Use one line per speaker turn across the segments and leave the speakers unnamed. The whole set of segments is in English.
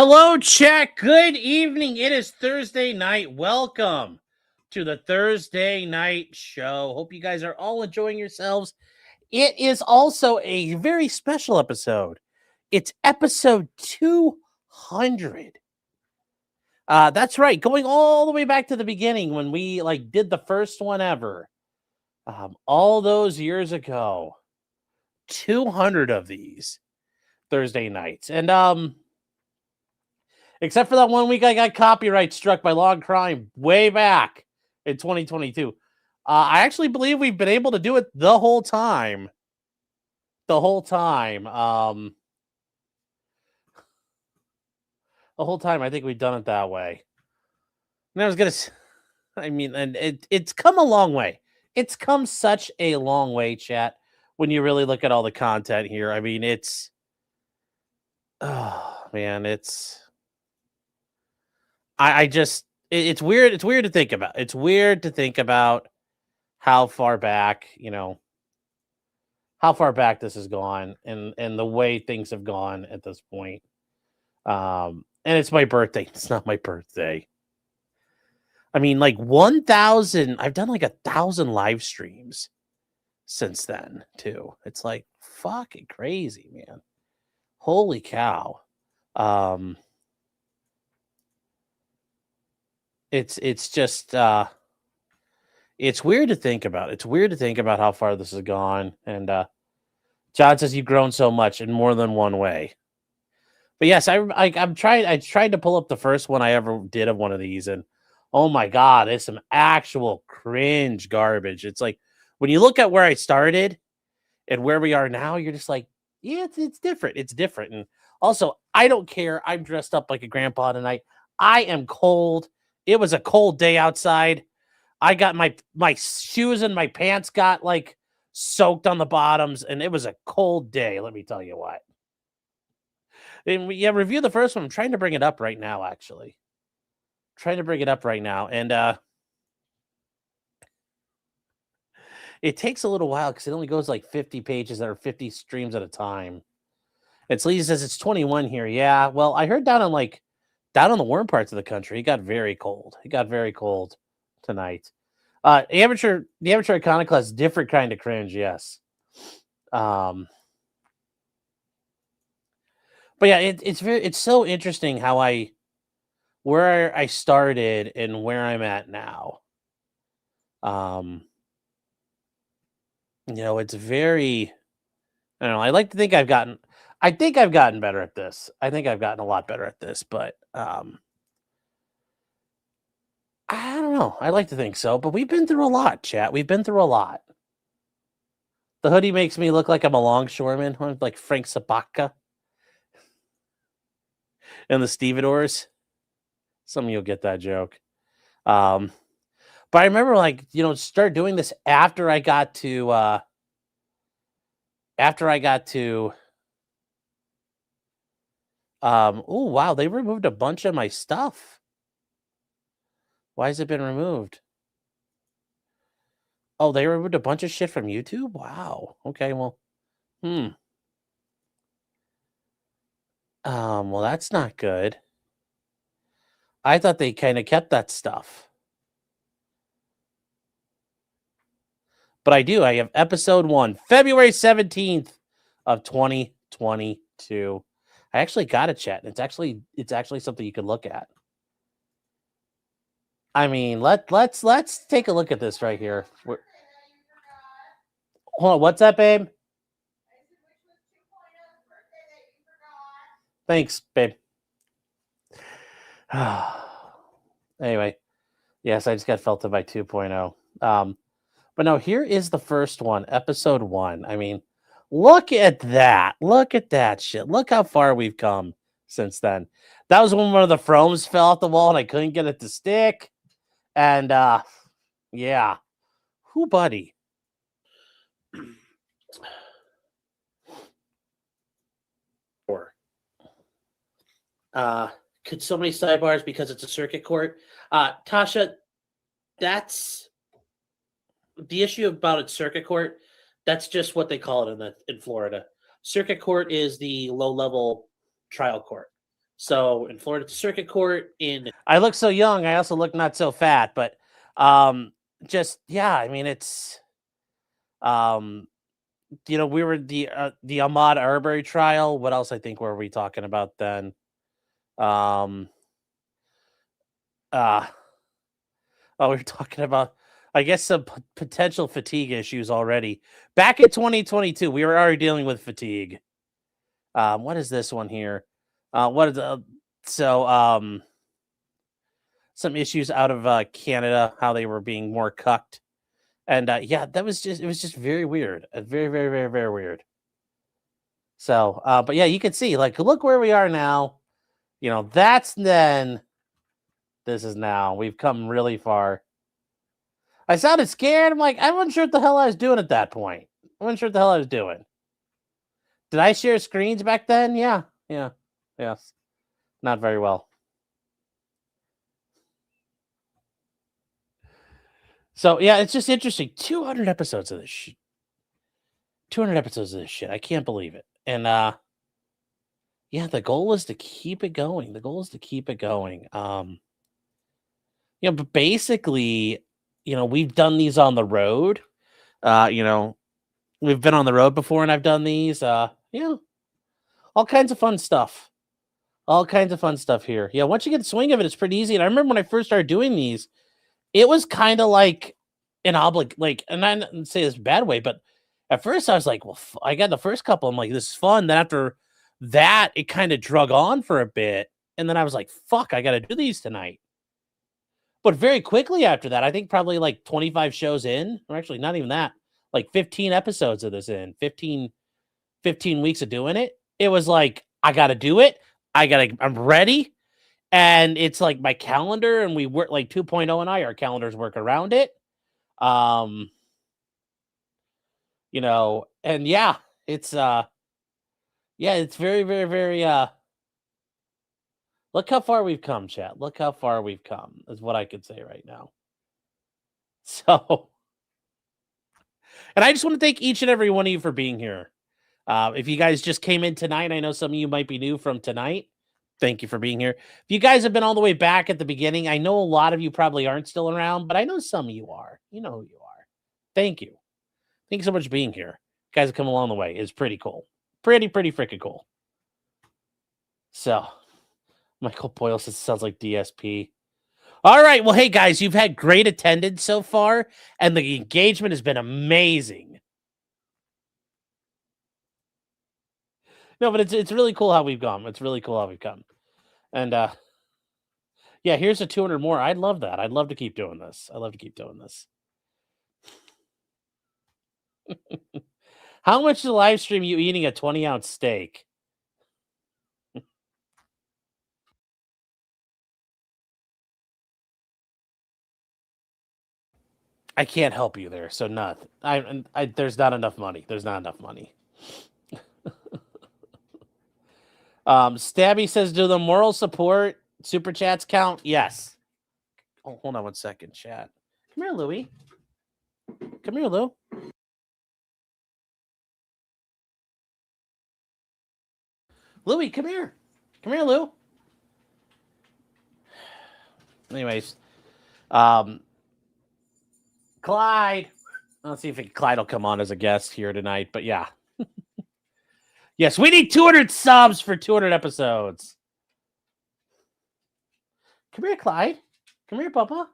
Hello, chat. Good evening. It is Thursday night. Welcome to the Thursday night show. Hope you guys are all enjoying yourselves. It is also a very special episode. It's episode 200. That's right. Going all the way back to the beginning when we did the first one ever. All those years ago. 200 of these Thursday nights. And except for that 1 week I got copyright struck by law and crime way back in 2022. I actually believe we've been able to do it the whole time. The whole time I think we've done it that way. And I was going to, and it's come a long way. It's come such a long way, chat, when you really look at all the content here. I mean, it's weird. It's weird to think about. It's weird to think about how far back this has gone and the way things have gone at this point. And it's my birthday. It's not my birthday. I mean, 1,000. I've done 1,000 live streams since then, too. It's fucking crazy, man. Holy cow. It's just it's weird to think about. It's weird to think about how far this has gone. And John says you've grown so much in more than one way. But yes, I tried to pull up the first one I ever did of one of these, and oh my god, it's some actual cringe garbage. It's when you look at where I started and where we are now, you're just yeah, it's different. It's different. And also, I don't care. I'm dressed up like a grandpa tonight. I am cold. It was a cold day outside. I got my shoes and my pants got soaked on the bottoms, and it was a cold day. Let me tell you what. And review the first one. I'm trying to bring it up right now, actually. And it takes a little while because it only goes 50 pages or 50 streams at a time. And Sleazy says it's 21 here. Yeah, well, I heard down on the warm parts of the country, it got very cold. Tonight. The amateur iconoclast, different kind of cringe, yes. But yeah, it's so interesting how where I started and where I'm at now. It's very, I don't know. I like to think I've gotten better at this. I think I've gotten a lot better at this, but I don't know. I like to think so, but we've been through a lot, chat. We've been through a lot. The hoodie makes me look like I'm a longshoreman, like Frank Sabaka and the stevedores. Some of you'll get that joke. But I remember start doing this after I got to oh wow, they removed a bunch of my stuff. Why has it been removed? Oh, they removed a bunch of shit from YouTube? Wow. Okay, well. Well, that's not good. I thought they kind of kept that stuff. But I do. I have episode 1, February 17th of 2022. I actually got a chat, and it's actually something you could look at. I mean, let's take a look at this right here. Hold on, what's that, babe? Thanks, babe. Anyway, yes, I just got felted by 2.0. But no, here is the first one, episode 1. I mean, look at that. Look at that shit. Look how far we've come since then. That was when one of the Fromes fell off the wall and I couldn't get it to stick. And yeah. Who, buddy? Could so many sidebars because it's a circuit court? Tasha, that's the issue about its circuit court. That's just what they call it in Florida. Circuit court is the low-level trial court. So in Florida Circuit Court I look so young. I also look not so fat, but just yeah. I mean, it's we were the Ahmaud Arbery trial. What else? I think were we talking about then? Um, we were talking about, I guess, some potential fatigue issues already. Back in 2022, we were already dealing with fatigue. What is this one here? What is some issues out of Canada, how they were being more cucked, and yeah, it was just very weird, very, very, very, very weird. So, but yeah, you can see, like, look where we are now. That's then. This is now. We've come really far. I sounded scared. I'm like, I wasn't sure what the hell I was doing at that point. I wasn't sure what the hell I was doing. Did I share screens back then? Yeah. Yes. Not very well. So yeah, it's just interesting. 200 episodes of this shit. 200 episodes of this shit. I can't believe it. And yeah, the goal is to keep it going. But basically, we've done these on the road. We've been on the road before, and I've done these. All kinds of fun stuff. All kinds of fun stuff here. Yeah, once you get the swing of it, it's pretty easy. And I remember when I first started doing these, it was kind of like an and I didn't say this bad way, but at first I was like, well, I got the first couple. I'm like, this is fun. Then after that, it kind of drug on for a bit. And then I was like, fuck, I got to do these tonight. But very quickly after that, I think probably like 25 shows in, or actually not even that, like 15 episodes of this in, 15 weeks of doing it. It was like, I got to do it. I'm ready. And it's like my calendar, and we work like 2.0 and our calendars work around it. And yeah, it's it's very, very, very, look how far we've come, chat. Look how far we've come is what I could say right now. So, and I just want to thank each and every one of you for being here. If you guys just came in tonight, I know some of you might be new from tonight. Thank you for being here. If you guys have been all the way back at the beginning, I know a lot of you probably aren't still around, but I know some of you are. You know who you are. Thank you. Thank you so much for being here. You guys have come along the way. It's pretty cool. Pretty freaking cool. So, Michael Boyle says it sounds like DSP. All right. Well, hey, guys, you've had great attendance so far, and the engagement has been amazing. No, but it's really cool how we've gone. It's really cool how we've come. And yeah, here's a 200 more. I'd love that. I'd love to keep doing this. How much to live stream you eating a 20-ounce steak? I can't help you there. So nothing. There's not enough money. Stabby says, do the moral support super chats count? Yes. Oh, hold on 1 second, chat. Come here, Louie. Come here, Lou. Louie, come here. Come here, Lou. Anyways, Clyde. Let's see if Clyde will come on as a guest here tonight. But yeah. Yes, we need 200 subs for 200 episodes. Come here, Clyde. Come here, Papa.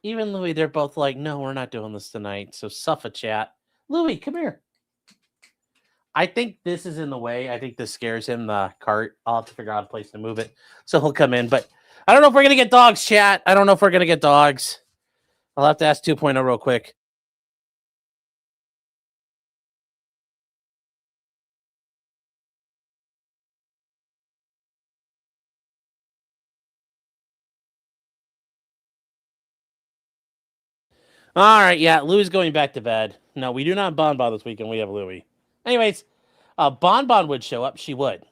Even Louie, they're both like, no, we're not doing this tonight. So suffer, chat. Louie, come here. I think this is in the way. I think this scares him, the cart. I'll have to figure out a place to move it. So he'll come in. But I don't know if we're going to get dogs, chat. I don't know if we're going to get dogs. I'll have to ask 2.0 real quick. All right, yeah, Louie's going back to bed. No, we do not have Bon this weekend. We have Louie. Anyways, Bon would show up. She would.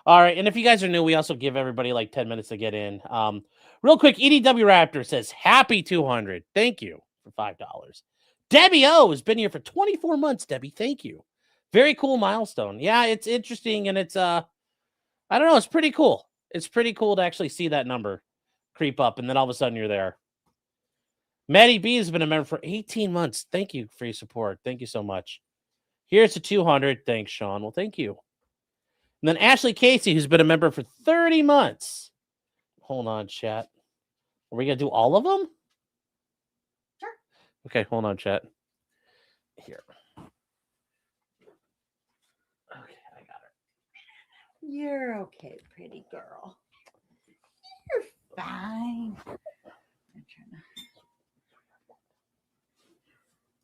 All right, and if you guys are new, we also give everybody like 10 minutes to get in. Real quick, EDW Raptor says, happy 200. Thank you for $5. Debbie O has been here for 24 months, Debbie. Thank you. Very cool milestone. Yeah, it's interesting, and it's I don't know, it's pretty cool. It's pretty cool to actually see that number creep up, and then all of a sudden you're there. Maddie B has been a member for 18 months. Thank you for your support. Thank you so much. Here's a 200. Thanks, Sean. Well, thank you. And then Ashley Casey, who's been a member for 30 months. Hold on, chat. Are we going to do all of them?
Sure.
Okay, hold on, chat. Here. Okay, I got her.
You're okay, pretty girl. You're fine.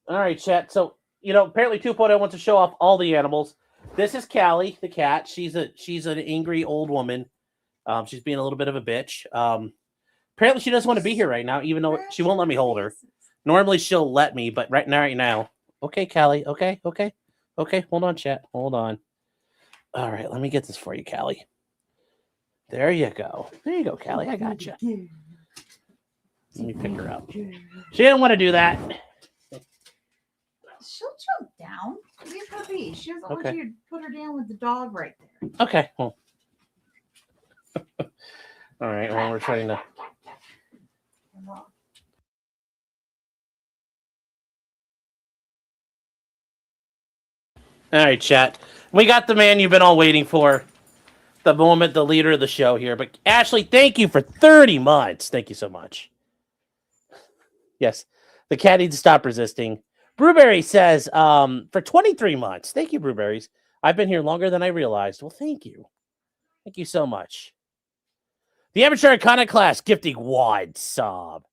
All right, chat. So, apparently 2.0 wants to show off all the animals. This is Callie, the cat. She's an angry old woman. She's being a little bit of a bitch. Apparently she doesn't want to be here right now, even though she won't let me hold her. Normally she'll let me, but right now. Okay, Callie. Okay. Hold on, chat. Hold on. All right, let me get this for you, Callie. There you go. There you go, Callie. I got you. Let me pick her up. She didn't want to do that.
She'll jump down. Leave her be. She doesn't
Okay.
want you to put her down with the dog right there.
Okay. Well. All right. Well, we're trying to. All right, chat. We got the man you've been all waiting for. The moment, the leader of the show here. But Ashley, thank you for 30 months. Thank you so much. Yes. The cat needs to stop resisting. Brewberry says, for 23 months. Thank you, Brewberries. I've been here longer than I realized. Well, thank you. Thank you so much. The Amateur Iconoclast gifting 1 sub.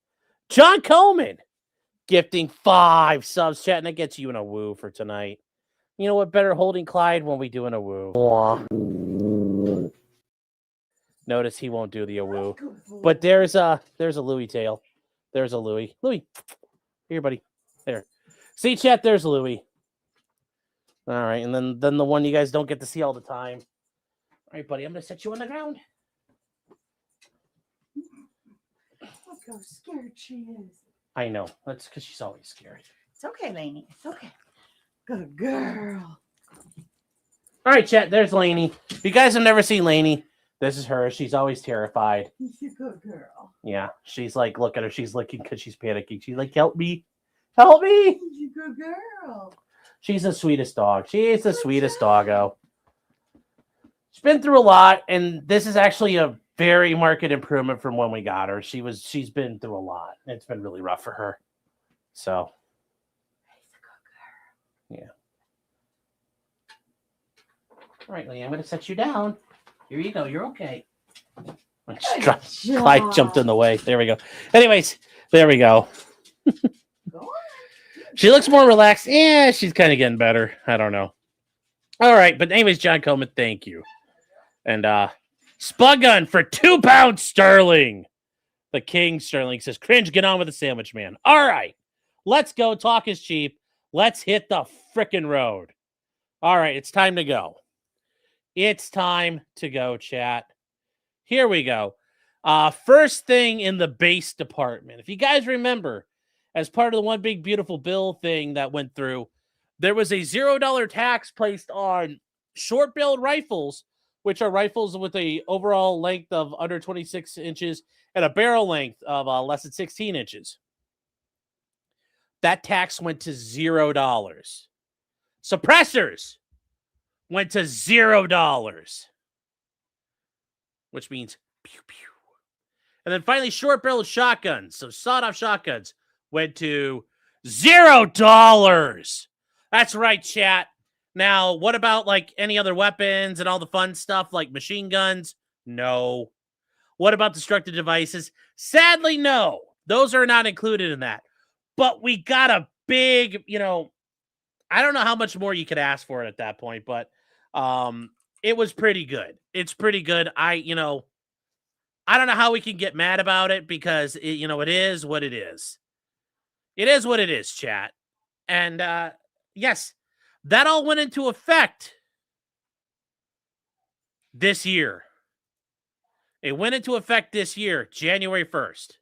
John Coleman gifting 5 subs. Chat, and that gets you in a woo for tonight. You know what? Better holding Clyde when we do in a woo. Notice he won't do the woo. But there's a Louis tail. There's a Louis. Louis. Here, buddy. There. See, chat, there's Louis. All right, and then the one you guys don't get to see all the time. All right, buddy, I'm going to set you on the ground.
Look how scared she is.
I know. That's because she's always scared.
It's okay, Lainey. It's okay. Good girl.
All right, chat, there's Lainey. If you guys have never seen Lainey, this is her. She's always terrified.
She's a good girl.
Yeah, she's like, look at her. She's looking because she's panicking. She's like, help me. Help me.
She's a good girl.
She's the sweetest dog. She's the sweetest doggo. She's been through a lot, and this is actually a very marked improvement from when we got her. She's been through a lot. It's been really rough for her. So, yeah. All right, Lee, I'm going to set you down. Here you go. You're okay. Clyde jumped in the way. There we go. Anyways, there we go. She looks more relaxed. Yeah, she's kind of getting better. I don't know. All right, but anyways, John Coleman, thank you. And Spuggun for £2 sterling. The King Sterling says, cringe, get on with the sandwich, man. All right, let's go. Talk is cheap. Let's hit the frickin' road. All right, it's time to go. It's time to go, chat. Here we go. First thing in the base department. If you guys remember, as part of the One Big Beautiful Bill thing that went through, there was a $0 tax placed on short-barreled rifles, which are rifles with a overall length of under 26 inches and a barrel length of less than 16 inches. That tax went to $0. Suppressors went to $0, which means pew pew. And then finally, short-barreled shotguns, so sawed-off shotguns, went to $0. That's right, chat. Now, what about like any other weapons and all the fun stuff like machine guns? No. What about destructive devices? Sadly, no. Those are not included in that. But we got a big, I don't know how much more you could ask for it at that point, but it was pretty good. It's pretty good. I don't know how we can get mad about it because it is what it is. It is what it is, chat. And yes, that all went into effect this year. It went into effect this year, January 1st.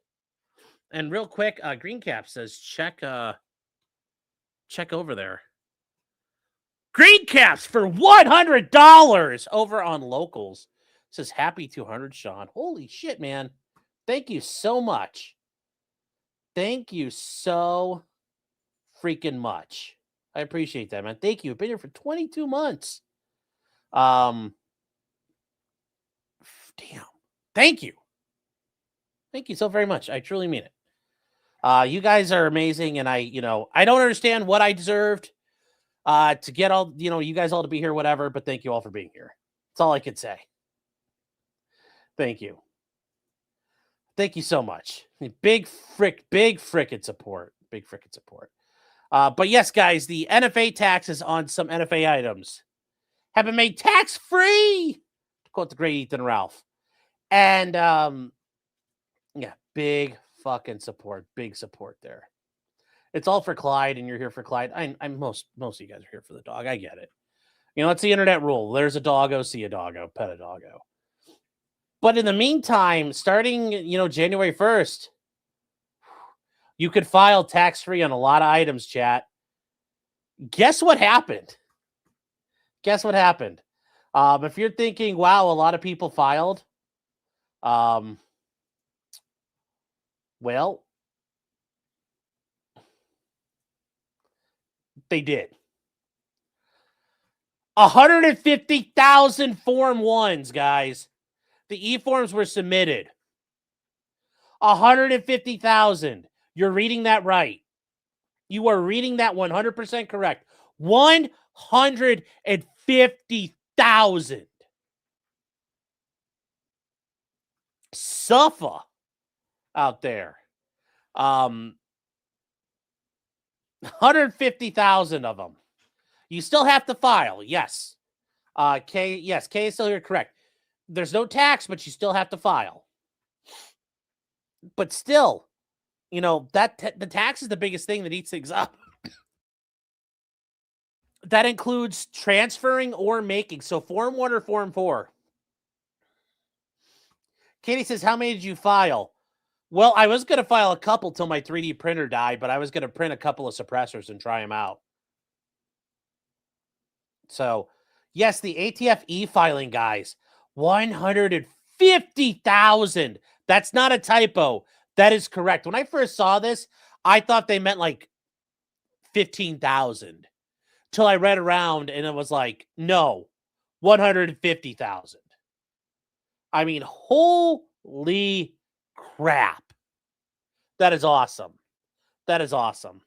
And real quick, Green Cap says check over there. Green caps for $100 over on Locals. Says happy 200, Sean. Holy shit, man. Thank you so much. Thank you so freaking much. I appreciate that, man. Thank you. I've been here for 22 months. Damn. Thank you. Thank you so very much. I truly mean it. You guys are amazing, and I don't understand what I deserved to get all, you guys all to be here, whatever, but thank you all for being here. That's all I could say. Thank you. Thank you so much. Big frickin' support. Big frickin' support. But yes, guys, the NFA taxes on some NFA items have been made tax-free, to quote the great Ethan Ralph. And, yeah, big fucking support. Big support there. It's all for Clyde, and you're here for Clyde. I'm most of you guys are here for the dog. I get it. It's the internet rule. There's a doggo, see a doggo, pet a doggo. But in the meantime, starting, January 1st, you could file tax-free on a lot of items, chat. Guess what happened? Guess what happened? If you're thinking, wow, a lot of people filed, well, they did. 150,000 Form 1s, guys. The e-forms were submitted. 150,000. You're reading that right. You are reading that 100% correct. 150,000. Suffer out there. 150,000 of them. You still have to file. Yes. K is still here. Correct. There's no tax, but you still have to file. But still, the tax is the biggest thing that eats things up. That includes transferring or making. So Form 1 or Form 4. Katie says, how many did you file? Well, I was going to file a couple till my 3D printer died, but I was going to print a couple of suppressors and try them out. So, yes, the ATF e-filing, guys, 150,000. That's not a typo. That is correct. When I first saw this, I thought they meant like 15,000. Till I read around and it was like, no, 150,000. I mean, holy crap. That is awesome. That is awesome.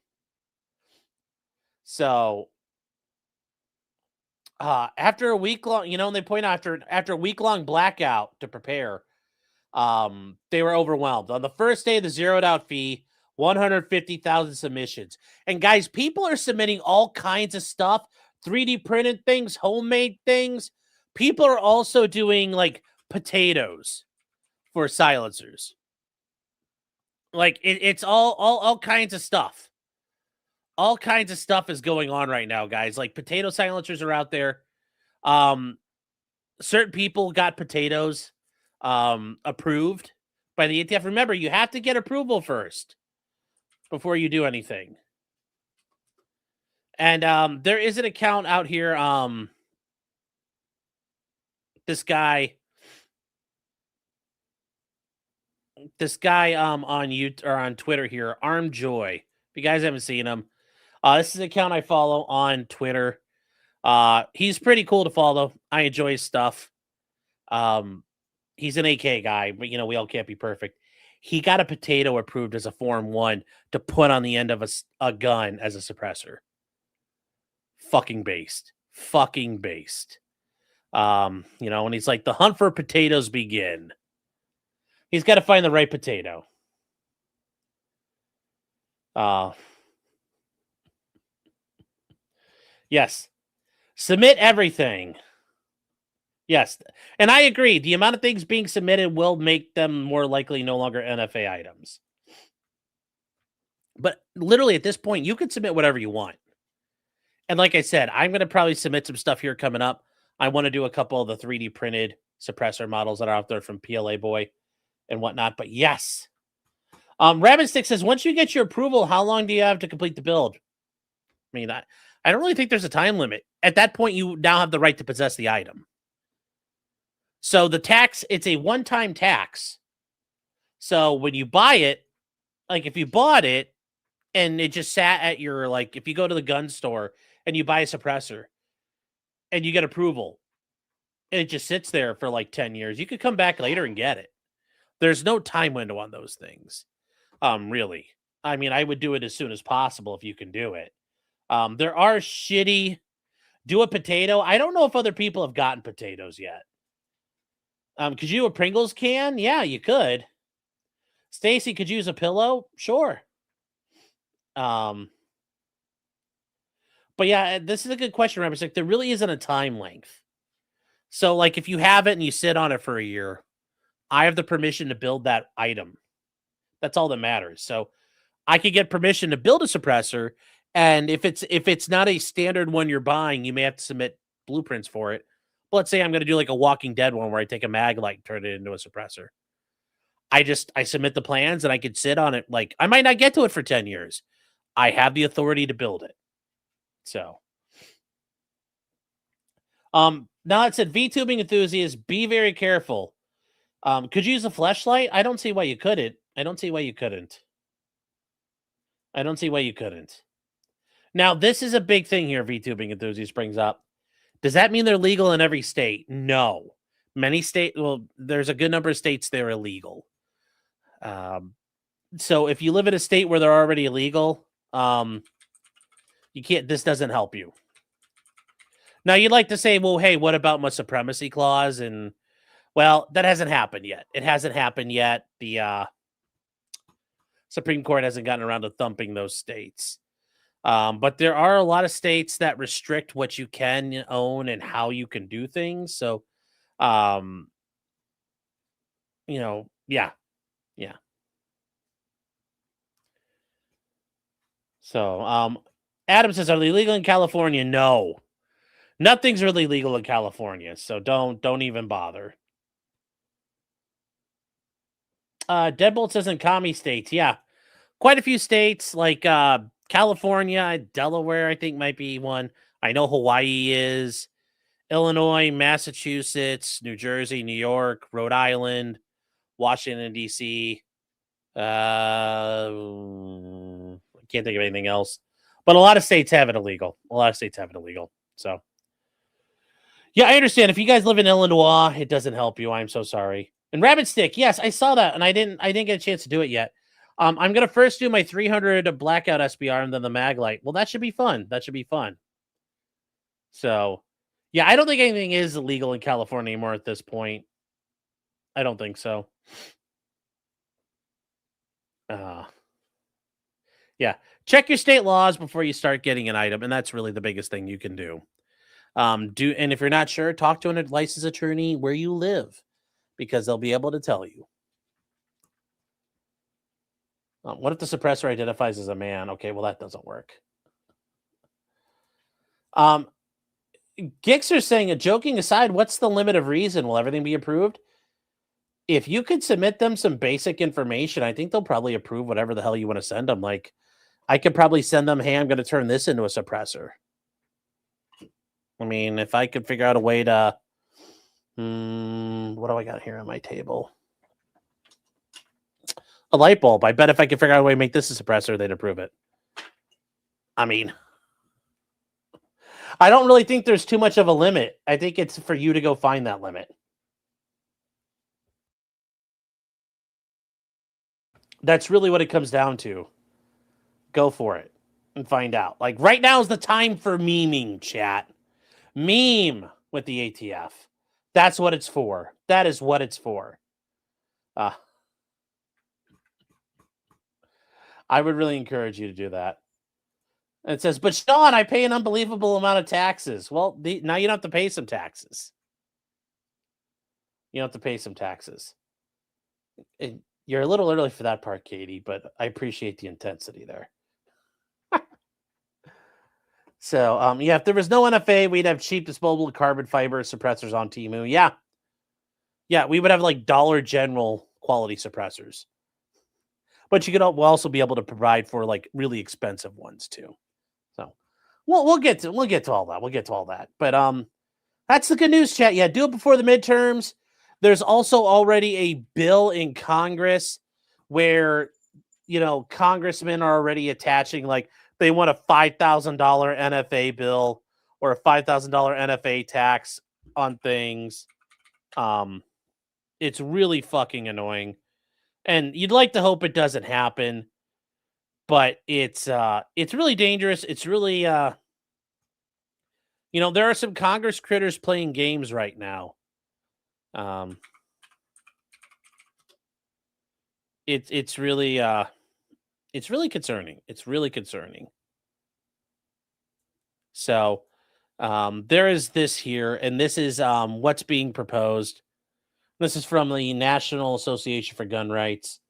So, after a week long, they point out after a week long blackout to prepare, they were overwhelmed. On the first day of the zeroed out fee, 150,000 submissions. And guys, people are submitting all kinds of stuff, 3D printed things, homemade things. People are also doing like potatoes for silencers. Like it's all kinds of stuff. All kinds of stuff is going on right now, guys. Like potato silencers are out there. Certain people got potatoes approved by the ATF. Remember, you have to get approval first before you do anything. And there is an account out here. This guy on YouTube or on Twitter here, Armed Joy. If you guys haven't seen him, this is an account I follow on Twitter. He's pretty cool to follow. I enjoy his stuff. He's an AK guy, but we all can't be perfect. He got a potato approved as a Form 1 to put on the end of a gun as a suppressor. Fucking based. And he's like, the hunt for potatoes begin. He's got to find the right potato. Yes. Submit everything. Yes. And I agree. The amount of things being submitted will make them more likely no longer NFA items. But literally at this point, you can submit whatever you want. And like I said, I'm going to probably submit some stuff here coming up. I want to do a couple of the 3D printed suppressor models that are out there from PLA Boy and whatnot. But yes. Rabbit Stick says, once you get your approval, how long do you have to complete the build? I mean, I don't really think there's a time limit. At that point, you now have the right to possess the item. So the tax, it's a one-time tax. So when you buy it, like if you bought it and it just sat at your, like if you go to the gun store and you buy a suppressor and you get approval and it just sits there for like 10 years, you could come back later and get it. There's no time window on those things. Really. I mean, I would do it as soon as possible if you can do it. There are shitty, do a potato. I don't know if other people have gotten potatoes yet. Could you do a Pringles can? Yeah, you could. Stacy, could you use a pillow? Sure. But yeah, this is a good question, Robert. It's like there really isn't a time length. So like if you have it and you sit on it for a year, I have the permission to build that item. That's all that matters. So I could get permission to build a suppressor, and if it's not a standard one you're buying, you may have to submit blueprints for it. But let's say I'm going to do like a Walking Dead one where I take a mag light and turn it into a suppressor. I submit the plans and I could sit on it. Like I might not get to it for 10 years. I have the authority to build it. So, now it said VTubing enthusiasts, be very careful. Could you use a fleshlight? I don't see why you couldn't. I don't see why you couldn't. Now, this is a big thing here, VTubing enthusiasts brings up. Does that mean they're legal in every state? No. Many states, well, there's a good number of states they're illegal. So if you live in a state where they're already illegal, you can't, this doesn't help you. Now, you'd like to say, well, hey, what about my supremacy clause? And, well, that hasn't happened yet. It hasn't happened yet. The Supreme Court hasn't gotten around to thumping those states. But there are a lot of states that restrict what you can own and how you can do things. So, you know, yeah. So, Adam says, are they legal in California? No. Nothing's really legal in California, so don't even bother. Deadbolt says in commie states, yeah. Quite a few states like California, Delaware, I think might be one. I know Hawaii is. Illinois, Massachusetts, New Jersey, New York, Rhode Island, Washington, D.C. I can't think of anything else. But a lot of states have it illegal. So, yeah, I understand. If you guys live in Illinois, it doesn't help you. I'm so sorry. And Rabbit Stick, yes, I saw that, and I didn't get a chance to do it yet. I'm gonna first do my 300 blackout SBR and then the Maglite. Well, that should be fun. So, yeah, I don't think anything is illegal in California anymore at this point. I don't think so. Yeah, check your state laws before you start getting an item, and that's really the biggest thing you can do. And if you're not sure, talk to a licensed attorney where you live, because they'll be able to tell you. What if the suppressor identifies as a man? Okay, well, that doesn't work. Gixer saying, joking aside, what's the limit of reason? Will everything be approved? If you could submit them some basic information, I think they'll probably approve whatever the hell you want to send them. Like, I could probably send them, hey, I'm going to turn this into a suppressor. I mean, if I could figure out a way to... what do I got here on my table? A light bulb. I bet if I could figure out a way to make this a suppressor, they'd approve it. I mean, I don't really think there's too much of a limit. I think it's for you to go find that limit. That's really what it comes down to. Go for it and find out. Like, right now is the time for memeing, chat. Meme with the ATF. That's what it's for. That is what it's for. I would really encourage you to do that. And it says, but Sean, I pay an unbelievable amount of taxes. Well, now you don't have to pay some taxes. You're a little early for that part, Katie, but I appreciate the intensity there. So, yeah, if there was no NFA, we'd have cheap disposable carbon fiber suppressors on Temu. Yeah, we would have like Dollar General quality suppressors. But you could also be able to provide for like really expensive ones too. So, we'll get to all that. We'll get to all that. But that's the good news, chat. Yeah, do it before the midterms. There's also already a bill in Congress where, congressmen are already attaching, like, they want a $5,000 NFA bill or a $5,000 NFA tax on things. It's really fucking annoying. And you'd like to hope it doesn't happen, but it's really dangerous. It's really, there are some Congress critters playing games right now. It's really concerning. It's really concerning. So, there is this here, and this is what's being proposed. This is from the National Association for Gun Rights.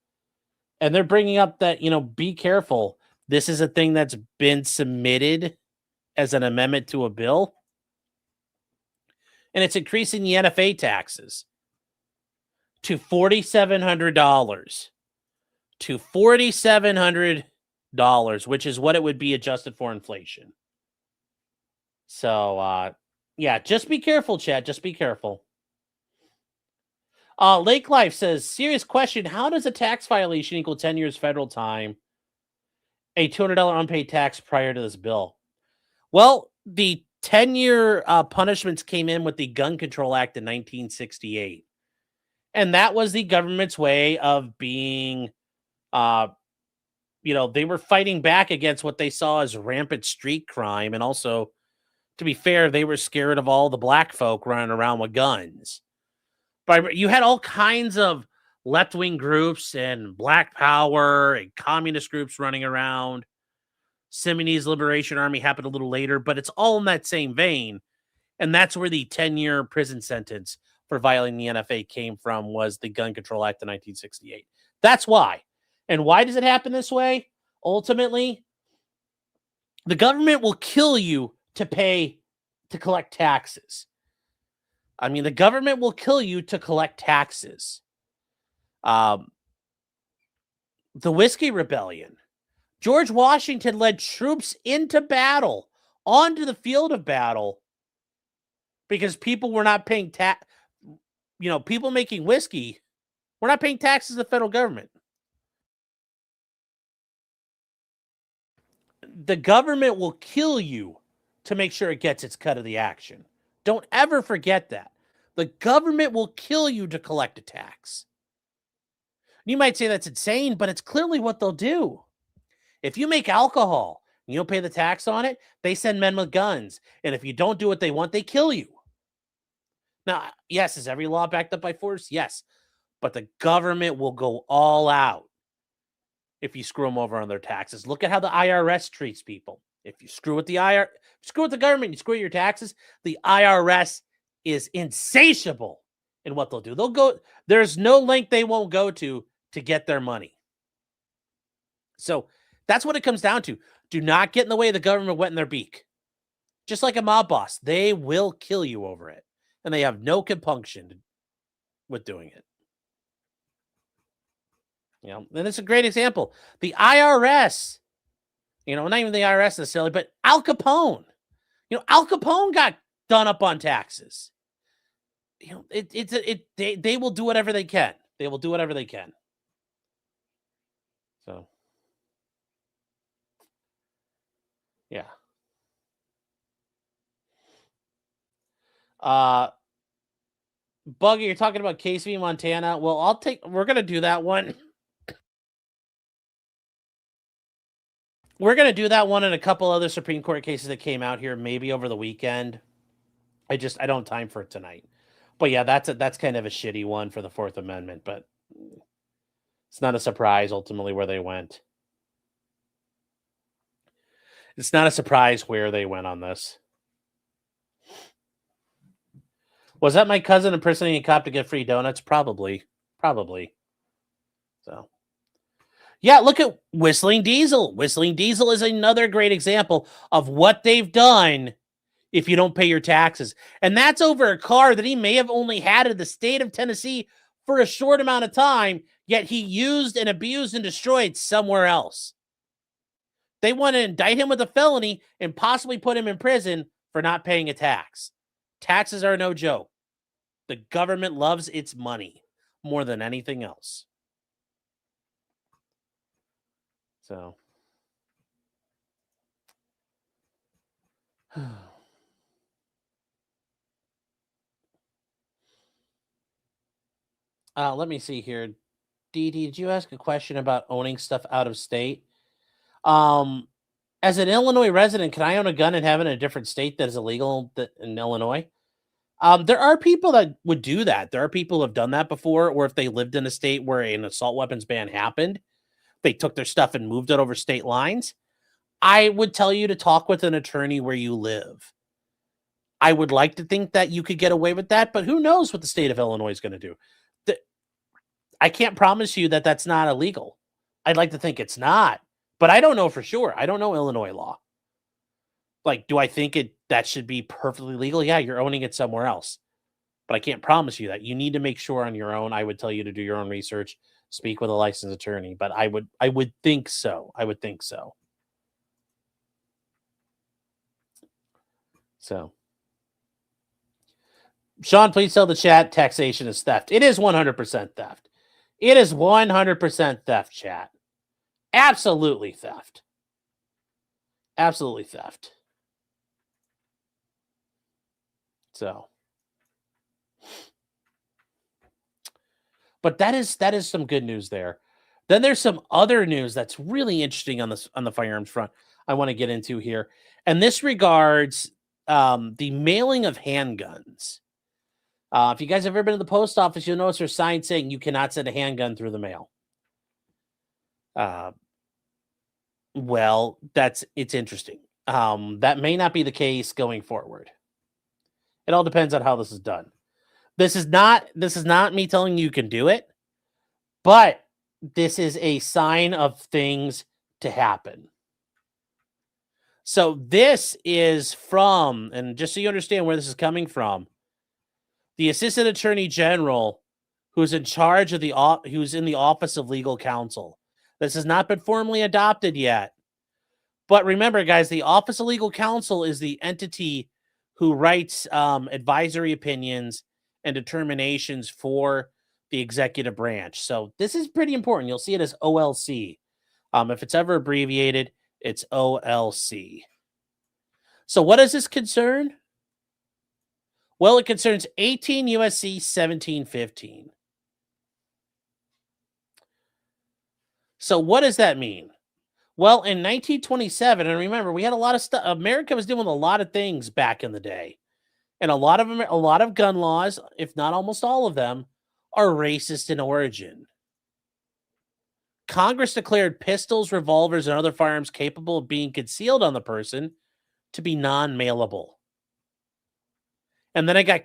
And they're bringing up that, be careful. This is a thing that's been submitted as an amendment to a bill. And it's increasing the NFA taxes to $4,700. To $4,700, which is what it would be adjusted for inflation. So, yeah, just be careful, chat. Just be careful. Lake Life says, serious question. How does a tax violation equal 10 years federal time, a $200 unpaid tax prior to this bill? Well, the 10-year punishments came in with the Gun Control Act in 1968. And that was the government's way of being, they were fighting back against what they saw as rampant street crime. And also, to be fair, they were scared of all the black folk running around with guns. But you had all kinds of left-wing groups and Black Power and communist groups running around. Simonese Liberation Army happened a little later, but it's all in that same vein. And that's where the 10-year prison sentence for violating the NFA came from, was the Gun Control Act of 1968. That's why. And why does it happen this way? Ultimately, the government will kill you to collect taxes. I mean, the government will kill you to collect taxes. The Whiskey Rebellion. George Washington led troops into battle, onto the field of battle, because people were not paying tax. People making whiskey were not paying taxes to the federal government. The government will kill you to make sure it gets its cut of the action. Don't ever forget that. The government will kill you to collect a tax. You might say that's insane, but it's clearly what they'll do. If you make alcohol and you don't pay the tax on it, they send men with guns. And if you don't do what they want, they kill you. Now, yes, is every law backed up by force? Yes. But the government will go all out if you screw them over on their taxes. Look at how the IRS treats people. If you screw with the government, you screw your taxes, the IRS is insatiable in what they'll do. There's no length they won't go to get their money. So that's what it comes down to. Do not get in the way of the government wetting their beak. Just like a mob boss, they will kill you over it. And they have no compunction with doing it. And it's a great example. The IRS, not even the IRS necessarily, but Al Capone. Al Capone got done up on taxes. They will do whatever they can. They will do whatever they can. So, yeah. Buggy, you're talking about Case v. Montana. Well, we're going to do that one. We're going to do that one and a couple other Supreme Court cases that came out here maybe over the weekend. I don't have time for it tonight. But yeah, that's kind of a shitty one for the Fourth Amendment, but it's not a surprise ultimately where they went. It's not a surprise where they went on this. Was that my cousin impersonating a cop to get free donuts? Probably. So, yeah, look at Whistling Diesel. Whistling Diesel is another great example of what they've done if you don't pay your taxes. And that's over a car that he may have only had in the state of Tennessee for a short amount of time, yet he used and abused and destroyed somewhere else. They want to indict him with a felony and possibly put him in prison for not paying a tax. Taxes are no joke. The government loves its money more than anything else. So, let me see here. Dee, did you ask a question about owning stuff out of state? As an Illinois resident, can I own a gun and have it in a different state that is illegal in Illinois? There are people that would do that. There are people who have done that before, or if they lived in a state where an assault weapons ban happened, they took their stuff and moved it over state lines. I would tell you to talk with an attorney where you live. I would like to think that you could get away with that, but who knows what the state of Illinois is going to do. I can't promise you that that's not illegal. I'd like to think it's not, but I don't know for sure. I don't know Illinois law. Like, do I think that should be perfectly legal? Yeah, you're owning it somewhere else. But I can't promise you that. You need to make sure on your own. I would tell you to do your own research, speak with a licensed attorney, but I would think so. I would think so. So, Sean, please tell the chat taxation is theft. It is 100% theft. It is 100% theft, chat. Absolutely theft. Absolutely theft. So, but that is some good news there. Then there's some other news that's really interesting on the firearms front I want to get into here. And this regards the mailing of handguns. If you guys have ever been to the post office, you'll notice there's signs saying you cannot send a handgun through the mail. Well, it's interesting. That may not be the case going forward. It all depends on how this is done. This is not me telling you can do it, but this is a sign of things to happen. So this is from, and just so you understand where this is coming from, the Assistant Attorney General, who's in charge of who's in the Office of Legal Counsel. This has not been formally adopted yet. But remember, guys, the Office of Legal Counsel is the entity who writes advisory opinions and determinations for the executive branch. So this is pretty important. You'll see it as OLC. If it's ever abbreviated, it's OLC. So what does this concern? Well, it concerns 18 USC 1715. So what does that mean? Well, in 1927, and remember, we had a lot of stuff. America was doing a lot of things back in the day. And a lot of gun laws, if not almost all of them, are racist in origin. Congress declared pistols, revolvers, and other firearms capable of being concealed on the person to be non-mailable. And then it got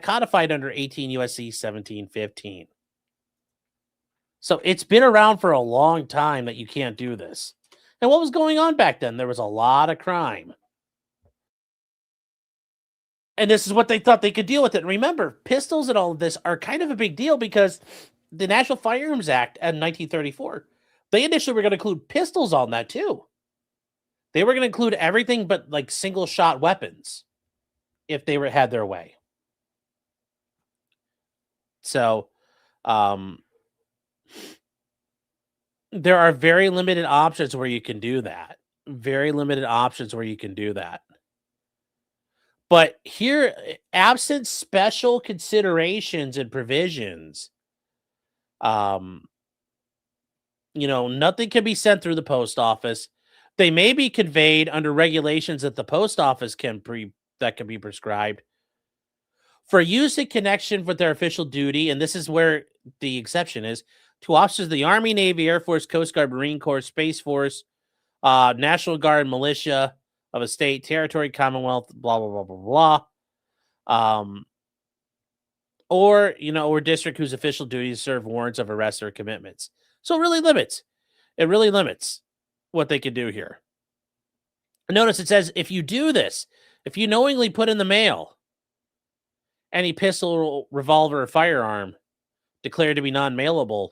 codified under 18 USC 1715. So it's been around for a long time that you can't do this. And what was going on back then? There was a lot of crime. And this is what they thought they could deal with it. And remember, pistols and all of this are kind of a big deal because the National Firearms Act in 1934, they initially were going to include pistols on that too. They were going to include everything but like single shot weapons if they had their way. So, there are very limited options where you can do that. Very limited options where you can do that. But here, absent special considerations and provisions, nothing can be sent through the post office. They may be conveyed under regulations that the post office can be prescribed for use in connection with their official duty. And this is where the exception is to officers of the Army, Navy, Air Force, Coast Guard, Marine Corps, Space Force, National Guard, militia of a state, territory, commonwealth, blah, blah, blah, blah, blah. Or district whose official duties serve warrants of arrest or commitments. So it really limits what they can do here. Notice it says, if you do this, if you knowingly put in the mail any pistol, revolver, or firearm declared to be non-mailable,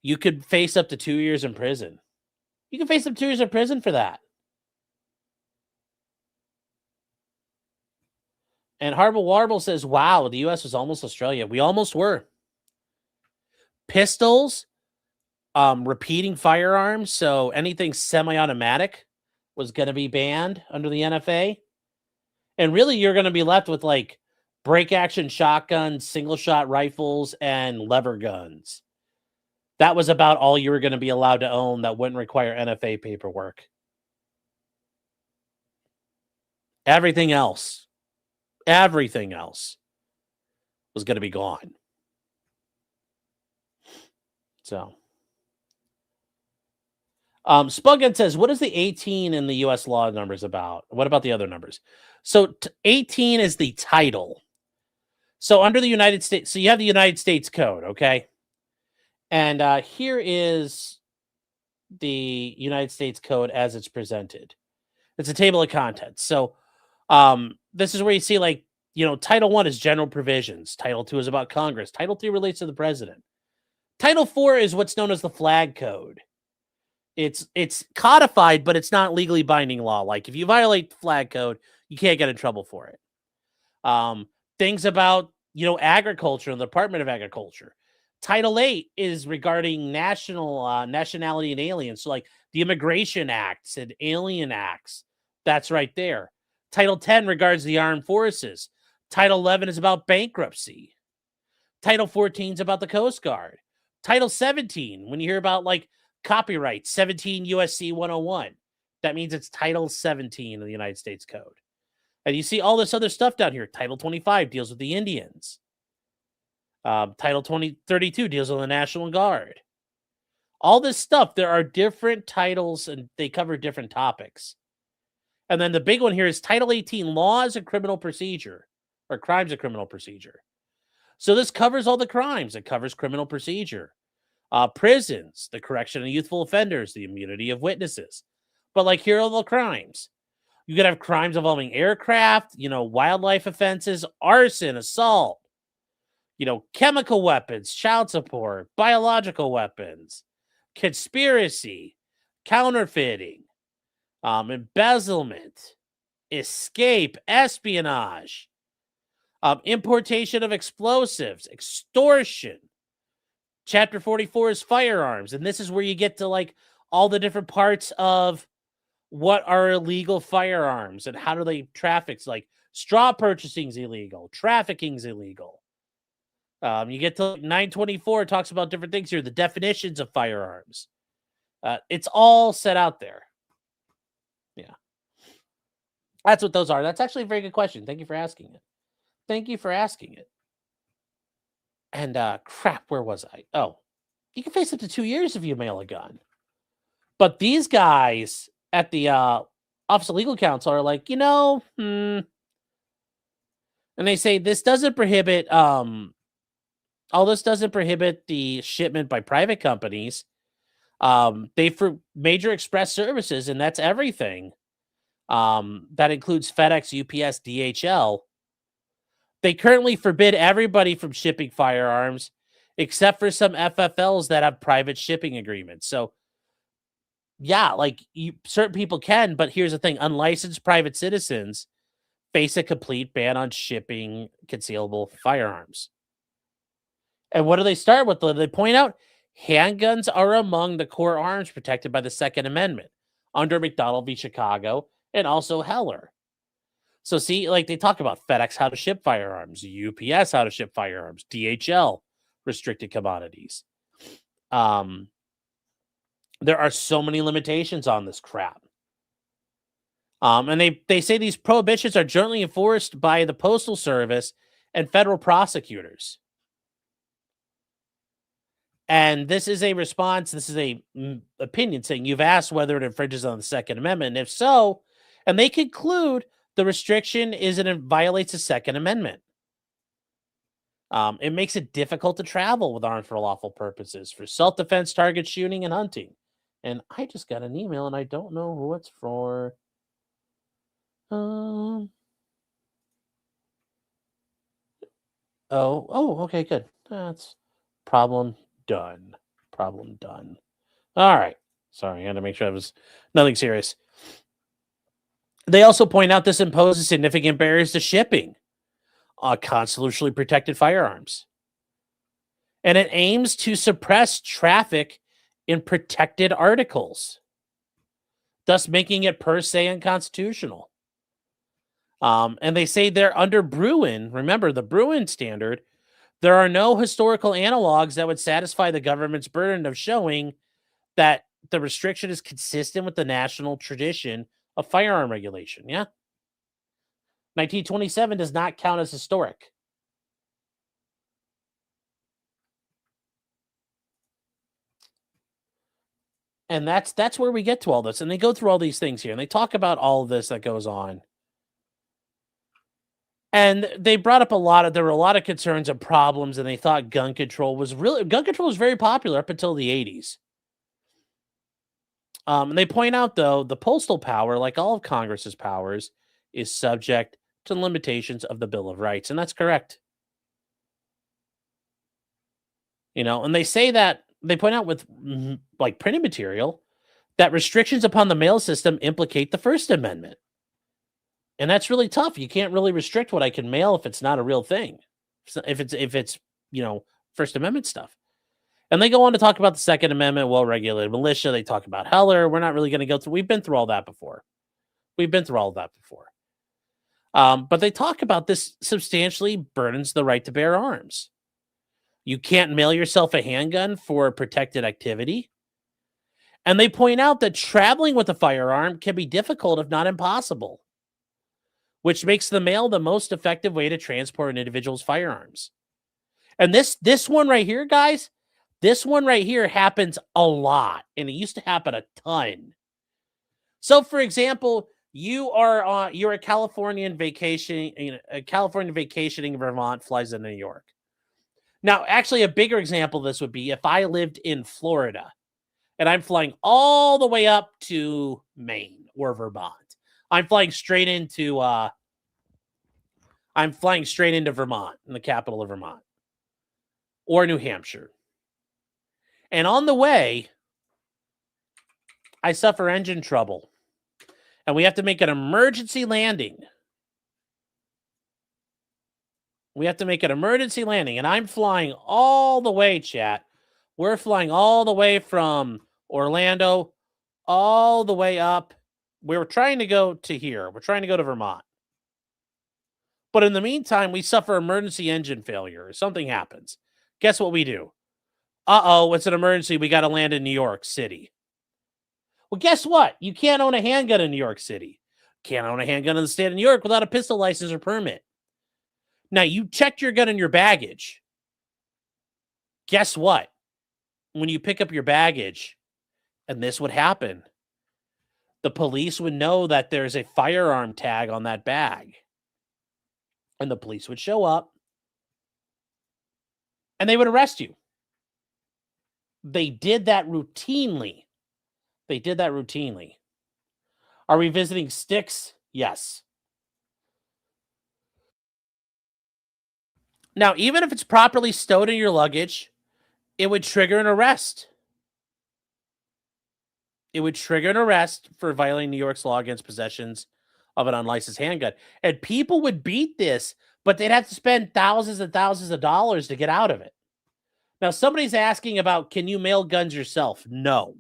you could face up to 2 years in prison. You can face up to 2 years in prison for that. And Harble Warble says, wow, the U.S. was almost Australia. We almost were. Pistols, repeating firearms, so anything semi-automatic was going to be banned under the NFA. And really, you're going to be left with like break-action shotguns, single-shot rifles, and lever guns. That was about all you were going to be allowed to own that wouldn't require NFA paperwork. Everything else was going to be gone. So, Spuggun says, what is the 18 in the U.S. law numbers about? What about the other numbers? So 18 is the title. So under the United States, so you have the United States Code, okay? And here is the United States Code as it's presented. It's a table of contents. So this is where you see, like, Title I is general provisions. Title II is about Congress. Title III relates to the president. Title IV is what's known as the flag code. It's codified, but it's not legally binding law. Like, if you violate the flag code, you can't get in trouble for it. Things about, agriculture and the Department of Agriculture. Title VIII is regarding nationality and aliens. So, like, the Immigration Acts and Alien Acts. That's right there. Title X regards the armed forces. Title XI is about bankruptcy. Title 14 is about the Coast Guard. Title 17, when you hear about, like, copyright, 17 USC 101, that means it's Title 17 of the United States Code. And you see all this other stuff down here. Title 25 deals with the Indians. Title 32 deals with the National Guard. All this stuff, there are different titles, and they cover different topics. And then the big one here is Title 18, Laws of Criminal Procedure, or Crimes of Criminal Procedure. So this covers all the crimes. It covers criminal procedure. Prisons, the correction of youthful offenders, the immunity of witnesses. But, like, here are the crimes. You could have crimes involving aircraft, wildlife offenses, arson, assault, chemical weapons, child support, biological weapons, conspiracy, counterfeiting, embezzlement, escape, espionage, importation of explosives, extortion. Chapter 44 is firearms, and this is where you get to, like, all the different parts of what are illegal firearms and how do they traffic. It's like straw purchasing is illegal, trafficking is illegal. You get to 924, it talks about different things here, the definitions of firearms. It's all set out there. Yeah. That's what those are. That's actually a very good question. Thank you for asking it. And crap, where was I? Oh, you can face up to 2 years if you mail a gun. But these guys at the Office of Legal Counsel are like, and they say this doesn't prohibit the shipment by private companies. They for major express services, and that's everything. That includes FedEx, UPS, DHL. They currently forbid everybody from shipping firearms except for some FFLs that have private shipping agreements. So, yeah, like, certain people can, but here's the thing. Unlicensed private citizens face a complete ban on shipping concealable firearms. And what do they start with? They point out handguns are among the core arms protected by the Second Amendment under McDonald v. Chicago and also Heller. So see, like, they talk about FedEx, how to ship firearms, UPS, how to ship firearms, DHL, restricted commodities. There are so many limitations on this crap. And they say these prohibitions are jointly enforced by the Postal Service and federal prosecutors. And this is a response, this is a opinion saying you've asked whether it infringes on the Second Amendment. And if so, and they conclude the restriction violates the Second Amendment. It makes it difficult to travel with arms for lawful purposes, for self-defense, target shooting, and hunting. And I just got an email, and I don't know who it's for. Okay, good. That's problem done. All right. Sorry, I had to make sure it was nothing serious. They also point out this imposes significant barriers to shipping constitutionally protected firearms. And it aims to suppress traffic in protected articles, thus making it per se unconstitutional. And they say they're under Bruin. Remember, the Bruin standard, there are no historical analogs that would satisfy the government's burden of showing that the restriction is consistent with the national tradition of firearm regulation. Yeah. 1927 does not count as historic. And that's where we get to all this. And they go through all these things here, and they talk about all of this that goes on. And they brought up there were a lot of concerns and problems, and they thought gun control was very popular up until the 80s. And they point out, though, the postal power, like all of Congress's powers, is subject to the limitations of the Bill of Rights. And that's correct. And they say that, they point out with like printed material that restrictions upon the mail system implicate the First Amendment. And that's really tough. You can't really restrict what I can mail if it's not a real thing. If it's First Amendment stuff. And they go on to talk about the Second Amendment, well-regulated militia. They talk about Heller. We're not really going to go through. We've been through all that before. But they talk about this substantially burdens the right to bear arms. You can't mail yourself a handgun for protected activity. And they point out that traveling with a firearm can be difficult, if not impossible, which makes the mail the most effective way to transport an individual's firearms. And this one right here, guys, this one right here happens a lot, and it used to happen a ton. So, for example, you're a Californian vacationing in Vermont, flies into New York. Now, actually, a bigger example of this would be if I lived in Florida and I'm flying all the way up to Maine or Vermont. I'm flying straight into Vermont, in the capital of Vermont, or New Hampshire. And on the way, I suffer engine trouble, and we have to make an emergency landing. And I'm flying all the way, chat. We're flying all the way from Orlando, all the way up. We're trying to go to here. We're trying to go to Vermont. But in the meantime, we suffer emergency engine failure, or something happens. Guess what we do? Uh-oh, it's an emergency. We got to land in New York City. Well, guess what? You can't own a handgun in New York City. Can't own a handgun in the state of New York without a pistol license or permit. Now, you checked your gun in your baggage. Guess what? When you pick up your baggage, and this would happen, the police would know that there's a firearm tag on that bag. And the police would show up, and they would arrest you. They did that routinely. Are we visiting sticks? Yes. Now, even if it's properly stowed in your luggage, it would trigger an arrest. It would trigger an arrest for violating New York's law against possessions of an unlicensed handgun. And people would beat this, but they'd have to spend thousands and thousands of dollars to get out of it. Now, somebody's asking about, can you mail guns yourself? No.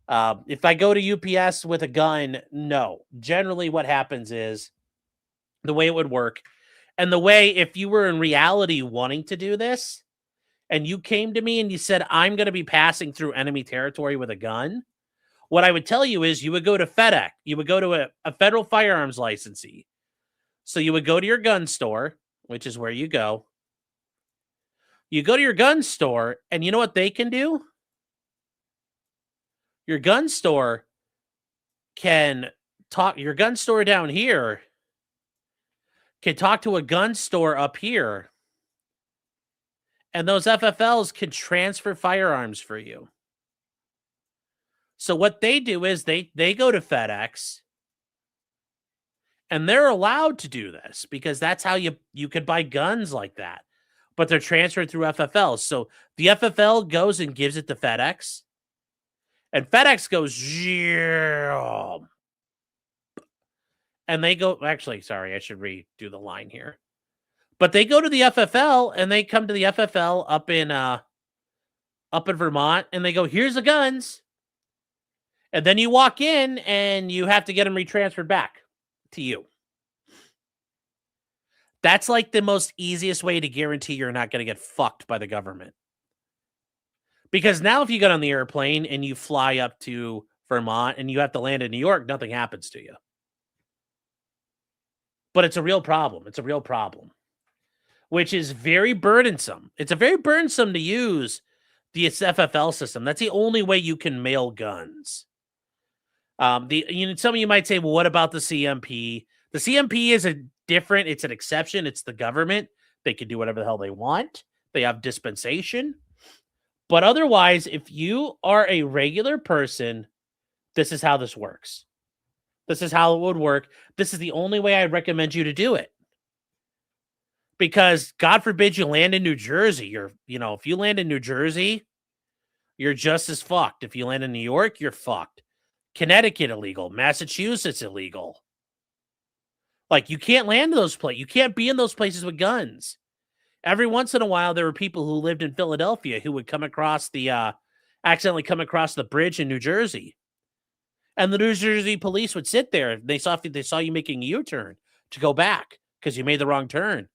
If I go to UPS with a gun, no. Generally, what happens is the way it would work, and the way, if you were in reality wanting to do this, and you came to me and you said, I'm going to be passing through enemy territory with a gun, what I would tell you is you would go to FedEx. You would go to a federal firearms licensee. So you would go to your gun store, which is where you go. You go to your gun store, and you know what they can do? Your gun store can talk, your gun store down here can talk to a gun store up here, and those FFLs can transfer firearms for you. So what they do is they go to FedEx, and they're allowed to do this because that's how you could buy guns like that. But they're transferred through FFLs. So the FFL goes and gives it to FedEx, And FedEx goes, yeah. And they go, actually, sorry, I should redo the line here. But they go to the FFL and they come to the FFL up in Vermont and they go, here's the guns. And then you walk in and you have to get them retransferred back to you. That's like the most easiest way to guarantee you're not going to get fucked by the government. Because now if you get on the airplane and you fly up to Vermont and you have to land in New York, nothing happens to you. But it's a real problem. It's a real problem, which is very burdensome. It's a very burdensome to use the FFL system. That's the only way you can mail guns. Some of you might say, well, what about the CMP? The CMP is it's an exception. It's the government. They can do whatever the hell they want. They have dispensation. But otherwise, if you are a regular person, this is how this works. This is how it would work. This is the only way I recommend you to do it. Because God forbid you land in New Jersey. If you land in New Jersey, you're just as fucked. If you land in New York, you're fucked. Connecticut illegal. Massachusetts illegal. Like, you can't land in those places. You can't be in those places with guns. Every once in a while, there were people who lived in Philadelphia who would accidentally come across the bridge in New Jersey. And the New Jersey police would sit there. They saw you making a U-turn to go back because you made the wrong turn.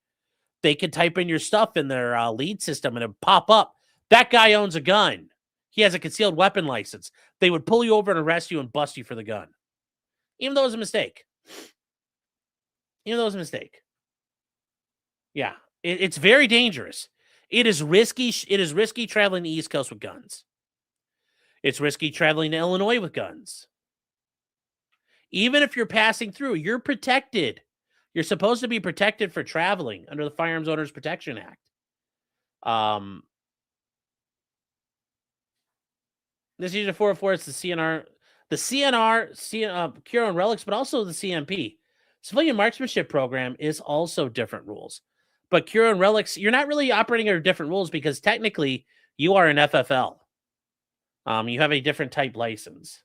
They could type in your stuff in their lead system and it would pop up. That guy owns a gun. He has a concealed weapon license. They would pull you over and arrest you and bust you for the gun. Even though it was a mistake. Yeah. It's very dangerous. It is risky. It is risky traveling the East Coast with guns. It's risky traveling to Illinois with guns. Even if you're passing through, you're protected. You're supposed to be protected for traveling under the Firearms Owners Protection Act. This is a 404. It's the CNR, Cure and Relics, but also the CMP. Civilian Marksmanship Program is also different rules. But Cure and Relics, you're not really operating under different rules because technically you are an FFL. You have a different type license.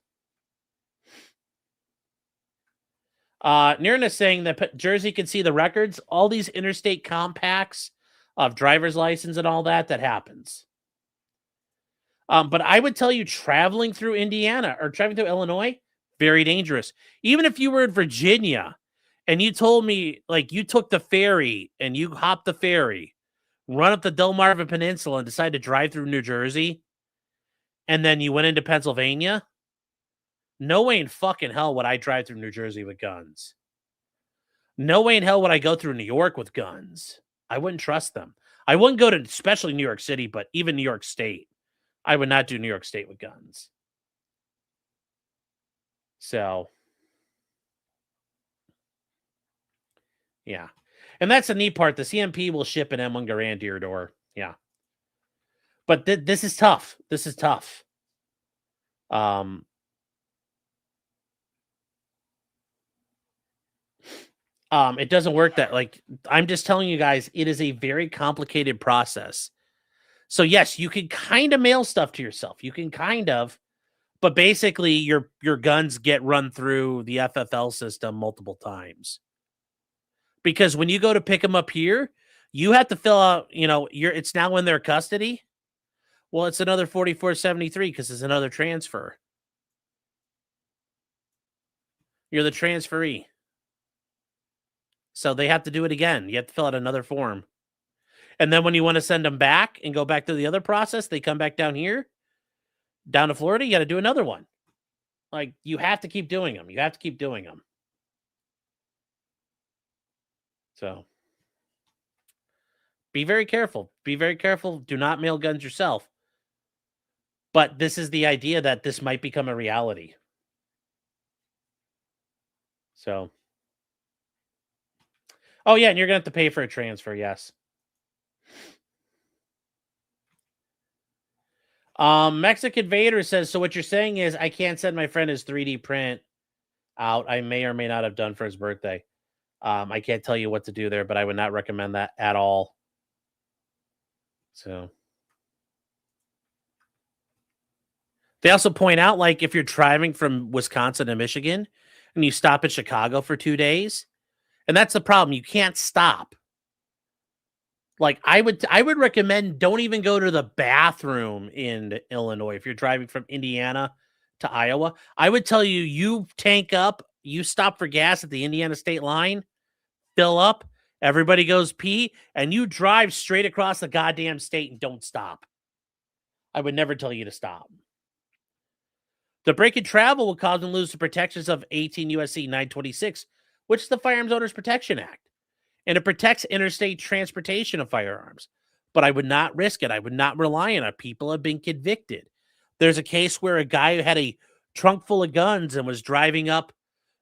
Niran is saying that Jersey can see the records. All these interstate compacts of driver's license and all that happens. But I would tell you traveling through Indiana or traveling through Illinois, very dangerous. Even if you were in Virginia and you told me, like, you took the ferry and you hopped the ferry, run up the Delmarva Peninsula and decided to drive through New Jersey, and then you went into Pennsylvania, no way in fucking hell would I drive through New Jersey with guns. No way in hell would I go through New York with guns. I wouldn't trust them. I wouldn't go to, especially New York City, but even New York State. I would not do New York State with guns. So, yeah. And that's the neat part. The CMP will ship an M1 Garand to your door. Yeah. But this is tough. This is tough. It doesn't work that, like, I'm just telling you guys, it is a very complicated process. So yes, you can kind of mail stuff to yourself. You can kind of, but basically your guns get run through the FFL system multiple times. Because when you go to pick them up here, you have to fill out, it's now in their custody. Well, it's another 4473 because it's another transfer. You're the transferee. So they have to do it again. You have to fill out another form. And then when you want to send them back and go back to the other process, they come back down here, down to Florida, you got to do another one. Like, you have to keep doing them. You have to keep doing them. So be very careful. Be very careful. Do not mail guns yourself. But this is the idea that this might become a reality. So. Oh, yeah, and you're going to have to pay for a transfer, yes. Mexican Vader says, so what you're saying is I can't send my friend his 3D print out. I may or may not have done for his birthday. I can't tell you what to do there, but I would not recommend that at all. So. They also point out, like, if you're driving from Wisconsin to Michigan and you stop at Chicago for 2 days, and that's the problem, you can't stop. Like, I would recommend don't even go to the bathroom in Illinois if you're driving from Indiana to Iowa. I would tell you, you tank up, you stop for gas at the Indiana state line, fill up, everybody goes pee, and you drive straight across the goddamn state and don't stop. I would never tell you to stop. The break and travel will cause them to lose the protections of 18 U.S.C. 926, which is the Firearms Owners Protection Act. And it protects interstate transportation of firearms. But I would not risk it. I would not rely on it. People have been convicted. There's a case where a guy who had a trunk full of guns and was driving up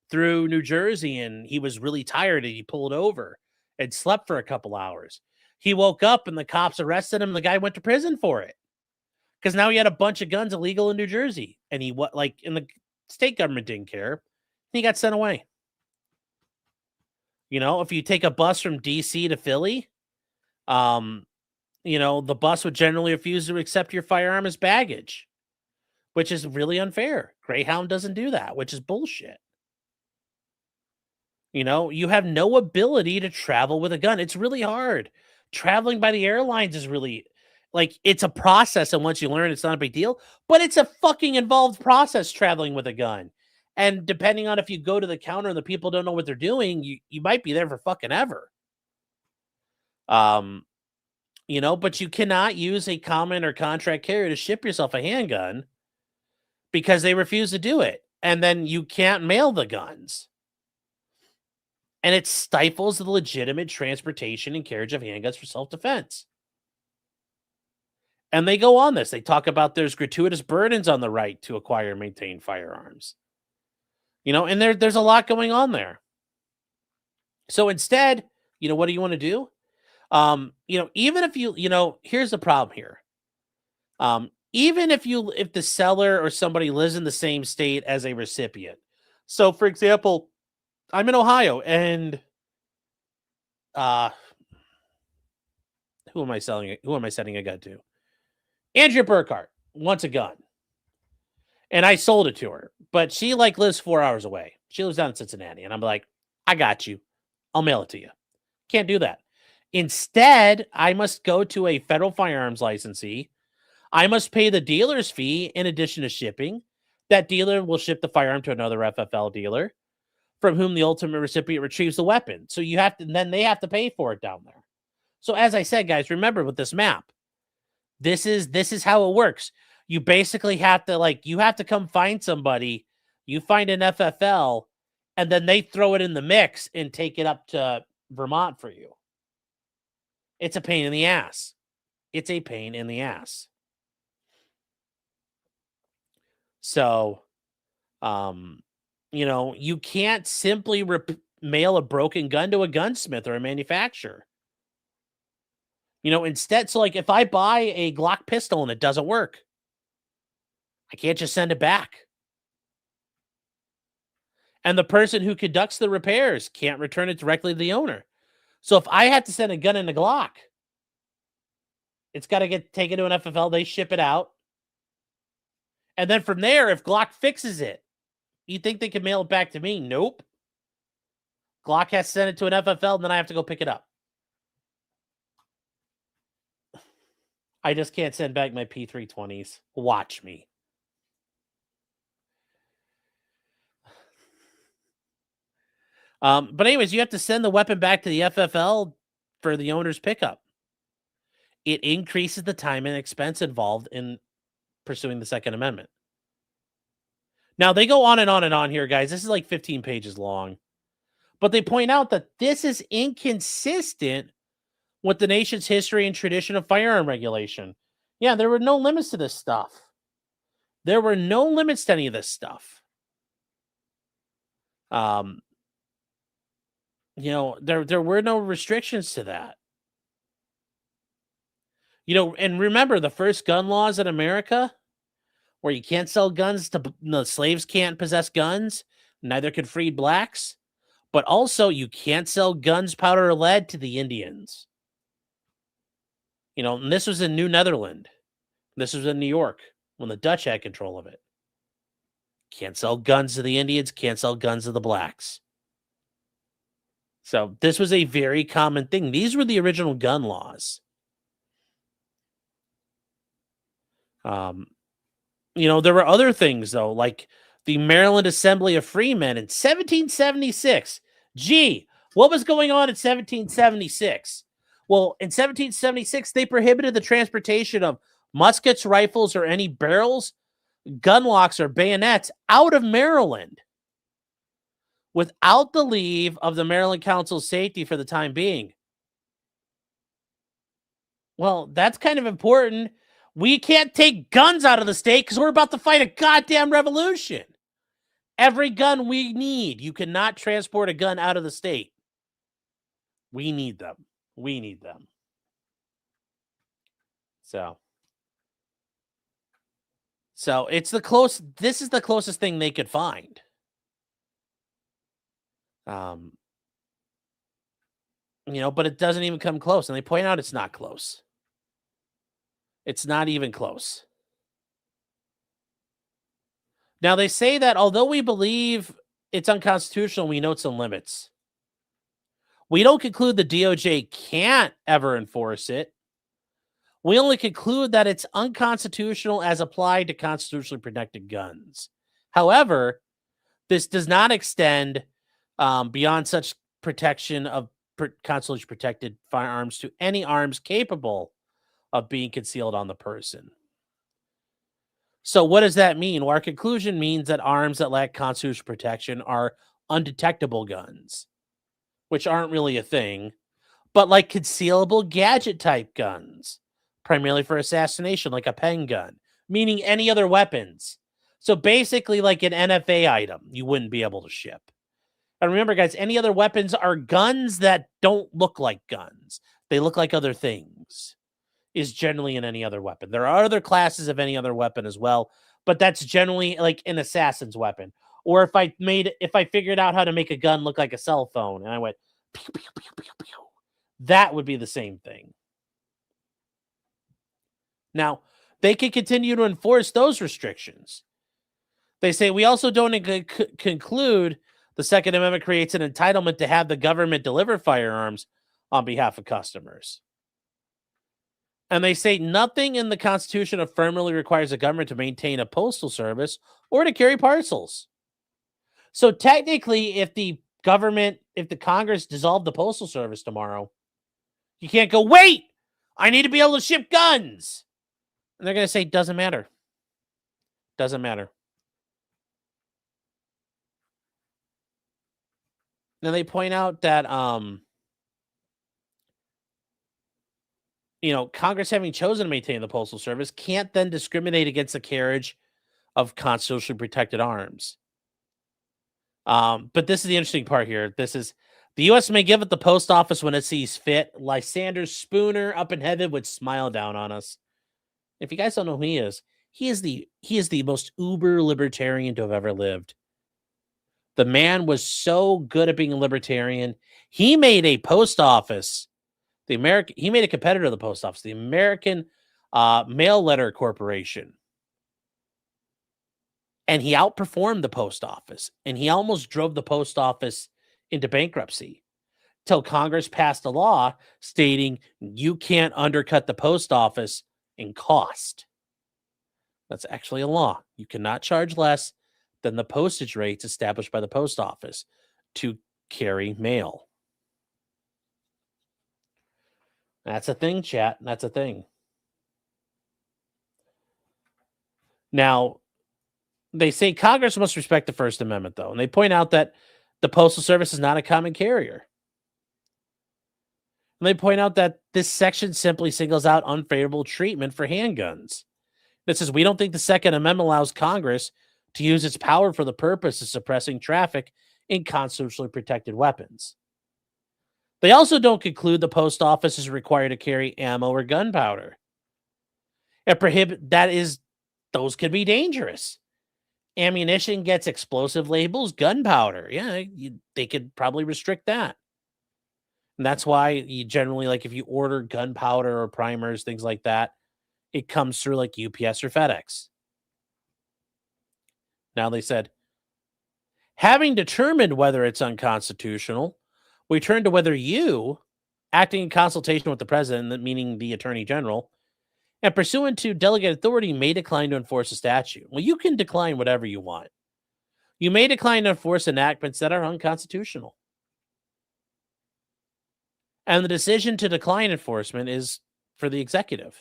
through New Jersey, and he was really tired and he pulled over and slept for a couple hours. He woke up and the cops arrested him. And the guy went to prison for it because now he had a bunch of guns illegal in New Jersey, and and the state government didn't care. He got sent away. You know, if you take a bus from DC to Philly, the bus would generally refuse to accept your firearm as baggage, which is really unfair. Greyhound doesn't do that, which is bullshit. You know, you have no ability to travel with a gun. It's really hard. Traveling by the airlines is really, it's a process, and once you learn, it's not a big deal, but it's a fucking involved process traveling with a gun. And depending on if you go to the counter and the people don't know what they're doing, you might be there for fucking ever. But you cannot use a common or contract carrier to ship yourself a handgun because they refuse to do it. And then you can't mail the guns. And it stifles the legitimate transportation and carriage of handguns for self-defense. And they go on this. They talk about there's gratuitous burdens on the right to acquire and maintain firearms. And there's a lot going on there. So instead, what do you want to do? Even if here's the problem here. Even if the seller or somebody lives in the same state as a recipient. So for example, I'm in Ohio and who am I sending a gun to? Andrea Burkhart wants a gun. And I sold it to her, but she lives 4 hours away. She lives down in Cincinnati. And I'm like, I got you. I'll mail it to you. Can't do that. Instead, I must go to a federal firearms licensee. I must pay the dealer's fee in addition to shipping. That dealer will ship the firearm to another FFL dealer from whom the ultimate recipient retrieves the weapon. So then they have to pay for it down there. So as I said, guys, remember with this map, this is how it works. You basically have to come find somebody. You find an FFL, and then they throw it in the mix and take it up to Vermont for you. It's a pain in the ass. It's a pain in the ass. So, you can't simply mail a broken gun to a gunsmith or a manufacturer. Instead, so if I buy a Glock pistol and it doesn't work, I can't just send it back. And the person who conducts the repairs can't return it directly to the owner. So if I have to send a gun in a Glock, it's got to get taken to an FFL. They ship it out. And then from there, if Glock fixes it, you think they can mail it back to me? Nope. Glock has to send it to an FFL, and then I have to go pick it up. I just can't send back my P320s. Watch me. But anyways, you have to send the weapon back to the FFL for the owner's pickup. It increases the time and expense involved in pursuing the Second Amendment. Now, they go on and on and on here, guys. This is 15 pages long. But they point out that this is inconsistent with the nation's history and tradition of firearm regulation. Yeah, there were no limits to this stuff. There were no limits to any of this stuff. There were no restrictions to that. And remember the first gun laws in America where you can't sell guns to the slaves can't possess guns, neither could freed blacks, but also you can't sell guns, powder, or lead to the Indians. And this was in New Netherland. This was in New York. when the Dutch had control of it. Can't sell guns to the Indians, can't sell guns to the blacks. So this was a very common thing. These were the original gun laws. There were other things, though, like the Maryland Assembly of Freemen in 1776. Gee, what was going on in 1776? Well, in 1776, they prohibited the transportation of muskets, rifles, or any barrels, gun locks, or bayonets out of Maryland without the leave of the Maryland Council of Safety for the time being. Well, that's kind of important. We can't take guns out of the state because we're about to fight a goddamn revolution. Every gun we need. You cannot transport a gun out of the state. We need them. We need them. So it's this is the closest thing they could find. But it doesn't even come close. And they point out it's not close. It's not even close. Now, they say that although we believe it's unconstitutional, we note some limits. We don't conclude the DOJ can't ever enforce it. We only conclude that it's unconstitutional as applied to constitutionally protected guns. However, this does not extend beyond such protection of constitutionally protected firearms to any arms capable of being concealed on the person. So what does that mean? Well, our conclusion means that arms that lack constitutional protection are undetectable guns, which aren't really a thing, but like concealable gadget type guns, primarily for assassination, like a pen gun, meaning any other weapons. So basically like an NFA item you wouldn't be able to ship. And remember, guys, any other weapons are guns that don't look like guns. They look like other things. Is generally in any other weapon. There are other classes of any other weapon as well, but that's generally like an assassin's weapon. Or if I figured out how to make a gun look like a cell phone and I went pew, pew, pew, pew, pew, that would be the same thing. Now, they can continue to enforce those restrictions. They say we also don't conclude the Second Amendment creates an entitlement to have the government deliver firearms on behalf of customers. And they say nothing in the Constitution affirmatively requires the government to maintain a postal service or to carry parcels. So technically, if the Congress dissolved the postal service tomorrow, you can't go, wait, I need to be able to ship guns. And they're going to say, doesn't matter. Doesn't matter. Now they point out that, Congress having chosen to maintain the Postal Service can't then discriminate against the carriage of constitutionally protected arms. But this is the interesting part here. This is the U.S. may give it the post office when it sees fit. Lysander Spooner up in heaven would smile down on us. If you guys don't know who he is the most uber libertarian to have ever lived. The man was so good at being a libertarian. He made a post office. He made a competitor of the post office, the American Mail Letter Corporation. And he outperformed the post office. And he almost drove the post office into bankruptcy till Congress passed a law stating you can't undercut the post office in cost. That's actually a law. You cannot charge less than the postage rates established by the post office to carry mail. That's a thing, chat. That's a thing. Now, they say Congress must respect the First Amendment, though. And they point out that the Postal Service is not a common carrier. And they point out that this section simply singles out unfavorable treatment for handguns. It says, we don't think the Second Amendment allows Congress to use its power for the purpose of suppressing traffic in constitutionally protected weapons. They also don't conclude the post office is required to carry ammo or gunpowder. Those could be dangerous. Ammunition gets explosive labels, gunpowder. Yeah, they could probably restrict that. And that's why you generally, like if you order gunpowder or primers, things like that, it comes through like UPS or FedEx. Now they said, having determined whether it's unconstitutional, we turn to whether you, acting in consultation with the president, meaning the attorney general, and pursuant to delegated authority, may decline to enforce a statute. Well, you can decline whatever you want. You may decline to enforce enactments that are unconstitutional. And the decision to decline enforcement is for the executive.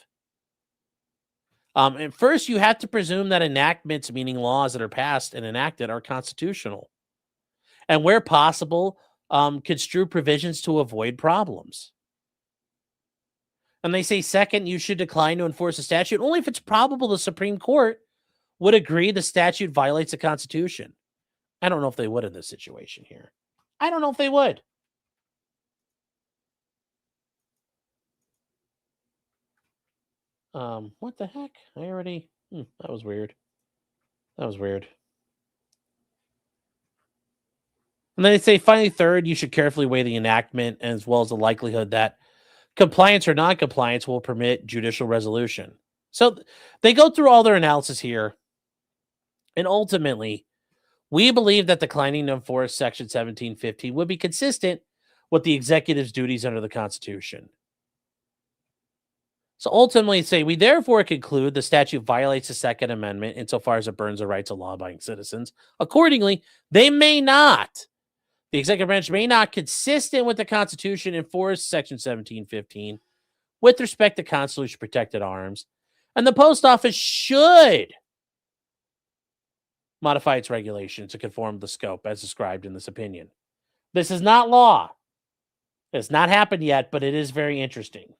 And first, you have to presume that enactments, meaning laws that are passed and enacted, are constitutional. And where possible, construe provisions to avoid problems. And they say, second, you should decline to enforce a statute only if it's probable the Supreme Court would agree the statute violates the Constitution. I don't know if they would in this situation here. I don't know if they would. What the heck? I already... that was weird. That was weird. And then they say, finally, third, you should carefully weigh the enactment as well as the likelihood that compliance or non-compliance will permit judicial resolution. So they go through all their analysis here. And ultimately, we believe that declining to enforce Section 1715 would be consistent with the executive's duties under the Constitution. So ultimately say, we therefore conclude the statute violates the Second Amendment insofar as it burns the rights of law-abiding citizens. Accordingly, they may not, the executive branch may not, consistent with the Constitution, enforce Section 1715 with respect to constitutionally protected arms. And the post office should modify its regulations to conform to the scope as described in this opinion. This is not law. It's not happened yet, but it is very interesting.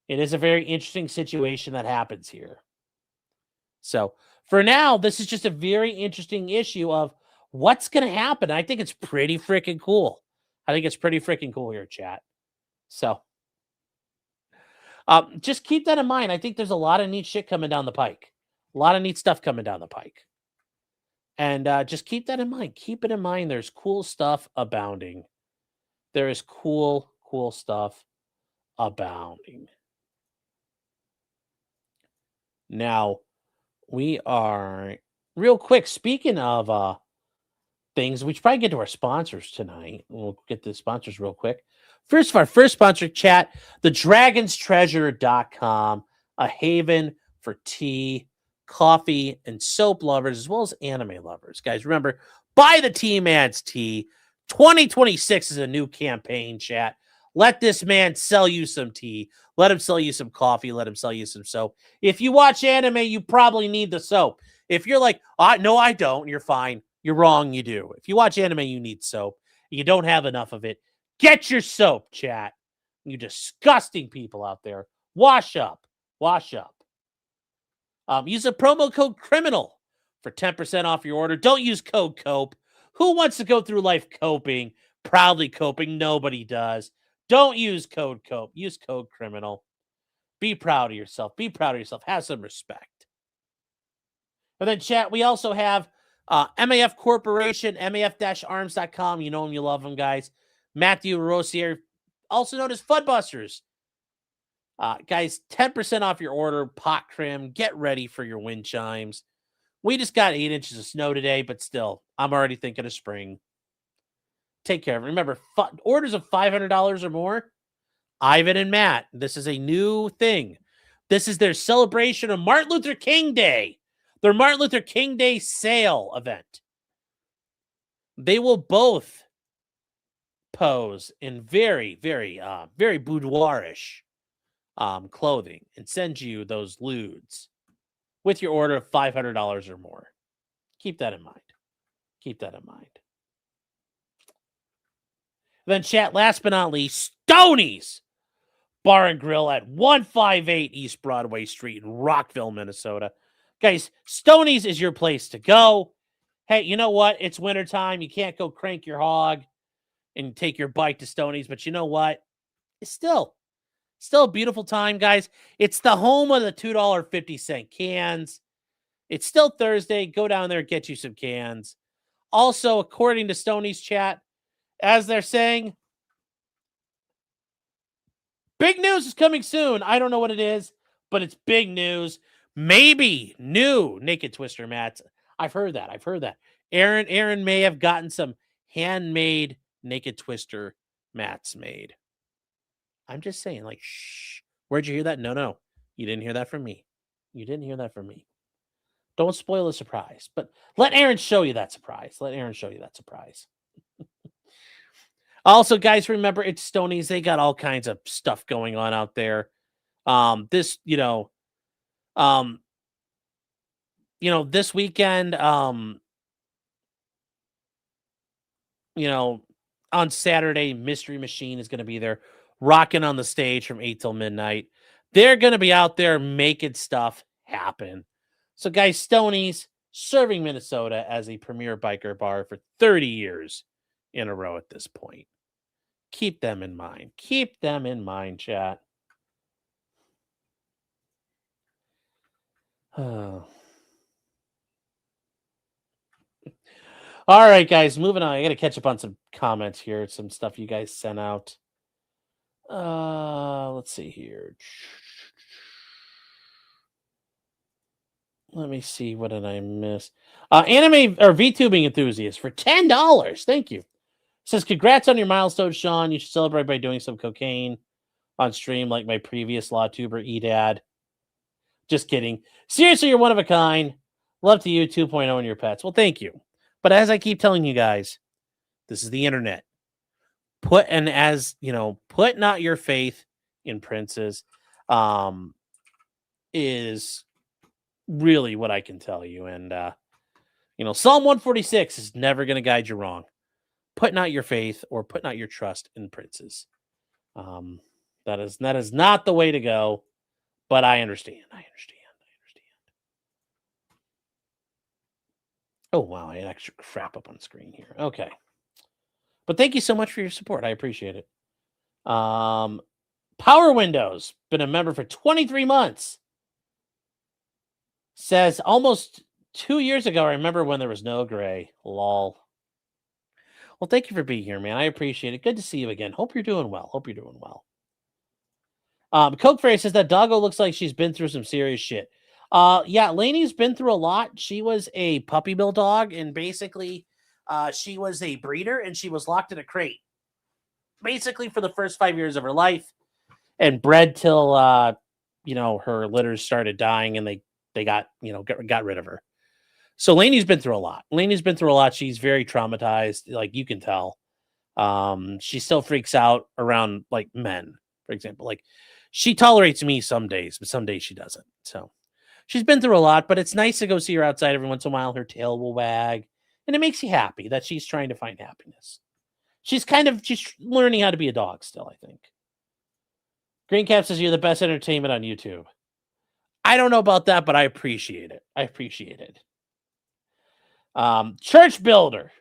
It is a very interesting situation that happens here. So for now, this is just a very interesting issue of what's going to happen. I think it's pretty freaking cool. I think it's pretty freaking cool here, chat. So just keep that in mind. I think there's a lot of neat shit coming down the pike. A lot of neat stuff coming down the pike. And just keep that in mind. Keep it in mind. There's cool stuff abounding. There is cool stuff abounding. Now, we are, real quick, speaking of things, we should probably get to our sponsors tonight. We'll get to the sponsors real quick. First of our first sponsor, chat, thedragonstreasure.com, a haven for tea, coffee, and soap lovers, as well as anime lovers. Guys, remember, buy the Tea Man's tea. 2026 is a new campaign, chat. Let this man sell you some tea. Let him sell you some coffee. Let him sell you some soap. If you watch anime, you probably need the soap. If you're like, no, I don't, you're fine. You're wrong, you do. If you watch anime, you need soap. You don't have enough of it. Get your soap, chat. You disgusting people out there. Wash up. Wash up. Use the promo code CRIMINAL for 10% off your order. Don't use code COPE. Who wants to go through life coping? Proudly coping. Nobody does. Don't use code COPE. Use code CRIMINAL. Be proud of yourself. Be proud of yourself. Have some respect. And then, chat, we also have MAF Corporation, MAF-arms.com. You know them, you love them, guys. Matthew Rosier, also known as Fudbusters. Guys, 10% off your order. Pot Crim. Get ready for your wind chimes. We just got 8 inches of snow today, but still, I'm already thinking of spring. Take care of it. Remember, orders of $500 or more, Ivan and Matt. This is a new thing. This is their celebration of Martin Luther King Day. Their Martin Luther King Day sale event. They will both pose in very boudoirish clothing and send you those lewds with your order of $500 or more. Keep that in mind. Keep that in mind. Then, chat, last but not least, Stoney's Bar and Grill at 158 East Broadway Street in Rockville, Minnesota. Guys, Stoney's is your place to go. Hey, you know what? It's wintertime. You can't go crank your hog and take your bike to Stoney's, but you know what? It's still a beautiful time, guys. It's the home of the $2.50 cans. It's still Thursday. Go down there and get you some cans. Also, according to Stoney's chat, as they're saying, big news is coming soon. I don't know what it is, but it's big news. Maybe new Naked Twister mats. I've heard that. Aaron may have gotten some handmade naked twister mats made. I'm just saying, like, shh. Where'd you hear that? No. You didn't hear that from me. Don't spoil the surprise. But let Aaron show you that surprise. Also, guys, remember, it's Stonies. They got all kinds of stuff going on out there. This weekend, on Saturday, Mystery Machine is going to be there rocking on the stage from 8 till midnight. They're going to be out there making stuff happen. So, guys, Stonies serving Minnesota as a premier biker bar for 30 years in a row at this point. Keep them in mind. Chat. All right, guys, moving on. I got to catch up on some comments here, some stuff you guys sent out. Let's see here. Let me see. What did I miss? Anime or VTubing enthusiast for $10. Thank you. Says, congrats on your milestone, Sean. You should celebrate by doing some cocaine on stream like my previous law tuber, Edad. Just kidding. Seriously, you're one of a kind. Love to you 2.0 and your pets. Well, thank you. But as I keep telling you guys, this is the internet. Put not your faith in princes is really what I can tell you. And, Psalm 146 is never going to guide you wrong. Put not your faith or put not your trust in princes. That is not the way to go, but I understand. Oh, wow. I had extra crap up on screen here. Okay. But thank you so much for your support. I appreciate it. Power Windows, been a member for 23 months. Says, almost 2 years ago, I remember when there was no gray. Lol. Well, thank you for being here, man. I appreciate it. Good to see you again. Hope you're doing well. Coke Fairy says that doggo looks like she's been through some serious shit. Yeah, Lainey's been through a lot. She was a puppy mill dog, and basically, she was a breeder, and she was locked in a crate, basically for the first 5 years of her life, and bred till her litters started dying, and they got rid of her. So Lainey's been through a lot. She's very traumatized, like you can tell. She still freaks out around like men, for example. Like she tolerates me some days, but some days she doesn't. So she's been through a lot, but it's nice to go see her outside every once in a while. Her tail will wag, and it makes you happy that she's trying to find happiness. She's learning how to be a dog still, I think. Green Cap says you're the best entertainment on YouTube. I don't know about that, but I appreciate it. Church builder.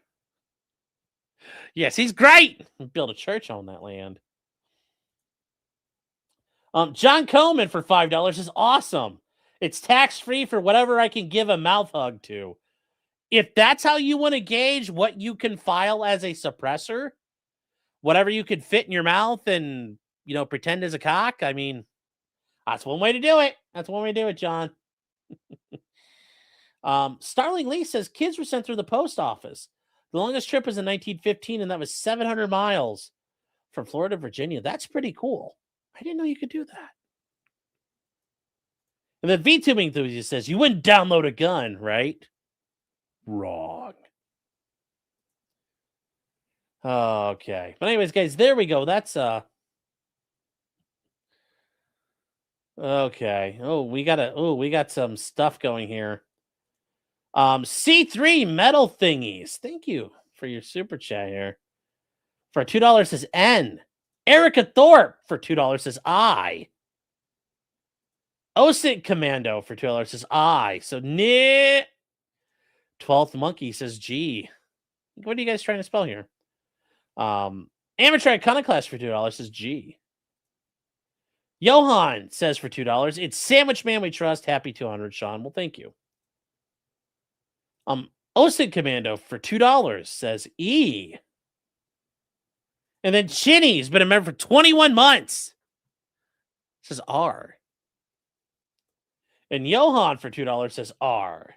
Yes, he's great. Build a church on that land. John Coleman for $5 is awesome. It's tax-free for whatever I can give a mouth hug to. If that's how you want to gauge what you can file as a suppressor, whatever you could fit in your mouth and, pretend as a cock, I mean, that's one way to do it. John. Starling Lee says kids were sent through the post office. The longest trip was in 1915, and that was 700 miles from Florida to Virginia. That's pretty cool. I didn't know you could do that. And the VTubing enthusiast says you wouldn't download a gun, right? Wrong. Okay. But anyways, guys, there we go. That's okay. We got some stuff going here. C3 metal thingies. Thank you for your super chat here. For $2 says N. Erica Thorpe for $2 says I. OSINT Commando for $2 says I. So 12th Monkey says G. What are you guys trying to spell here? Amateur Iconoclast for $2 says G. Johan says for $2, it's Sandwich Man We Trust. Happy 200, Sean. Well, thank you. OSINT Commando for $2 says E. And then Chinny's been a member for 21 months. Says R. And Johan for $2 says R.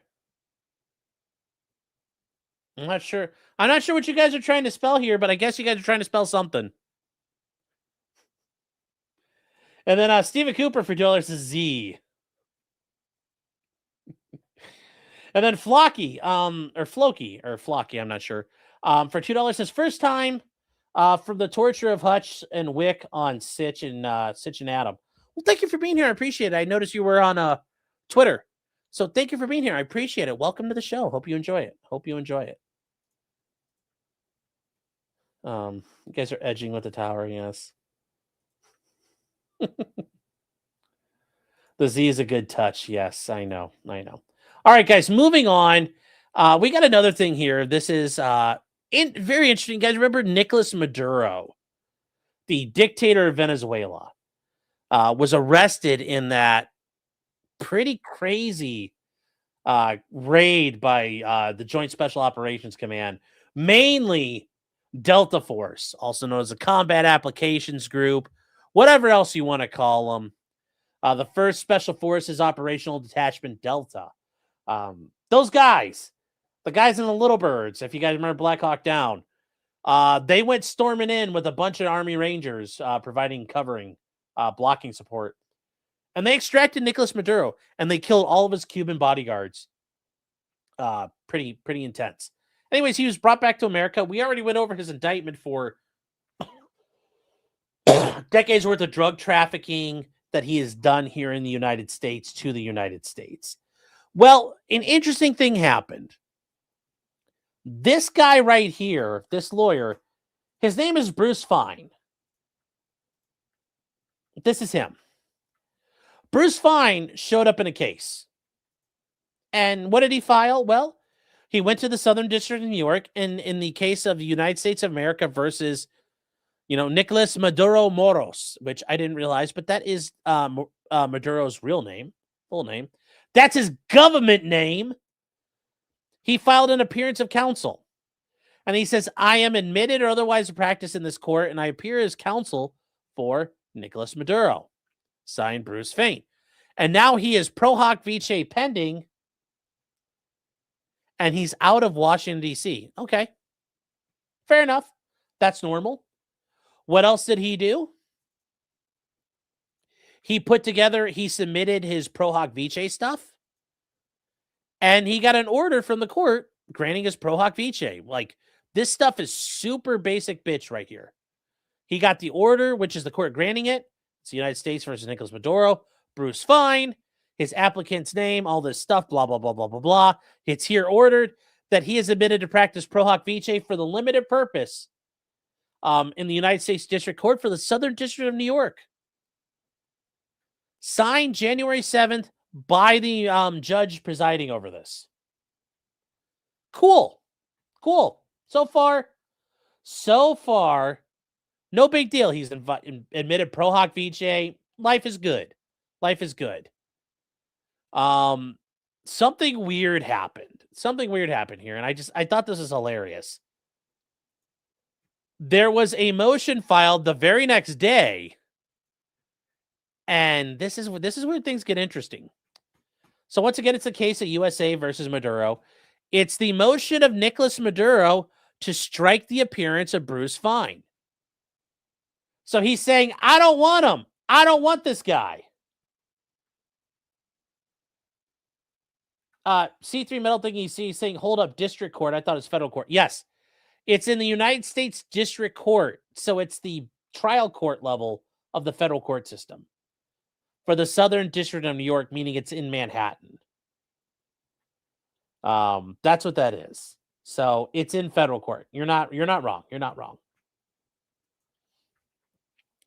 I'm not sure. I'm not sure what you guys are trying to spell here, but I guess you guys are trying to spell something. And then Stephen Cooper for $2 is Z. And then Flocky, or Floki, or Flocky, I'm not sure. For $2 says first time from the torture of Hutch and Wick on Sitch and Adam. Well, thank you for being here. I appreciate it. I noticed you were on Twitter. So thank you for being here. I appreciate it. Welcome to the show. Hope you enjoy it. You guys are edging with the tower, yes. The Z is a good touch. Yes, I know. All right, guys, moving on. We got another thing here. This is very interesting. Guys, remember Nicolas Maduro, the dictator of Venezuela, was arrested in that pretty crazy raid by the Joint Special Operations Command, mainly Delta Force, also known as the Combat Applications Group, whatever else you want to call them. The 1st Special Forces Operational Detachment Delta. Those guys, the guys in the Little Birds, if you guys remember Black Hawk Down, they went storming in with a bunch of Army Rangers providing covering, blocking support. And they extracted Nicolas Maduro, and they killed all of his Cuban bodyguards. Pretty intense. Anyways, he was brought back to America. We already went over his indictment for decades worth of drug trafficking that he has done here in the United States to the United States. Well, an interesting thing happened. This guy right here, this lawyer, his name is Bruce Fine. This is him. Bruce Fine showed up in a case. And what did he file? Well, he went to the Southern District of New York, and in the case of the United States of America versus, Nicolas Maduro Moros, which I didn't realize, but that is Maduro's real name, full name. That's his government name. He filed an appearance of counsel. And he says, I am admitted or otherwise to practice in this court, and I appear as counsel for Nicolas Maduro. Signed, Bruce Fine. And now he is pro hoc vice pending, and he's out of Washington, D.C. Okay. Fair enough. That's normal. What else did he do? He submitted his pro hoc vice stuff, and he got an order from the court granting his pro hoc vice. Like, this stuff is super basic bitch right here. He got the order, which is the court granting it. It's the United States versus Nicolas Maduro. Bruce Fine, his applicant's name, all this stuff, blah, blah, blah, blah, blah, blah. It's here ordered that he is admitted to practice pro hoc vice for the limited purpose in the United States District Court for the Southern District of New York. Signed January 7th by the judge presiding over this. Cool. So far, no big deal. He's admitted pro hoc vice. Life is good. Something weird happened here, and I thought this was hilarious. There was a motion filed the very next day, and this is where things get interesting. So once again, it's the case of USA versus Maduro. It's the motion of Nicolas Maduro to strike the appearance of Bruce Fine. So he's saying, I don't want him. I don't want this guy. C3 Metal thing you see saying, hold up, district court. I thought it was federal court. Yes, it's in the United States District Court. So it's the trial court level of the federal court system for the Southern District of New York, meaning it's in Manhattan. That's what that is. So it's in federal court. You're not wrong.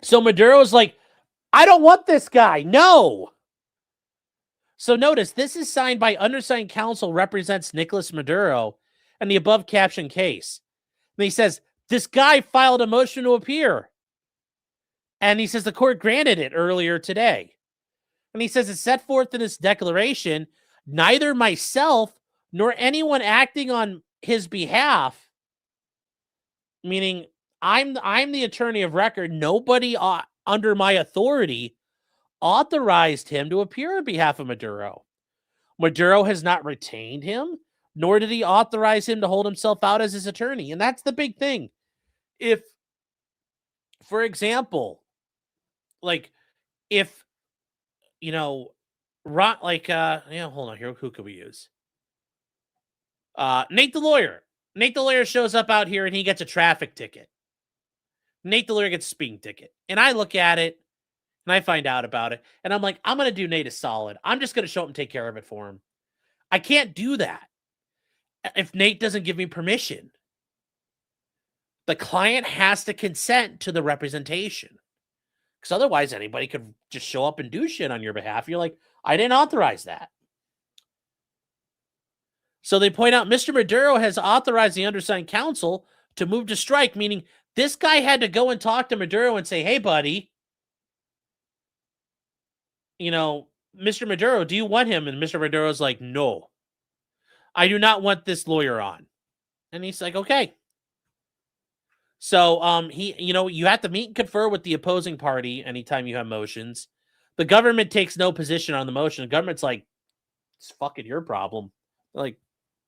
So Maduro's like, I don't want this guy. No. So notice, this is signed by undersigned counsel represents Nicolas Maduro in the above captioned case. And he says, this guy filed a motion to appear. And he says the court granted it earlier today. And he says it's set forth in this declaration, neither myself nor anyone acting on his behalf, meaning I'm the attorney of record, nobody under my authority authorized him to appear on behalf of Maduro. Maduro has not retained him. nor did he authorize him to hold himself out as his attorney. And that's the big thing. If, for example, like if, hold on here, who could we use? Nate the lawyer. Nate the lawyer shows up out here and he gets a traffic ticket. Nate the lawyer gets a speeding ticket. And I look at it and I find out about it. And I'm like, I'm going to do Nate a solid. I'm just going to show up and take care of it for him. I can't do that if Nate doesn't give me permission. The client has to consent to the representation. Because otherwise, anybody could just show up and do shit on your behalf. You're like, I didn't authorize that. So they point out Mr. Maduro has authorized the undersigned counsel to move to strike, meaning this guy had to go and talk to Maduro and say, hey, buddy, Mr. Maduro, do you want him? And Mr. Maduro's like, no, I do not want this lawyer on. And he's like, okay. So you have to meet and confer with the opposing party anytime you have motions. The government takes no position on the motion. The government's like, it's fucking your problem. Like,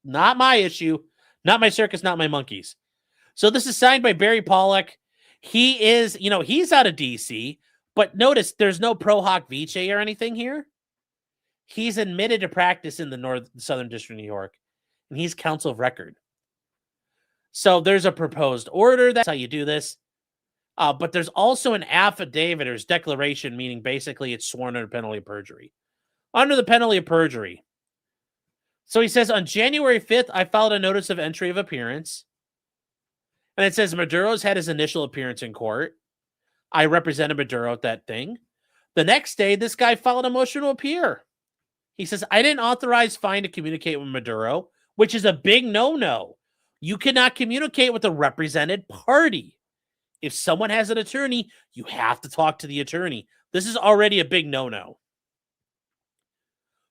not my issue, not my circus, not my monkeys. So this is signed by Barry Pollock. He is, he's out of DC, but notice there's no pro hoc vice or anything here. He's admitted to practice in the Southern District of New York, and he's counsel of record. So there's a proposed order. That's how you do this. But there's also an affidavit or declaration, meaning basically it's sworn under penalty of perjury. Under the penalty of perjury. So he says, on January 5th, I filed a notice of entry of appearance. And it says Maduro's had his initial appearance in court. I represented Maduro at that thing. The next day, this guy filed a motion to appear. He says, I didn't authorize Fine to communicate with Maduro, which is a big no-no. You cannot communicate with a represented party. If someone has an attorney, you have to talk to the attorney. This is already a big no-no.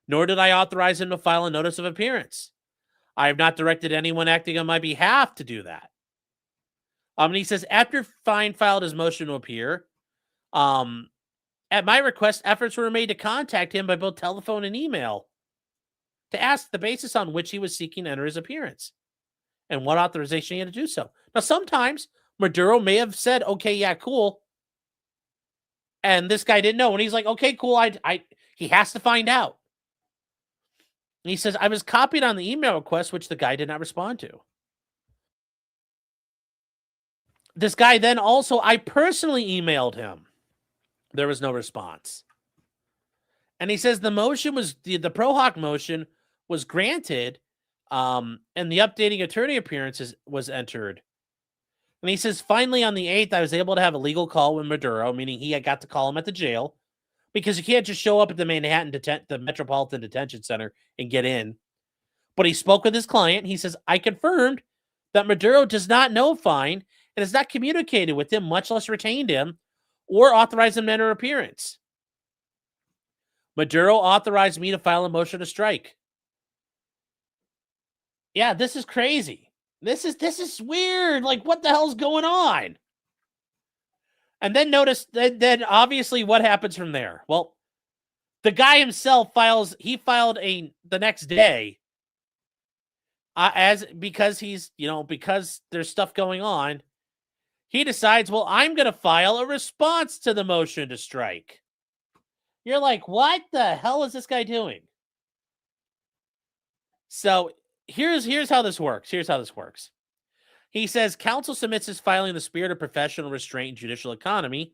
Nor did I authorize him to file a notice of appearance. I have not directed anyone acting on my behalf to do that. And he says, after Fine filed his motion to appear, at my request, efforts were made to contact him by both telephone and email to ask the basis on which he was seeking to enter his appearance and what authorization he had to do so. Now, sometimes Maduro may have said, okay, yeah, cool. And this guy didn't know. And he's like, okay, cool. He has to find out. And he says, I was copied on the email request, which the guy did not respond to. This guy then also, I personally emailed him. There was no response. And he says the motion was, the pro hoc motion was granted, and the updating attorney appearances was entered. And he says, finally on the 8th, I was able to have a legal call with Maduro, meaning he had got to call him at the jail, because you can't just show up at the Manhattan, the Metropolitan Detention Center and get in. But he spoke with his client. He says, I confirmed that Maduro does not know Fine and has not communicated with him, much less retained him or authorized him to enter appearance. Maduro authorized me to file a motion to strike. Yeah, this is crazy. This is weird. Like, what the hell's going on? And then notice then obviously what happens from there. Well, the guy himself filed the next day because there's stuff going on. He decides, well, I'm going to file a response to the motion to strike. You're like, what the hell is this guy doing? So here's how this works. He says, counsel submits his filing in the spirit of professional restraint and judicial economy,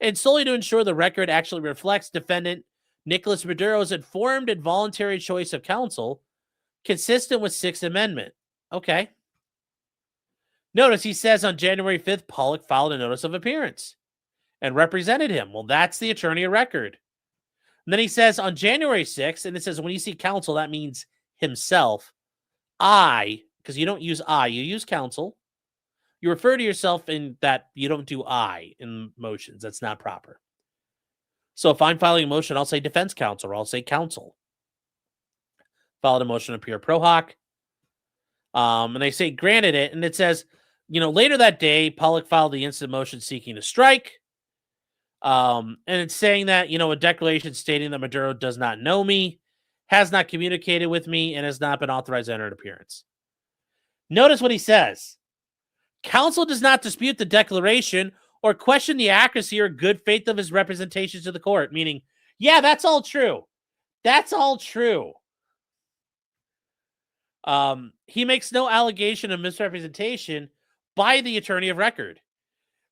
and solely to ensure the record actually reflects defendant Nicolas Maduro's informed and voluntary choice of counsel, consistent with Sixth Amendment. Okay. Notice he says on January 5th, Pollock filed a notice of appearance and represented him. Well, that's the attorney of record. And then he says on January 6th, and it says when you see counsel, that means himself. Because you don't use I, you use counsel. You refer to yourself in that you don't do I in motions. That's not proper. So if I'm filing a motion, I'll say defense counsel or I'll say counsel. Filed a motion to appear pro hoc. And they say granted it. And it says, later that day, Pollock filed the instant motion seeking to strike. And it's saying that, a declaration stating that Maduro does not know me has not communicated with me, and has not been authorized to enter an appearance. Notice what he says. Counsel does not dispute the declaration or question the accuracy or good faith of his representations to the court, meaning, yeah, that's all true. That's all true. He makes no allegation of misrepresentation by the attorney of record.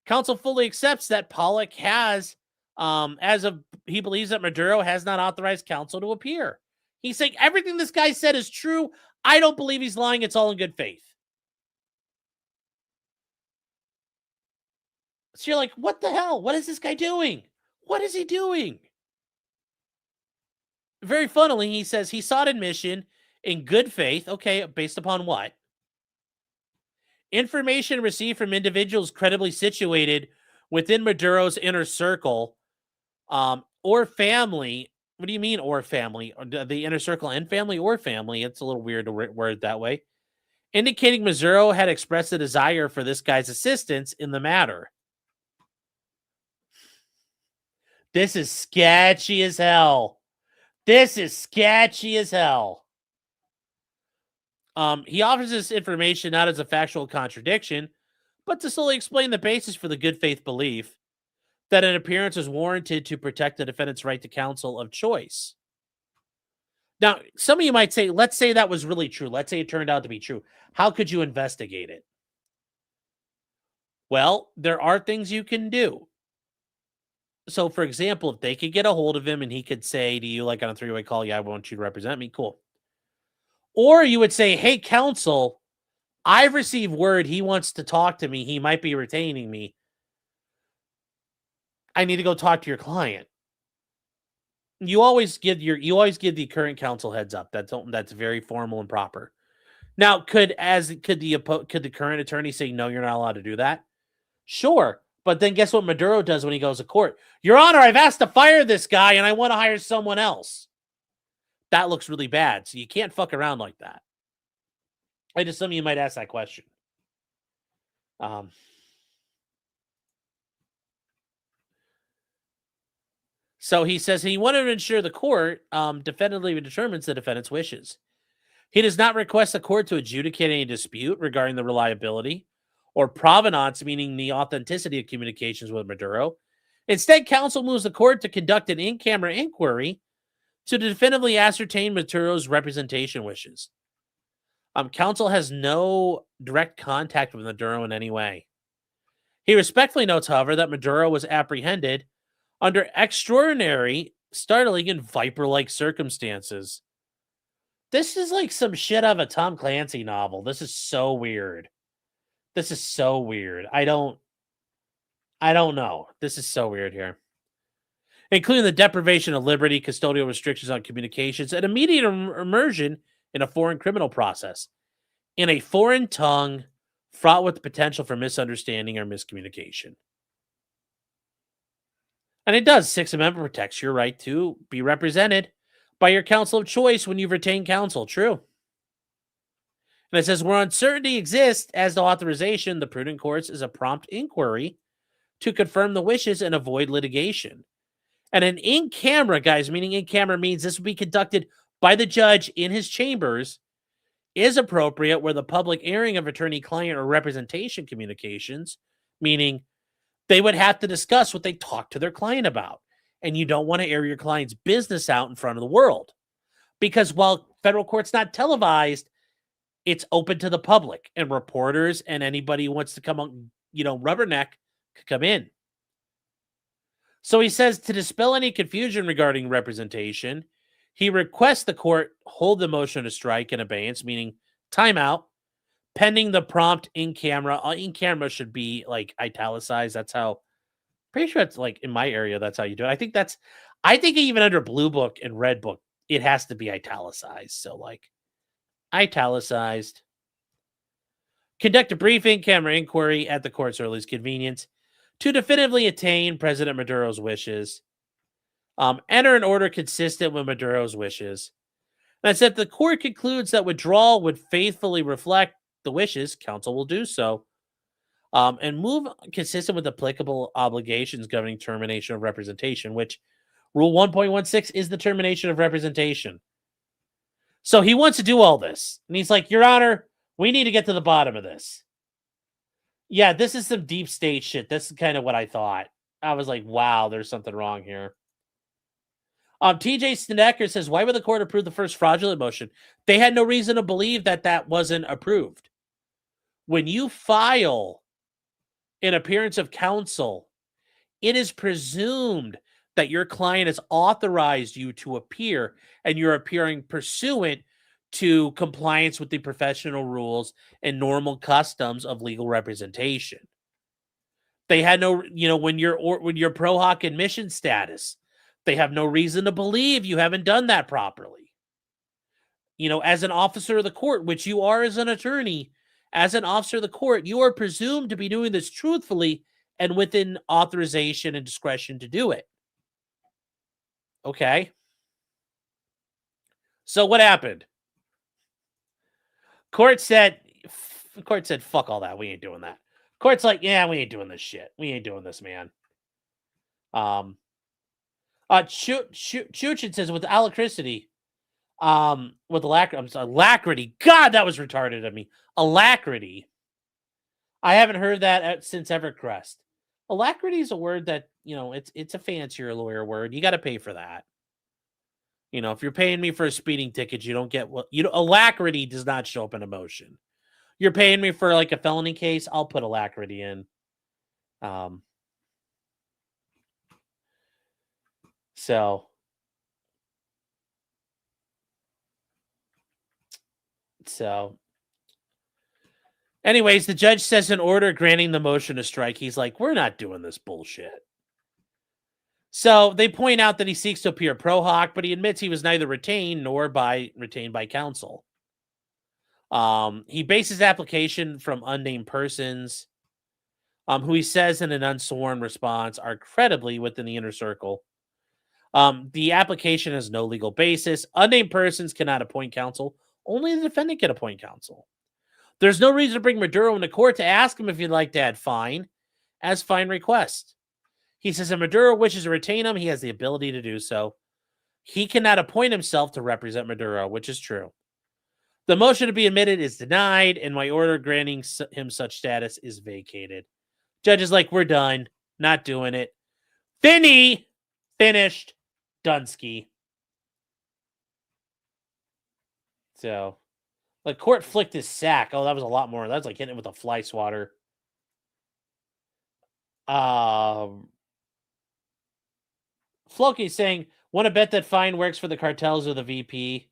Counsel fully accepts that Pollock has, he believes that Maduro has not authorized counsel to appear. He's saying everything this guy said is true. I don't believe he's lying. It's all in good faith. So you're like, what the hell? What is this guy doing? What is he doing? Very funnily, he says he sought admission in good faith. Okay, based upon what? Information received from individuals credibly situated within Maduro's inner circle or family. What do you mean, or family? The inner circle and family, or family? It's a little weird to word that way. Indicating Maduro had expressed a desire for this guy's assistance in the matter. This is sketchy as hell. This is sketchy as hell. He offers this information not as a factual contradiction, but to solely explain the basis for the good faith belief that an appearance is warranted to protect the defendant's right to counsel of choice. Now, some of you might say, let's say that was really true. Let's say it turned out to be true. How could you investigate it? Well, there are things you can do. So, for example, if they could get a hold of him and he could say to you, like on a three-way call, yeah, I want you to represent me, cool. Or you would say, hey, counsel, I've received word he wants to talk to me. He might be retaining me. I need to go talk to your client. You always give the current counsel heads up. That's very formal and proper. Now, could the current attorney say, no, you're not allowed to do that? Sure. But then guess what Maduro does when he goes to court? Your Honor, I've asked to fire this guy and I want to hire someone else. That looks really bad. So you can't fuck around like that. I just, some of you might ask that question. So he says he wanted to ensure the court definitively determines the defendant's wishes. He does not request the court to adjudicate any dispute regarding the reliability or provenance, meaning the authenticity of communications with Maduro. Instead, counsel moves the court to conduct an in-camera inquiry to definitively ascertain Maduro's representation wishes. Counsel has no direct contact with Maduro in any way. He respectfully notes, however, that Maduro was apprehended under extraordinary, startling, and viper-like circumstances. This is like some shit out of a Tom Clancy novel. This is so weird. This is so weird. I don't know. This is so weird here. Including the deprivation of liberty, custodial restrictions on communications, and immediate immersion in a foreign criminal process, in a foreign tongue, fraught with the potential for misunderstanding or miscommunication. And it does. Sixth Amendment protects your right to be represented by your counsel of choice when you've retained counsel. True. And it says, where uncertainty exists as to authorization, the prudent course is a prompt inquiry to confirm the wishes and avoid litigation. And an in-camera, guys, meaning in-camera means this will be conducted by the judge in his chambers, is appropriate where the public airing of attorney-client or representation communications, meaning they would have to discuss what they talk to their client about. And you don't want to air your client's business out in front of the world. Because while federal court's not televised, it's open to the public. And reporters and anybody who wants to come on, rubberneck, could come in. So he says to dispel any confusion regarding representation, he requests the court hold the motion to strike in abeyance, meaning timeout, pending the prompt in-camera. In-camera should be like italicized. That's how, pretty sure it's like in my area, that's how you do it. I think even under Blue Book and Red Book, it has to be italicized. So like italicized. Conduct a brief in-camera inquiry at the court's earliest convenience to definitively attain President Maduro's wishes. Enter an order consistent with Maduro's wishes. And if the court concludes that withdrawal would faithfully reflect the wishes, counsel will do so. And move consistent with applicable obligations governing termination of representation, which Rule 1.16 is the termination of representation. So he wants to do all this. And he's like, Your Honor, we need to get to the bottom of this. Yeah, this is some deep state shit. This is kind of what I thought. I was like, wow, there's something wrong here. TJ Snedeker says, why would the court approve the first fraudulent motion? They had no reason to believe that that wasn't approved. When you file an appearance of counsel, it is presumed that your client has authorized you to appear, and you're appearing pursuant to compliance with the professional rules and normal customs of legal representation. They had no, when you're pro hoc admission status, they have no reason to believe you haven't done that properly. As an officer of the court, which you are as an attorney, as an officer of the court, you are presumed to be doing this truthfully and within authorization and discretion to do it. Okay. So what happened? Court said, fuck all that. We ain't doing that. Court's like, yeah, we ain't doing this shit. We ain't doing this, man. Chuchin says with alacrity, with alacrity. God, that was retarded of me. Alacrity. I haven't heard that since Evercrest. Alacrity is a word that, it's a fancier lawyer word. You got to pay for that. If you're paying me for a speeding ticket, you don't get alacrity does not show up in a motion. You're paying me for like a felony case, I'll put alacrity in. So anyways, the judge says an order granting the motion to strike. He's like, we're not doing this bullshit. So they point out that he seeks to appear pro hoc, but he admits he was neither retained nor retained by counsel. He bases application from unnamed persons, who he says in an unsworn response are credibly within the inner circle. The application has no legal basis. Unnamed persons cannot appoint counsel. Only the defendant can appoint counsel. There's no reason to bring Maduro into court to ask him if he'd like to add fine as fine request. He says if Maduro wishes to retain him, he has the ability to do so. He cannot appoint himself to represent Maduro, which is true. The motion to be admitted is denied, and my order granting him such status is vacated. Judge is like, we're done. Not doing it. Finished. Dunsky. So, the court flicked his sack. Oh, that was a lot more. That's like hitting it with a fly swatter. Floki's saying, want to bet that fine works for the cartels or the VP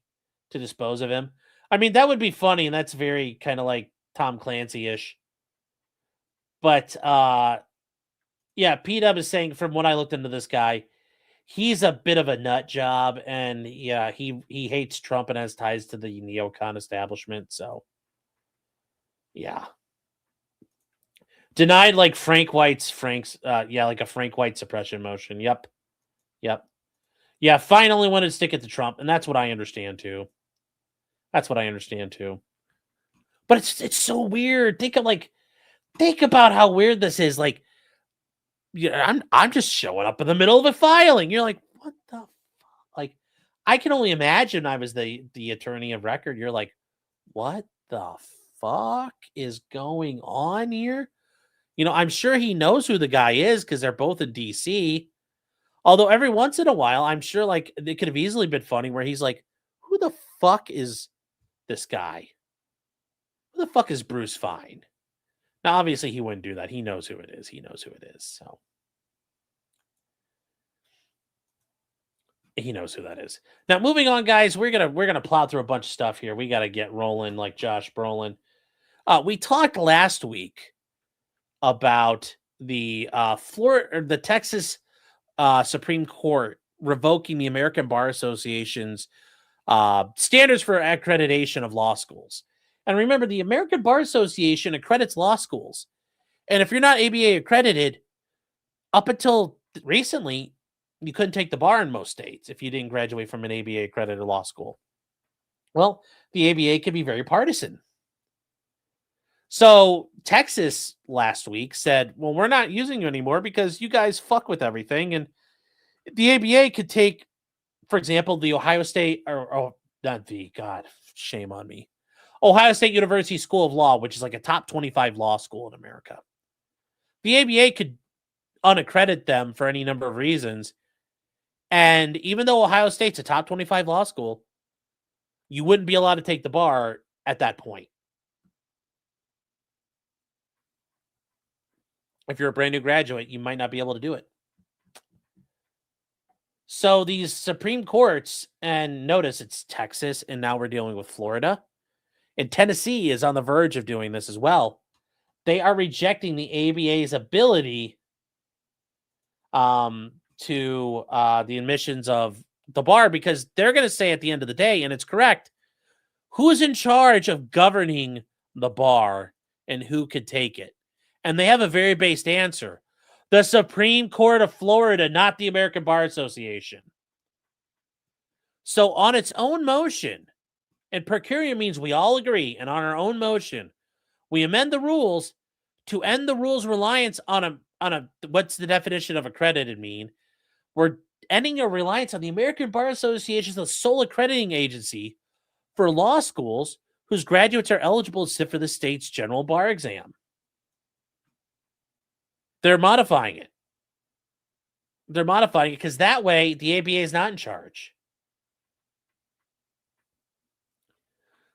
to dispose of him? I mean, that would be funny, and that's very kind of like Tom Clancy-ish. But, yeah, P-Dub is saying, from what I looked into this guy, he's a bit of a nut job, and yeah, he hates Trump and has ties to the neocon establishment, so yeah. Denied like like a Frank White suppression motion. Yep. Yeah, Fine only wanted to stick it to Trump, and that's what I understand too. But it's so weird. Think about how weird this is. Like, I'm just showing up in the middle of a filing. You're like, what the fuck? Like, I can only imagine I was the attorney of record. You're like, what the fuck is going on here? I'm sure he knows who the guy is because they're both in DC. Although every once in a while, I'm sure like it could have easily been funny where he's like, who the fuck is this guy? Who the fuck is Bruce Fine? Now, obviously, he wouldn't do that. He knows who it is. So he knows who that is. Now, moving on, guys, we're gonna plow through a bunch of stuff here. We got to get rolling like Josh Brolin. We talked last week about the the Texas Supreme Court revoking the American Bar Association's standards for accreditation of law schools. And remember, the American Bar Association accredits law schools. And if you're not ABA accredited, up until recently, you couldn't take the bar in most states if you didn't graduate from an ABA accredited law school. Well, the ABA can be very partisan. So Texas last week said, well, we're not using you anymore because you guys fuck with everything. And the ABA could take, for example, the Ohio State or God, shame on me. Ohio State University School of Law, which is like a top 25 law school in America. The ABA could unaccredit them for any number of reasons. And even though Ohio State's a top 25 law school, you wouldn't be allowed to take the bar at that point. If you're a brand new graduate, you might not be able to do it. So these Supreme Courts, and notice it's Texas, and now we're dealing with Florida, and Tennessee is on the verge of doing this as well. They are rejecting the ABA's ability to the admissions of the bar, because they're going to say at the end of the day, and it's correct, who's in charge of governing the bar and who could take it? And they have a very based answer. The Supreme Court of Florida, not the American Bar Association. So on its own motion, and per curiam means we all agree, and on our own motion, we amend the rules to end the rules' reliance on a what's the definition of accredited mean? We're ending a reliance on the American Bar Association as the sole accrediting agency for law schools whose graduates are eligible to sit for the state's general bar exam. They're modifying it. They're modifying it because that way the ABA is not in charge.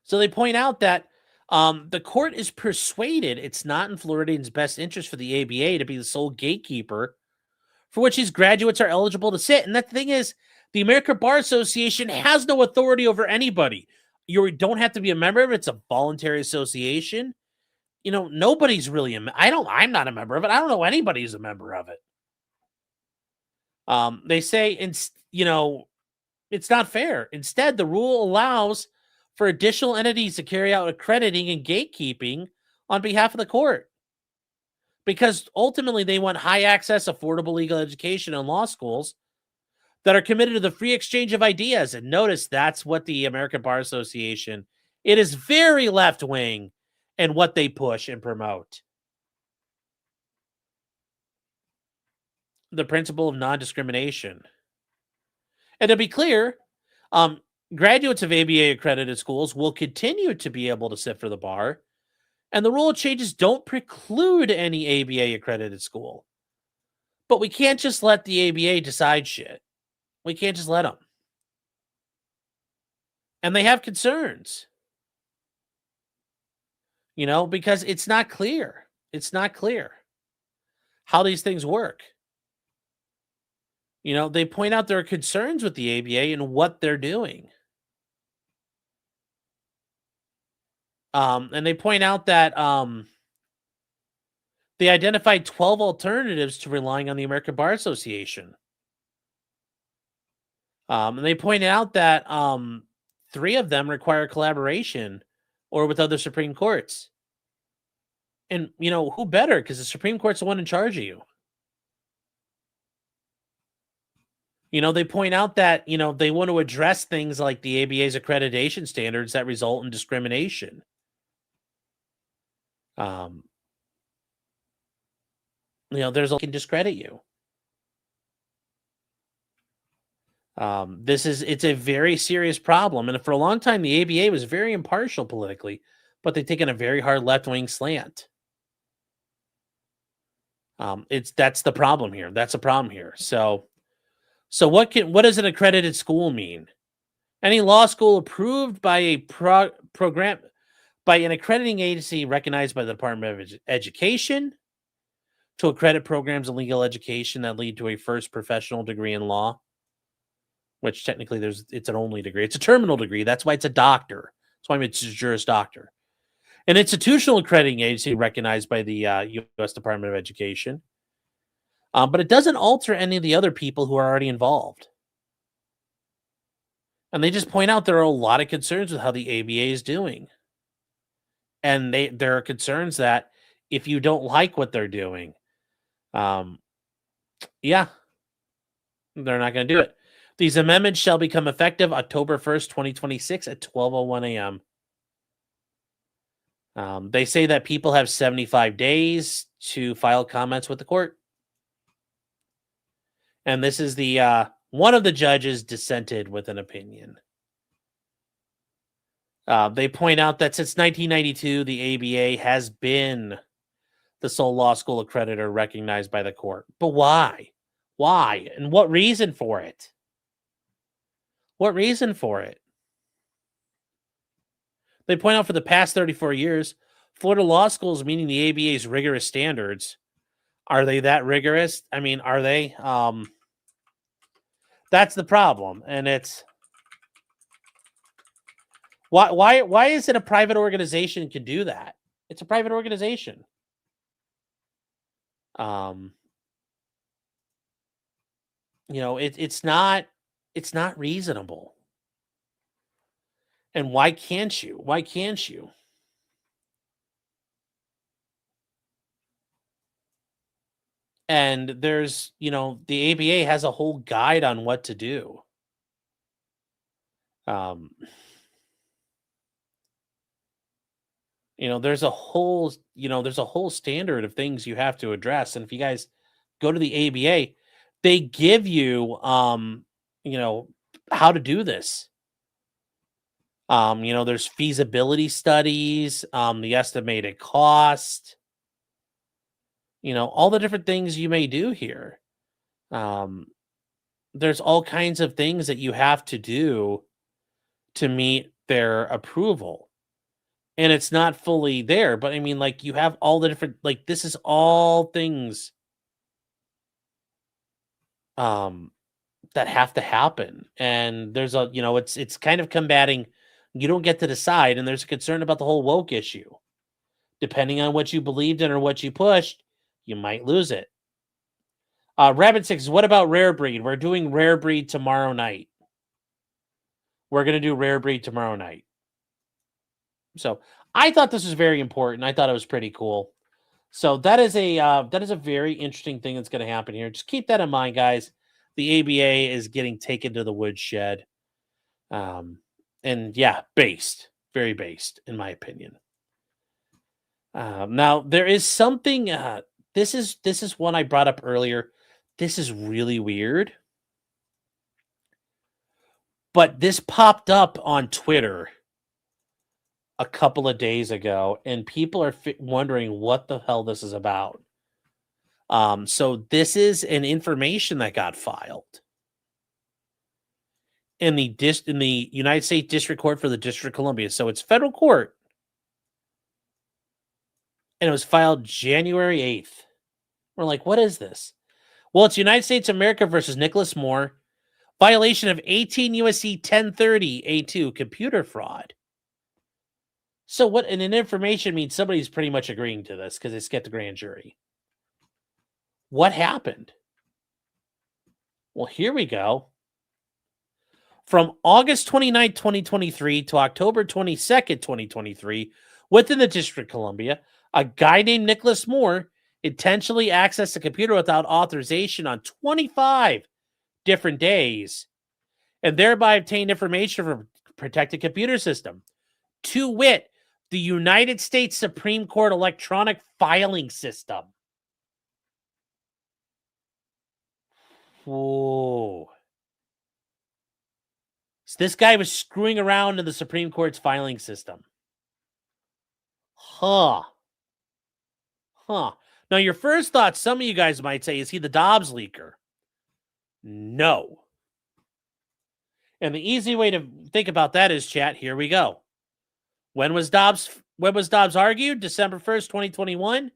So they point out that the court is persuaded it's not in Floridians' best interest for the ABA to be the sole gatekeeper for which these graduates are eligible to sit. And the thing is, the American Bar Association has no authority over anybody. You don't have to be a member of it. It's a voluntary association. You know, nobody's really I'm not a member of it. I don't know anybody who's a member of it. They say, it's not fair. Instead, the rule allows for additional entities to carry out accrediting and gatekeeping on behalf of the court. Because ultimately they want high access, affordable legal education in law schools that are committed to the free exchange of ideas. And notice that's what the American Bar Association, it is very left-wing in what they push and promote. The principle of non-discrimination. And to be clear, graduates of ABA-accredited schools will continue to be able to sit for the bar, and the rule changes don't preclude any ABA-accredited school. But we can't just let the ABA decide shit. We can't just let them. And they have concerns. Because it's not clear. It's not clear how these things work. They point out there are concerns with the ABA and what they're doing. And they point out that they identified 12 alternatives to relying on the American Bar Association. And they pointed out that 3 of them require collaboration or with other Supreme Courts. And, who better? Because the Supreme Court's the one in charge of you. They point out that, they want to address things like the ABA's accreditation standards that result in discrimination. There's a can discredit you. It's a very serious problem. And for a long time, the ABA was very impartial politically, but they've taken a very hard left-wing slant. That's the problem here. That's a problem here. So what does an accredited school mean? Any law school approved by a program by an accrediting agency recognized by the Department of Education to accredit programs in legal education that lead to a first professional degree in law, which technically it's an only degree. It's a terminal degree. That's why it's a doctor. That's why it's a Juris Doctor. An institutional accrediting agency recognized by the U.S. Department of Education. But it doesn't alter any of the other people who are already involved. And they just point out there are a lot of concerns with how the ABA is doing. And there are concerns that if you don't like what they're doing, they're not going to do it. These amendments shall become effective October 1st, 2026 at 12:01 a.m. They say that people have 75 days to file comments with the court. And this is the one of the judges dissented with an opinion. They point out that since 1992, the ABA has been the sole law school accreditor recognized by the court. But why? Why? And what reason for it? What reason for it? They point out for the past 34 years, Florida law schools meeting the ABA's rigorous standards. Are they that rigorous? I mean, are they? That's the problem. And it's why is it a private organization can do that? It's a private organization. It's not reasonable. And why can't you? Why can't you? And there's, the ABA has a whole guide on what to do. There's a whole standard of things you have to address. And if you guys go to the ABA, they give you, how to do this. There's feasibility studies, the estimated cost, all the different things you may do here. There's all kinds of things that you have to do to meet their approval. And it's not fully there, but I mean, like, you have all the different, like, this is all things that have to happen. And there's it's kind of combating, you don't get to decide, and there's a concern about the whole woke issue. Depending on what you believed in or what you pushed, you might lose it. Rabbit 6, what about Rare Breed? We're doing Rare Breed tomorrow night. We're going to do Rare Breed tomorrow night. So I thought this was very important. I thought it was pretty cool. So that is a very interesting thing that's going to happen here. Just keep that in mind, guys. The ABA is getting taken to the woodshed. And yeah, very based, in my opinion. Now there is something. This is one I brought up earlier. This is really weird. But this popped up on Twitter a couple of days ago, and people are wondering what the hell this is about. So this is an information that got filed in the United States District Court for the District of Columbia. So it's federal court, and it was filed January 8th. We're like, what is this? Well, it's United States of America versus Nicholas Moore, violation of 18 U.S.C. 1030 A2, computer fraud. So what an information means somebody's pretty much agreeing to this because it's get the grand jury. What happened? Well, here we go. From August 29, 2023 to October 22nd, 2023, within the District of Columbia, a guy named Nicholas Moore intentionally accessed a computer without authorization on 25 different days and thereby obtained information from a protected computer system. To wit, the United States Supreme Court electronic filing system. Whoa. So this guy was screwing around in the Supreme Court's filing system. Huh. Now, your first thought, some of you guys might say, is he the Dobbs leaker? No. And the easy way to think about that is, chat, here we go. When was Dobbs argued? December 1st, 2021.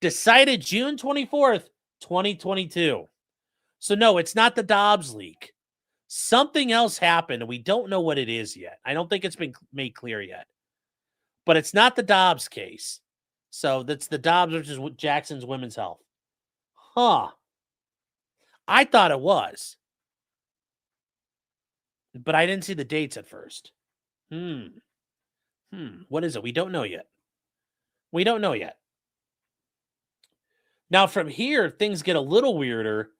Decided June 24th, 2022. So no, it's not the Dobbs leak. Something else happened, and we don't know what it is yet. I don't think it's been made clear yet. But it's not the Dobbs case. So that's the Dobbs versus Jackson's Women's Health. Huh. I thought it was. But I didn't see the dates at first. What is it? We don't know yet. Now, from here, things get a little weirder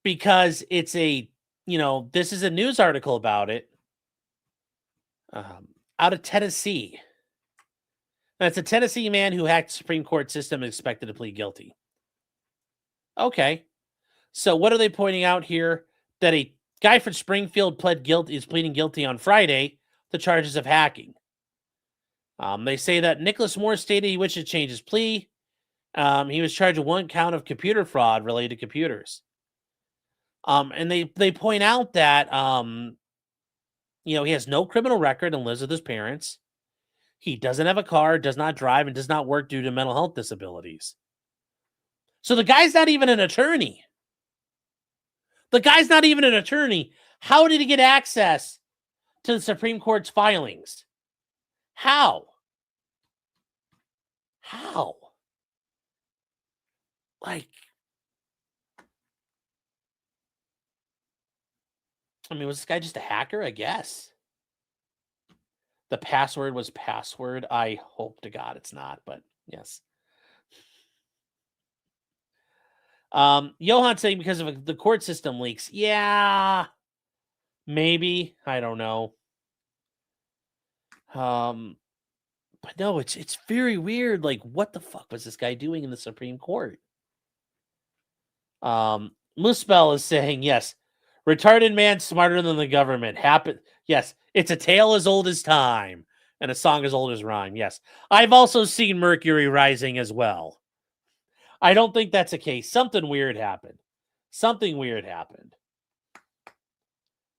because it's this is a news article about it out of Tennessee. That's a Tennessee man who hacked the Supreme Court system and expected to plead guilty. Okay. So what are they pointing out here? That a guy from Springfield is pleading guilty on Friday the charges of hacking. They say that Nicholas Moore stated he wished to change his plea. He was charged with 1 count of computer fraud related to computers. And they point out that he has no criminal record and lives with his parents. He doesn't have a car, does not drive, and does not work due to mental health disabilities. So the guy's not even an attorney. How did he get access to the Supreme Court's filings? How? Like, I mean, was this guy just a hacker? I guess. The password was password. I hope to God it's not, but yes. Johan saying because of the court system leaks. Yeah, maybe. I don't know. But no, it's very weird. Like, what the fuck was this guy doing in the Supreme Court? Muspel is saying, yes, retarded man smarter than the government. Yes, it's a tale as old as time and a song as old as rhyme. Yes, I've also seen Mercury rising as well. I don't think that's a case. Something weird happened.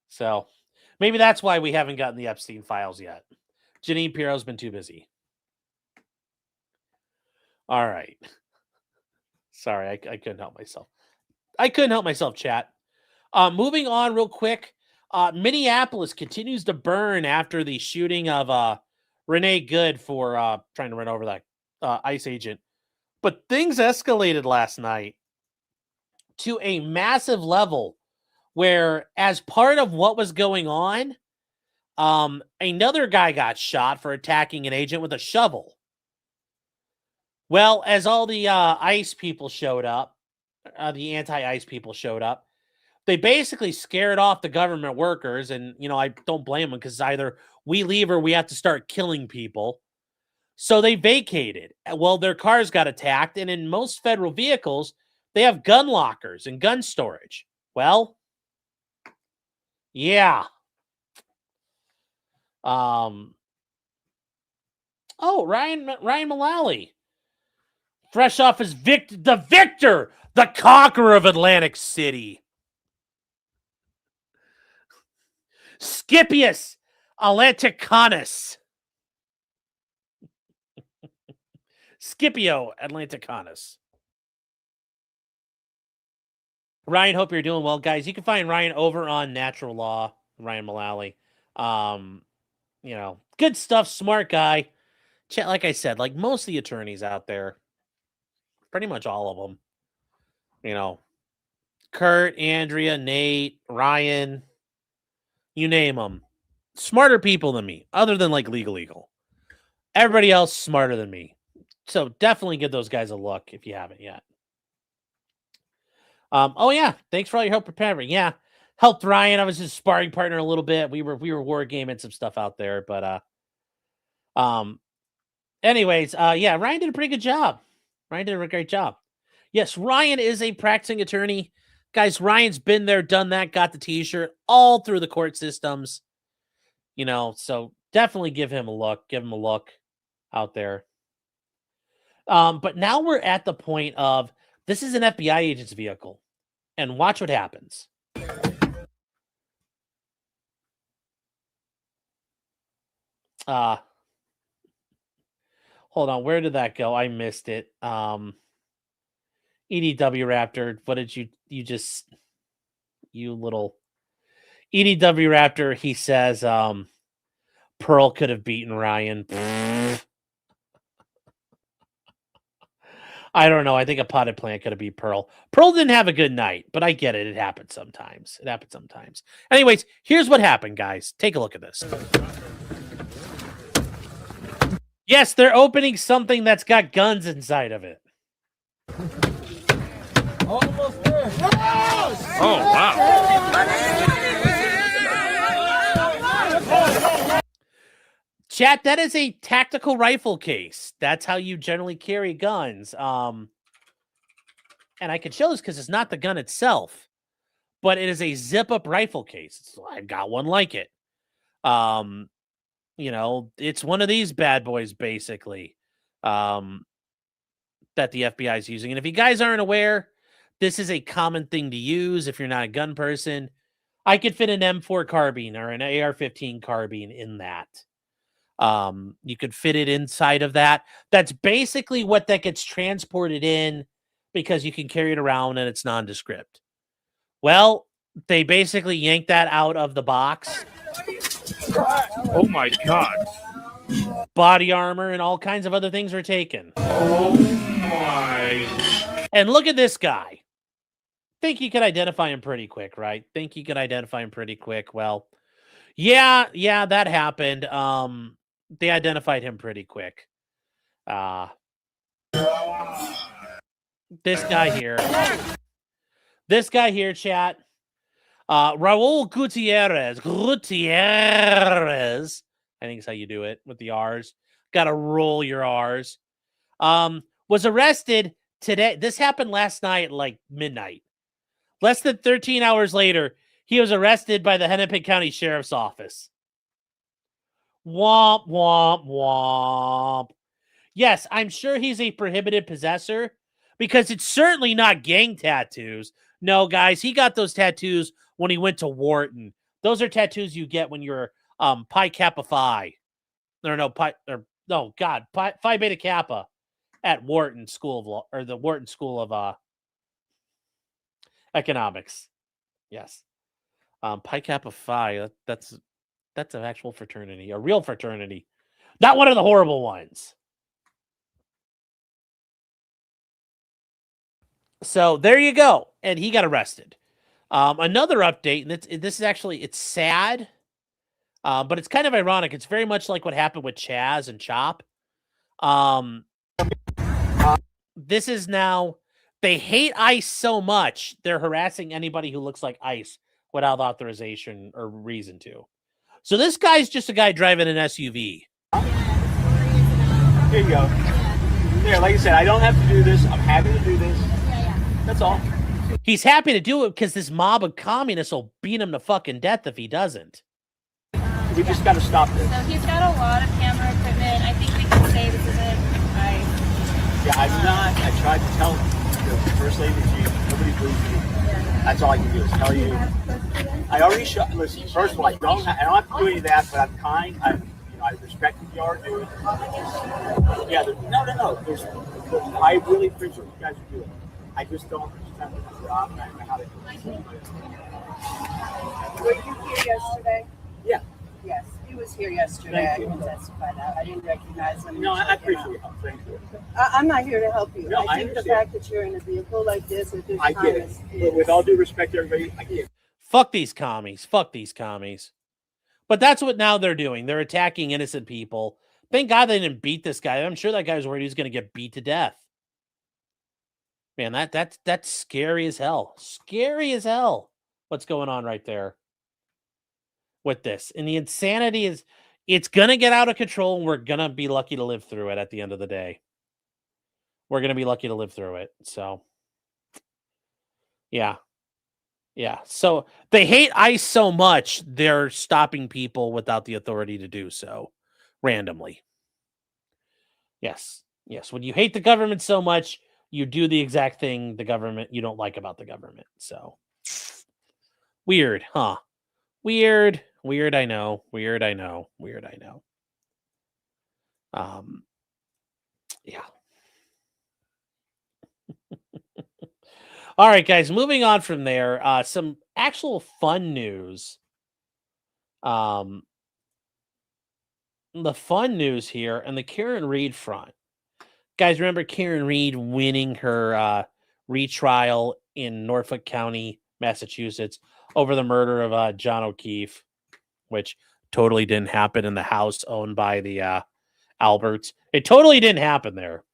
So maybe that's why we haven't gotten the Epstein files yet. Janine Pirro's been too busy. All right. Sorry, I couldn't help myself. Chat. Moving on real quick. Minneapolis continues to burn after the shooting of Renee Good for trying to run over that ICE agent. But things escalated last night to a massive level where, as part of what was going on, another guy got shot for attacking an agent with a shovel. Well, as all the ICE people showed up, the anti-ICE people showed up, they basically scared off the government workers. And, I don't blame them because either we leave or we have to start killing people. So they vacated. Well, their cars got attacked. And in most federal vehicles, they have gun lockers and gun storage. Well, yeah. Ryan Mullally. Fresh off his the victor, the conqueror of Atlantic City. Scipius Atlanticanus. Scipio Atlanticanus. Ryan, hope you're doing well, guys. You can find Ryan over on Natural Law, Ryan Mullally. Good stuff, smart guy. Like I said, like most of the attorneys out there, pretty much all of them, Kurt, Andrea, Nate, Ryan, you name them. Smarter people than me, other than like Legal. Everybody else smarter than me. So definitely give those guys a look if you haven't yet. Oh yeah, thanks for all your help preparing. Yeah, helped Ryan. I was his sparring partner a little bit. We were war gaming some stuff out there, but anyways, yeah, Ryan did a pretty good job. Ryan did a great job. Yes, Ryan is a practicing attorney. Guys, Ryan's been there, done that, got the t-shirt all through the court systems. So definitely give him a look. Give him a look out there. But now we're at the point of this is an FBI agent's vehicle. And watch what happens. Hold on, where did that go? I missed it. EDW Raptor, what did you little EDW Raptor, he says Pearl could have beaten Ryan. I don't know. I think a potted plant could have beat Pearl. Pearl didn't have a good night, but I get it. It happens sometimes. Anyways, here's what happened, guys. Take a look at this. Yes, they're opening something that's got guns inside of it.
Almost there.
Oh, wow.
Chat, that is a tactical rifle case. That's how you generally carry guns. And I can show this because it's not the gun itself, but it is a zip-up rifle case. So I've got one like it. You know, it's one of these bad boys, basically, that the FBI is using. And if you guys aren't aware, this is a common thing to use if you're not a gun person. I could fit an M4 carbine or an AR-15 carbine in that. You could fit it inside of that. That's basically what that gets transported in because you can carry it around and it's nondescript. Well, they basically yanked that out of the box.
Oh my God.
Body armor and all kinds of other things were taken.
Oh my.
And look at this guy. Think you could identify him pretty quick, right? Think you could identify him pretty quick. Well, yeah, that happened. They identified him pretty quick. This guy here. This guy here, chat. Raul Gutierrez. I think is how you do it with the R's. Got to roll your R's. Was arrested today. This happened last night at like midnight. Less than 13 hours later, he was arrested by the Hennepin County Sheriff's Office. Womp, womp, womp. Yes, I'm sure he's a prohibited possessor because it's certainly not gang tattoos. No, guys, he got those tattoos when he went to Wharton. Those are tattoos you get when you're Pi Kappa Phi. Phi Beta Kappa at Wharton School of Law, or the Wharton School of Economics. Yes. Pi Kappa Phi, that's an actual fraternity, a real fraternity. Not one of the horrible ones. So there you go. And he got arrested. Another update, and this is actually, it's sad, but it's kind of ironic. It's very much like what happened with Chaz and Chop. This is now, they hate ICE so much, they're harassing anybody who looks like ICE without authorization or reason to. So this guy's just a guy driving an SUV.
Here you go. There, like I said, I don't have to do this. I'm happy to do this. That's all.
He's happy to do it because this mob of communists will beat him to fucking death if he doesn't.
We just got to stop this.
So he's got a lot of camera equipment. I think we can say this isn't right.
Yeah, I'm not. I tried to tell the First Lady Chief. Nobody believes me. That's all I can do is tell you. I already shot. Listen, first of all, I don't have to do any of that, but I'm kind. I respect what you are doing. Yeah, no. I really appreciate what you guys are doing. I just don't understand the job and I don't know how to do it.
Were you here yesterday?
Yeah.
Yes, he was here yesterday. I can testify that. I didn't recognize him.
No, I appreciate your help. Thank you.
I'm not here to help you.
No,
I think the fact that you're in a vehicle like this at this
I
time
get it. But with all due respect to everybody, I get it.
Fuck these commies. Fuck these commies. But that's what now they're doing. They're attacking innocent people. Thank God they didn't beat this guy. I'm sure that guy was worried he was going to get beat to death. Man, that's scary as hell. Scary as hell. What's going on right there with this? And the insanity is, it's going to get out of control, and we're going to be lucky to live through it at the end of the day. We're going to be lucky to live through it. So, yeah. Yeah. So they hate ICE so much, they're stopping people without the authority to do so randomly. Yes. Yes. When you hate the government so much, you do the exact thing the government you don't like about the government. So weird, huh? Weird. I know. Yeah. All right, guys, moving on from there, some actual fun news. The fun news here and the Karen Reed front. Guys, remember Karen Reed winning her retrial in Norfolk County, Massachusetts, over the murder of John O'Keefe, which totally didn't happen in the house owned by the Alberts. It totally didn't happen there.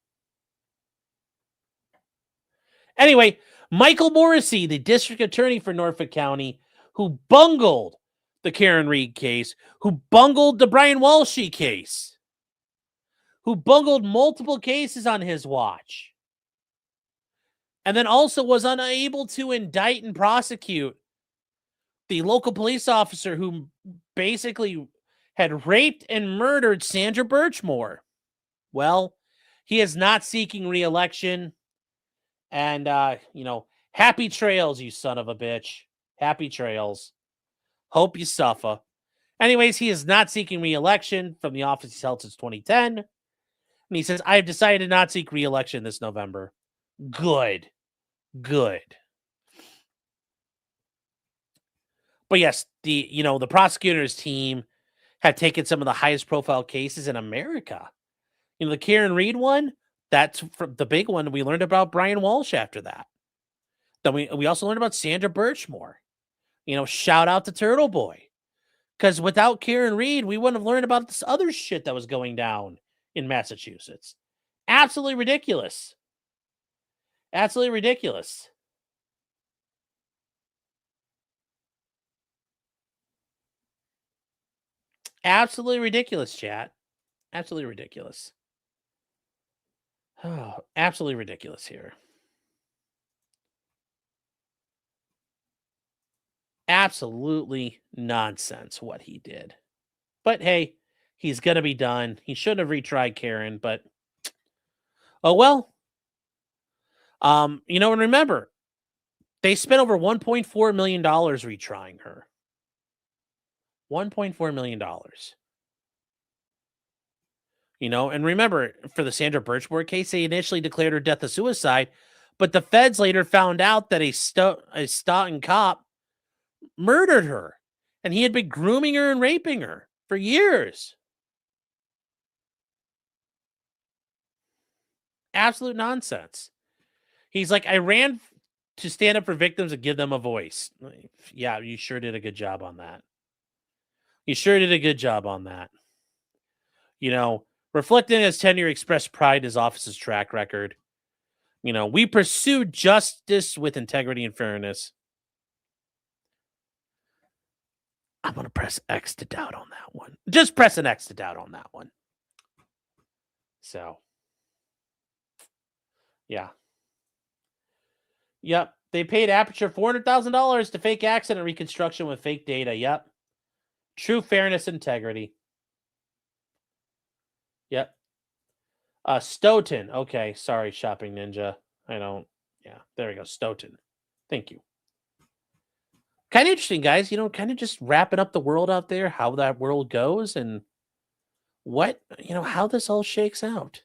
Anyway, Michael Morrissey, the district attorney for Norfolk County, who bungled the Karen Reed case, who bungled the Brian Walshy case, who bungled multiple cases on his watch, and then also was unable to indict and prosecute the local police officer who basically had raped and murdered Sandra Birchmore. Well, he is not seeking re-election. And, happy trails, you son of a bitch. Happy trails. Hope you suffer. Anyways, he is not seeking re-election from the office he's held since 2010. And he says, I have decided not to seek re-election this November. Good. But yes, the prosecutor's team had taken some of the highest profile cases in America. The Karen Reed one, that's the big one. We learned about Brian Walsh after that. Then we also learned about Sandra Birchmore. Shout out to Turtle Boy. Because without Karen Reed, we wouldn't have learned about this other shit that was going down in Massachusetts. Absolutely ridiculous. Absolutely ridiculous. Absolutely ridiculous, chat. Absolutely ridiculous. Oh, absolutely ridiculous here. Absolutely nonsense what he did. But hey, he's going to be done. He shouldn't have retried Karen, but oh well. And remember, they spent over $1.4 million retrying her. $1.4 million. And remember, for the Sandra Birchmore case, they initially declared her death a suicide, but the feds later found out that a Staunton cop murdered her, and he had been grooming her and raping her for years. Absolute nonsense. He's like, I ran to stand up for victims and give them a voice. Yeah, you sure did a good job on that. Reflecting his tenure expressed pride in his office's track record. We pursued justice with integrity and fairness. I'm going to press X to doubt on that one. Just press an X to doubt on that one. So, yeah. Yep. They paid Aperture $400,000 to fake accident reconstruction with fake data. Yep. True fairness, integrity. Yep. Stoughton. Okay. Sorry, Shopping Ninja. Yeah. There we go. Stoughton. Thank you. Kind of interesting, guys. Kind of just wrapping up the world out there, how that world goes and what, how this all shakes out.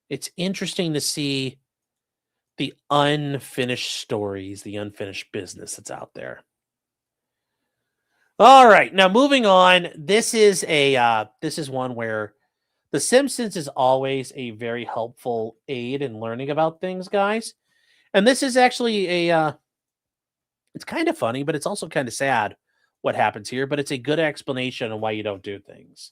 It's interesting to see the unfinished stories, the unfinished business that's out there. All right. Now, moving on. This is one where The Simpsons is always a very helpful aid in learning about things, guys. And this is actually it's kind of funny, but it's also kind of sad what happens here, but it's a good explanation on why you don't do things.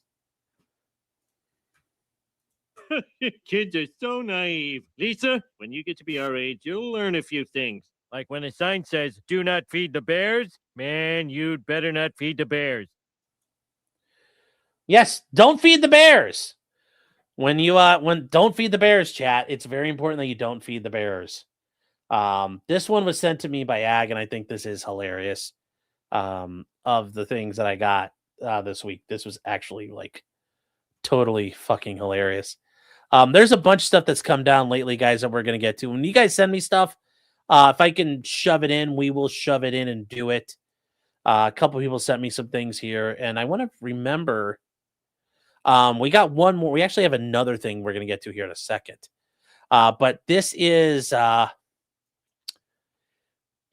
Kids are so naive. Lisa, when you get to be our age, you'll learn a few things. Like when a sign says, do not feed the bears, man, you'd better not feed the bears.
Yes, don't feed the bears. Don't feed the bears, chat. It's very important that you don't feed the bears. This one was sent to me by Ag, and I think this is hilarious. Of the things that I got this week, this was actually like totally fucking hilarious. There's a bunch of stuff that's come down lately, guys, that we're going to get to. When you guys send me stuff, if I can shove it in, we will shove it in and do it. A couple people sent me some things here, and I want to remember. We got one more. We actually have another thing we're going to get to here in a second. But this is a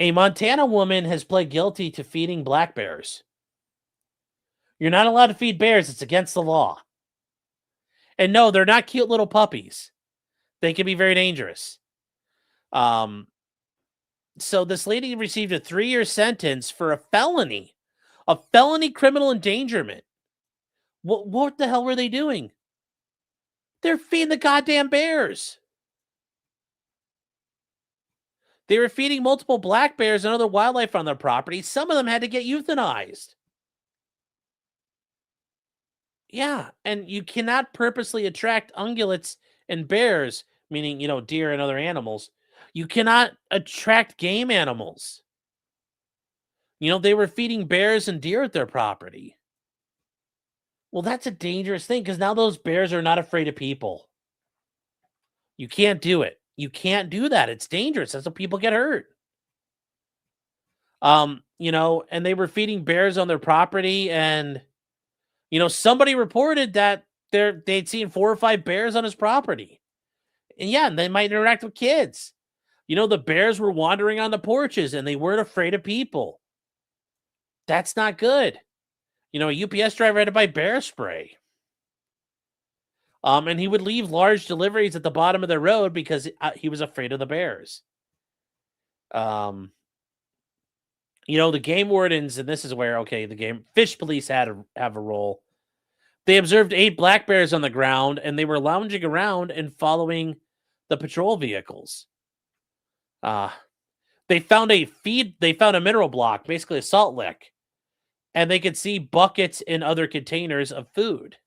Montana woman has pled guilty to feeding black bears. You're not allowed to feed bears. It's against the law. And no, they're not cute little puppies. They can be very dangerous. So this lady received a 3-year sentence for a felony criminal endangerment. What the hell were they doing? They're feeding the goddamn bears. They were feeding multiple black bears and other wildlife on their property. Some of them had to get euthanized. Yeah, and you cannot purposely attract ungulates and bears, meaning, deer and other animals. You cannot attract game animals. They were feeding bears and deer at their property. Well, that's a dangerous thing because now those bears are not afraid of people. You can't do it. You can't do that. It's dangerous. That's how people get hurt. You know, and they were feeding bears on their property, and you know, somebody reported that they'd seen 4 or 5 bears on his property. And yeah, they might interact with kids. You know, the bears were wandering on the porches and they weren't afraid of people. That's not good. You know, a UPS driver had to buy bear spray. And he would leave large deliveries at the bottom of the road because he was afraid of the bears. You know, the game wardens, and this is where, okay, the game fish police have a role. They observed 8 black bears on the ground, and they were lounging around and following the patrol vehicles. They found a mineral block, basically a salt lick, and they could see buckets and other containers of food.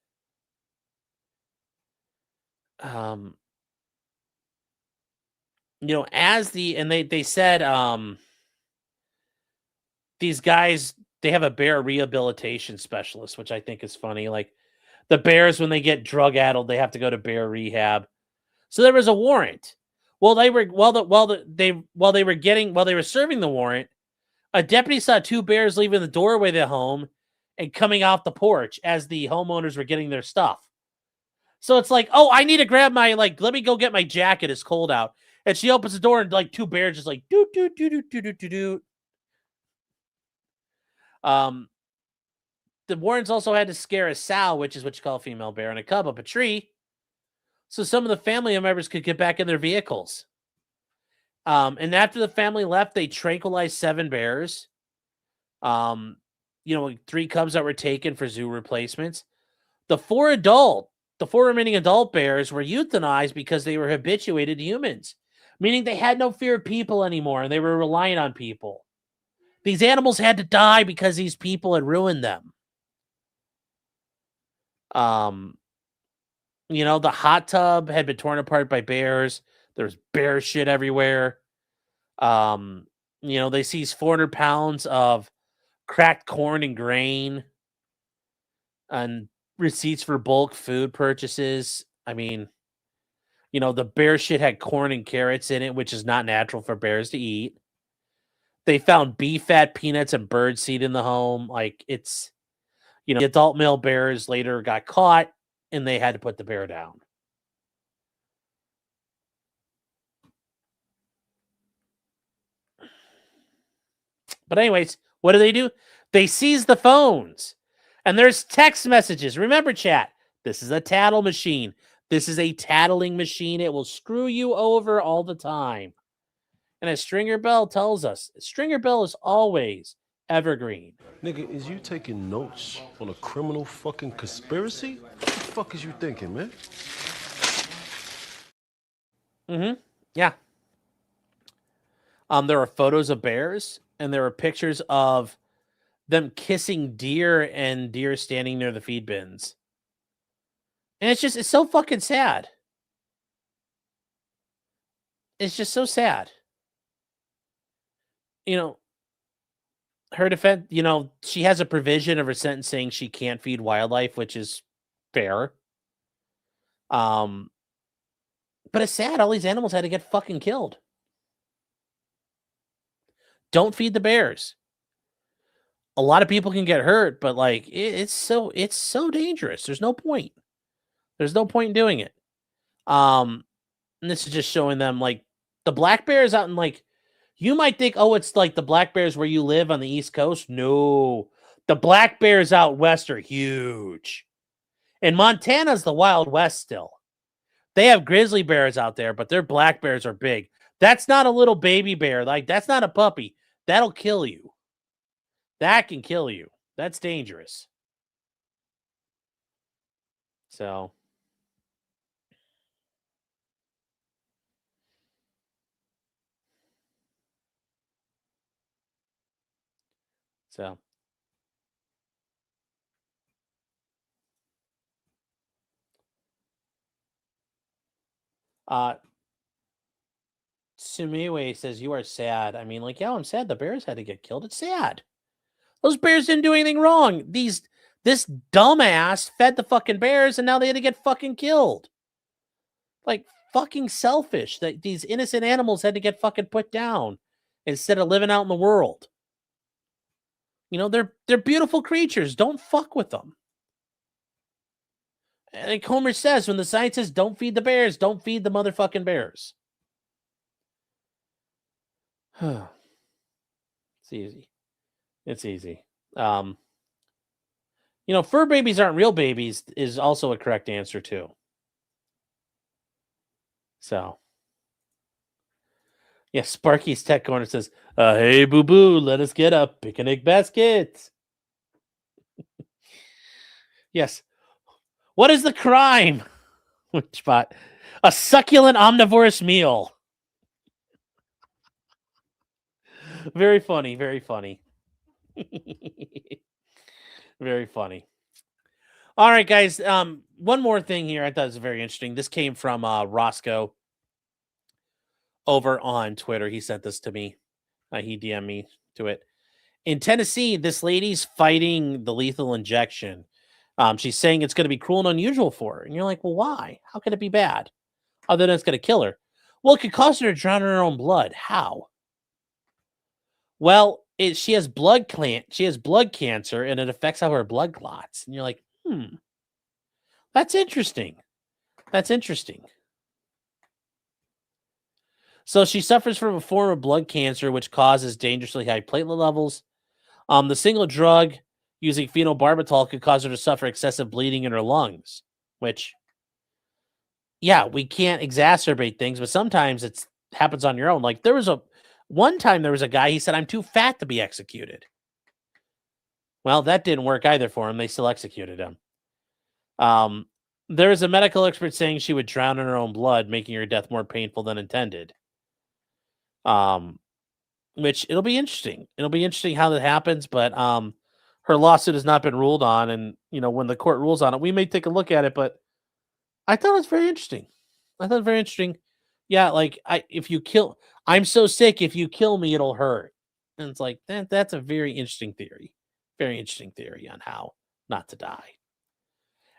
You know, they said, these guys, they have a bear rehabilitation specialist, which I think is funny. Like the bears, when they get drug addled, they have to go to bear rehab. So there was a warrant. Well, they were while they were serving the warrant, a deputy saw 2 bears leaving the doorway of the home and coming off the porch as the homeowners were getting their stuff. So it's like, oh, I need to grab my, like, let me go get my jacket. It's cold out. And she opens the door and like 2 bears just like doot doot doot doot doot doot doot. The Warrens also had to scare a sow, which is what you call a female bear, and a cub up a tree, so some of the family members could get back in their vehicles. And after the family left, they tranquilized 7 bears. You know, 3 cubs that were taken for zoo replacements. The 4 remaining adult bears were euthanized because they were habituated to humans, meaning they had no fear of people anymore, and they were relying on people. These animals had to die because these people had ruined them. You know, the hot tub had been torn apart by bears. There was bear shit everywhere. You know, they seized 400 pounds of cracked corn and grain and receipts for bulk food purchases. I mean, you know, the bear shit had corn and carrots in it, which is not natural for bears to eat. They found beef fat, peanuts, and bird seed in the home. Like, it's, you know, the adult male bears later got caught and they had to put the bear down. But anyways, what do? They seize the phones. And there's text messages. Remember, chat, this is a tattle machine. This is a tattling machine. It will screw you over all the time. And as Stringer Bell tells us, Stringer Bell is always evergreen.
Nigga, is you taking notes on a criminal fucking conspiracy? What the fuck is you thinking, man?
Yeah. There are photos of bears, and there are pictures of them kissing deer and deer standing near the feed bins. And it's so fucking sad. It's just so sad. You know, her defense, you know, she has a provision of her sentence saying she can't feed wildlife, which is fair. But it's sad. All these animals had to get fucking killed. Don't feed the bears. A lot of people can get hurt, but like it's so dangerous. There's no point. There's no point in doing it. And this is just showing them like the black bears out in like, you might think, oh, it's like the black bears where you live on the East Coast. No, the black bears out west are huge. And Montana's the Wild West still. They have grizzly bears out there, but their black bears are big. That's not a little baby bear. Like, that's not a puppy. That'll kill you. That can kill you. That's dangerous. So. Sumiwe says, you are sad. I mean, like, yeah, I'm sad the bears had to get killed. It's sad. Those bears didn't do anything wrong. These This dumbass fed the fucking bears and now they had to get fucking killed. Like, fucking selfish that these innocent animals had to get fucking put down instead of living out in the world. You know, they're beautiful creatures. Don't fuck with them. And like Homer says, when the sign says don't feed the bears, don't feed the motherfucking bears. It's easy. It's easy. You know, fur babies aren't real babies is also a correct answer too. So, yeah, Sparky's Tech Corner says, hey, boo-boo, let us get a picnic basket. Yes. What is the crime? Which spot? A succulent omnivorous meal. Very funny, very funny. Very funny. All right, guys. One more thing here I thought was very interesting. This came from Roscoe over on Twitter. He sent this to me. He DM'd me to it. In Tennessee, this lady's fighting the lethal injection. She's saying it's going to be cruel and unusual for her. And you're like, well, why? How could it be bad? Other than it's going to kill her. Well, it could cause her to drown in her own blood. How? Well, she has blood cancer, and it affects how her blood clots. And you're like, that's interesting. That's interesting. So she suffers from a form of blood cancer, which causes dangerously high platelet levels. The single drug using phenobarbital could cause her to suffer excessive bleeding in her lungs, which, yeah, we can't exacerbate things, but sometimes it happens on your own. Like one time there was a guy, he said, I'm too fat to be executed. Well, that didn't work either for him. They still executed him. There is a medical expert saying she would drown in her own blood, making her death more painful than intended. Which it'll be interesting. It'll be interesting how that happens, but her lawsuit has not been ruled on, and you know, when the court rules on it, we may take a look at it, but I thought it was very interesting. Yeah, like I'm so sick, if you kill me, it'll hurt. And it's like that's a very interesting theory. Very interesting theory on how not to die.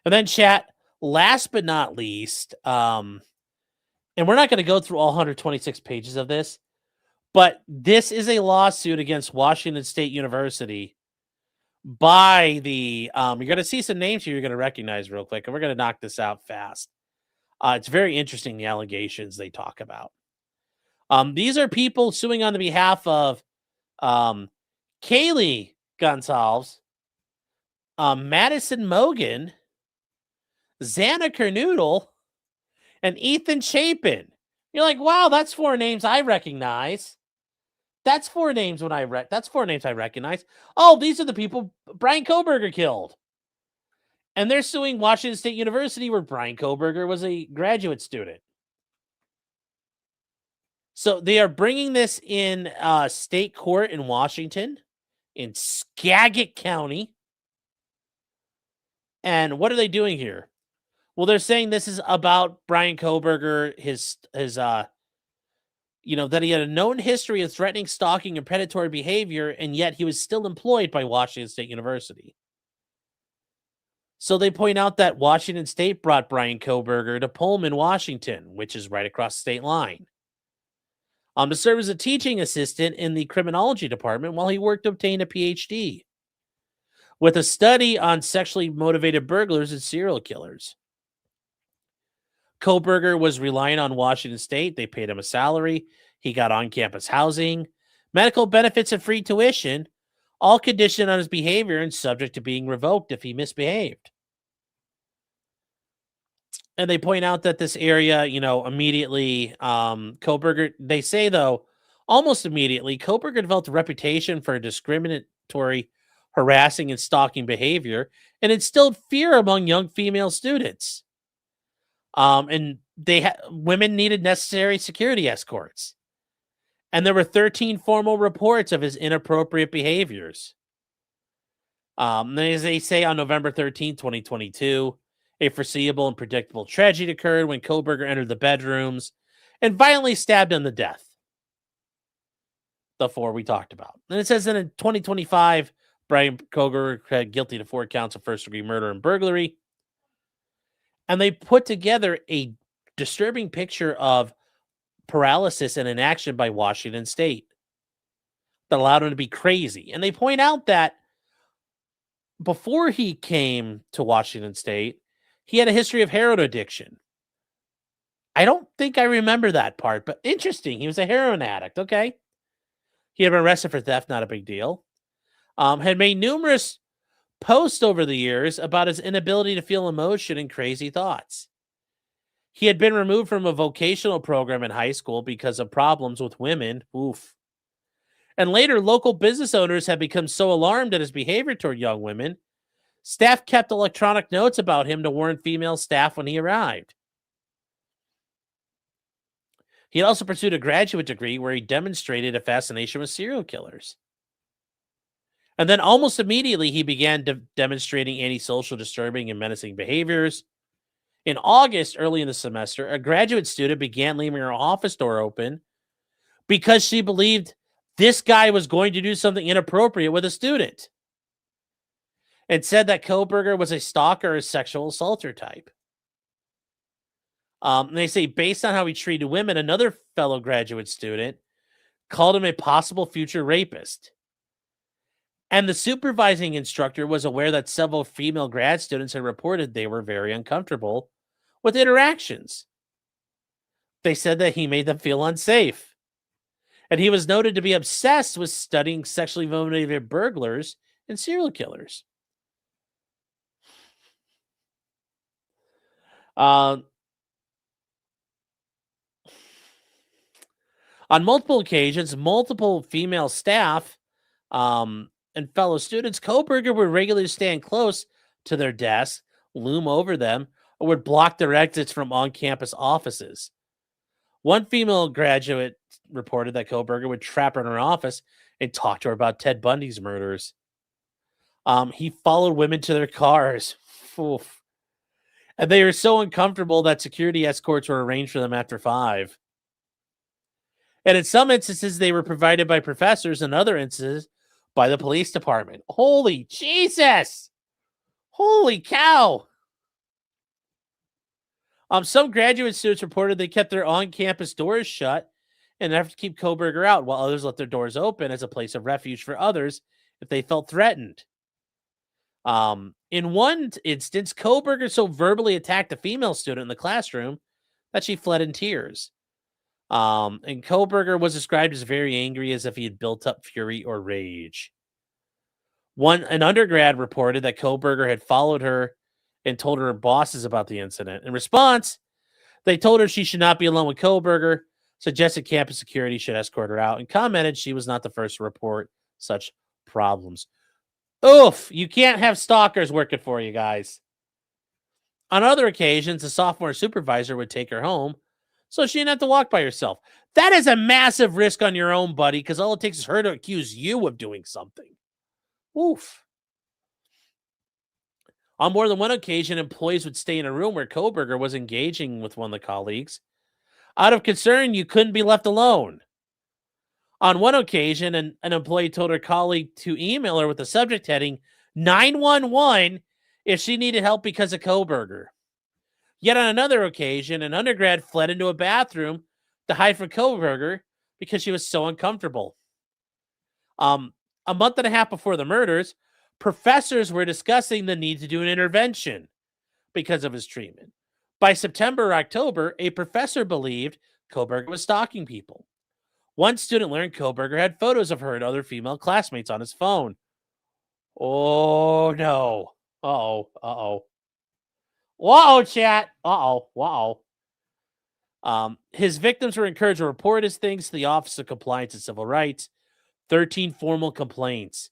And then chat, last but not least, and we're not going to go through all 126 pages of this, but this is a lawsuit against Washington State University by the, you're going to see some names here you're going to recognize real quick, and we're going to knock this out fast. It's very interesting, the allegations they talk about. These are people suing on the behalf of Kaylee Gonsalves, Madison Mogan, Xana Kernoodle, and Ethan Chapin. You're like, wow, that's four names I recognize. That's four names I recognize. Oh, these are the people Bryan Kohberger killed. And they're suing Washington State University, where Bryan Kohberger was a graduate student. So they are bringing this in state court in Washington, in Skagit County. And what are they doing here? Well, they're saying this is about Bryan Kohberger, his that he had a known history of threatening, stalking, and predatory behavior, and yet he was still employed by Washington State University. So they point out that Washington State brought Bryan Kohberger to Pullman, Washington, which is right across the state line, to serve as a teaching assistant in the criminology department while he worked to obtain a PhD with a study on sexually motivated burglars and serial killers. Kohberger was relying on Washington State. They paid him a salary. He got on-campus housing, medical benefits, and free tuition, all conditioned on his behavior and subject to being revoked if he misbehaved. And they point out that this area, immediately, Kohberger, they say, though, almost immediately, Kohberger developed a reputation for discriminatory, harassing, and stalking behavior, and instilled fear among young female students. And women needed necessary security escorts. And there were 13 formal reports of his inappropriate behaviors. As they say, on November 13, 2022, a foreseeable and predictable tragedy occurred when Kohberger entered the bedrooms and violently stabbed him to death. The four we talked about. And it says that in 2025, Bryan Kohberger pled guilty to 4 counts of first-degree murder and burglary. And they put together a disturbing picture of paralysis and inaction by Washington State that allowed him to be crazy. And they point out that before he came to Washington State, he had a history of heroin addiction. I don't think I remember that part, but interesting. He was a heroin addict. Okay. He had been arrested for theft, not a big deal. Had made numerous posts over the years about his inability to feel emotion and crazy thoughts. He had been removed from a vocational program in high school because of problems with women. Oof. And later, local business owners had become so alarmed at his behavior toward young women, staff kept electronic notes about him to warn female staff when he arrived. He had also pursued a graduate degree where he demonstrated a fascination with serial killers. And then almost immediately, he began demonstrating antisocial, disturbing, and menacing behaviors. In August, early in the semester, a graduate student began leaving her office door open because she believed this guy was going to do something inappropriate with a student, and said that Kohberger was a stalker or sexual assaulter type. They say based on how he treated women, another fellow graduate student called him a possible future rapist. And the supervising instructor was aware that several female grad students had reported they were very uncomfortable with interactions. They said that he made them feel unsafe. And he was noted to be obsessed with studying sexually motivated burglars and serial killers. On multiple occasions, multiple female staff and fellow students, Kohberger would regularly stand close to their desks, loom over them, or would block their exits from on-campus offices. One female graduate reported that Kohberger would trap her in her office and talk to her about Ted Bundy's murders. He followed women to their cars. Oof. And they were so uncomfortable that security escorts were arranged for them after 5. And in some instances, they were provided by professors, and other instances by the police department. Holy Jesus! Holy cow! Some graduate students reported they kept their on-campus doors shut in an effort to keep Kohberger out, while others left their doors open as a place of refuge for others if they felt threatened. In one instance, Kohberger so verbally attacked a female student in the classroom that she fled in tears. And Kohberger was described as very angry, as if he had built up fury or rage. An undergrad reported that Kohberger had followed her and told her bosses about the incident. In response, they told her she should not be alone with Kohberger, suggested campus security should escort her out, and commented she was not the first to report such problems. Oof, you can't have stalkers working for you, guys. On other occasions, a sophomore supervisor would take her home so she didn't have to walk by herself. That is a massive risk on your own, buddy, because all it takes is her to accuse you of doing something. Oof. On more than one occasion, employees would stay in a room where Kohberger was engaging with one of the colleagues. Out of concern, you couldn't be left alone. On one occasion, an employee told her colleague to email her with the subject heading 911 if she needed help because of Kohberger. Yet on another occasion, an undergrad fled into a bathroom to hide from Kohberger because she was so uncomfortable. A month and a half before the murders, professors were discussing the need to do an intervention because of his treatment. By September or October, a professor believed Kohberger was stalking people. One student learned Kohberger had photos of her and other female classmates on his phone. Oh, no. Uh-oh. Uh-oh. Whoa, chat. Uh-oh. Uh-oh. His victims were encouraged to report his things to the Office of Compliance and Civil Rights. 13 formal complaints.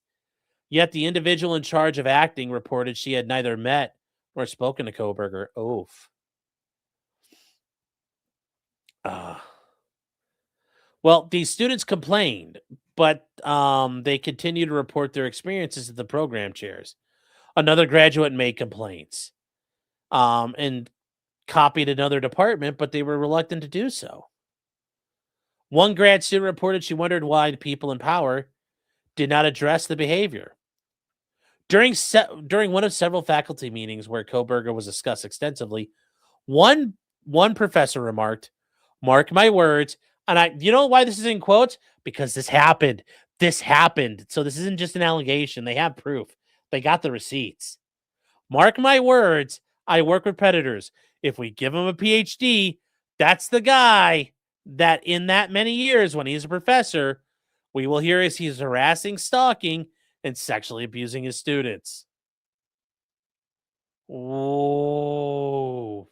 Yet the individual in charge of acting reported she had neither met nor spoken to Kohberger. Oof. Well, these students complained, but they continued to report their experiences to the program chairs. Another graduate made complaints and copied another department, but they were reluctant to do so. One grad student reported she wondered why the people in power did not address the behavior. During one of several faculty meetings where Kohberger was discussed extensively, one professor remarked, "Mark my words," and you know why this is in quotes? Because this happened. This happened. So this isn't just an allegation. They have proof. They got the receipts. "Mark my words, I work with predators. If we give him a PhD, that's the guy that in that many years when he's a professor, we will hear as he's harassing, stalking, and sexually abusing his students." Whoa.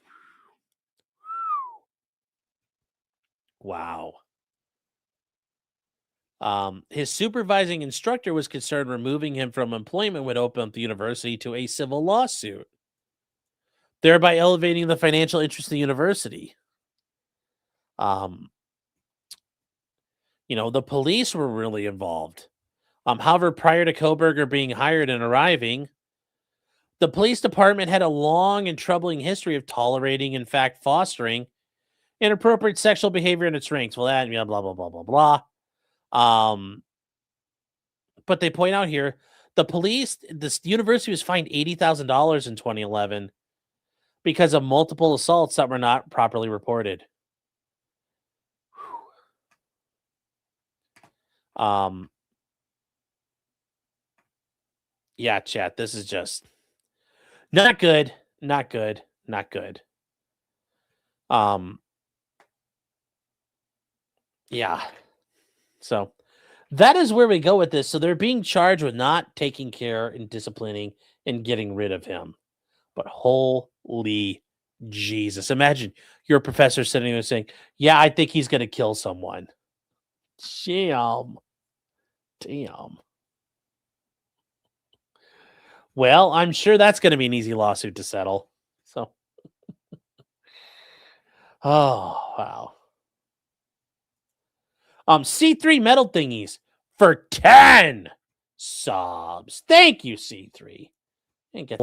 Wow. His supervising instructor was concerned removing him from employment would open up the university to a civil lawsuit, thereby elevating the financial interest of the university. The police were really involved. However, prior to Kohberger being hired and arriving, the police department had a long and troubling history of tolerating, in fact, fostering inappropriate sexual behavior in its ranks. Well, that, blah, blah, blah, blah, blah. But they point out here, this university was fined $80,000 in 2011 because of multiple assaults that were not properly reported. Yeah, chat, this is just not good, not good, not good. Yeah. So that is where we go with this. So they're being charged with not taking care and disciplining and getting rid of him. But holy Jesus. Imagine you're a professor sitting there saying, "Yeah, I think he's going to kill someone." Damn. Well, I'm sure that's going to be an easy lawsuit to settle. So, oh, wow. C3 metal thingies for 10 subs. Thank you, C3. And get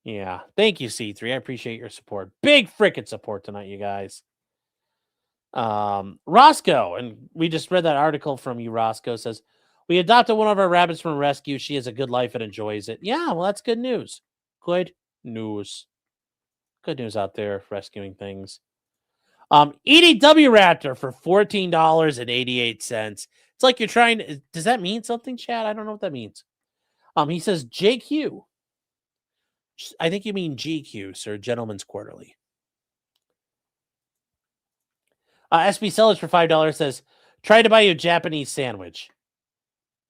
yeah, thank you, C3. I appreciate your support. Big frickin' support tonight, you guys. Roscoe, and we just read that article from you, Roscoe, says, "We adopted one of our rabbits from rescue. She has a good life and enjoys it." Yeah, well, that's good news. Good news. Good news out there, rescuing things. EDW Raptor for $14.88. It's like you're trying to... Does that mean something, Chad? I don't know what that means. He says, JQ. I think you mean GQ, sir. Gentleman's Quarterly. SB Sellers for $5 says, "Try to buy you a Japanese sandwich.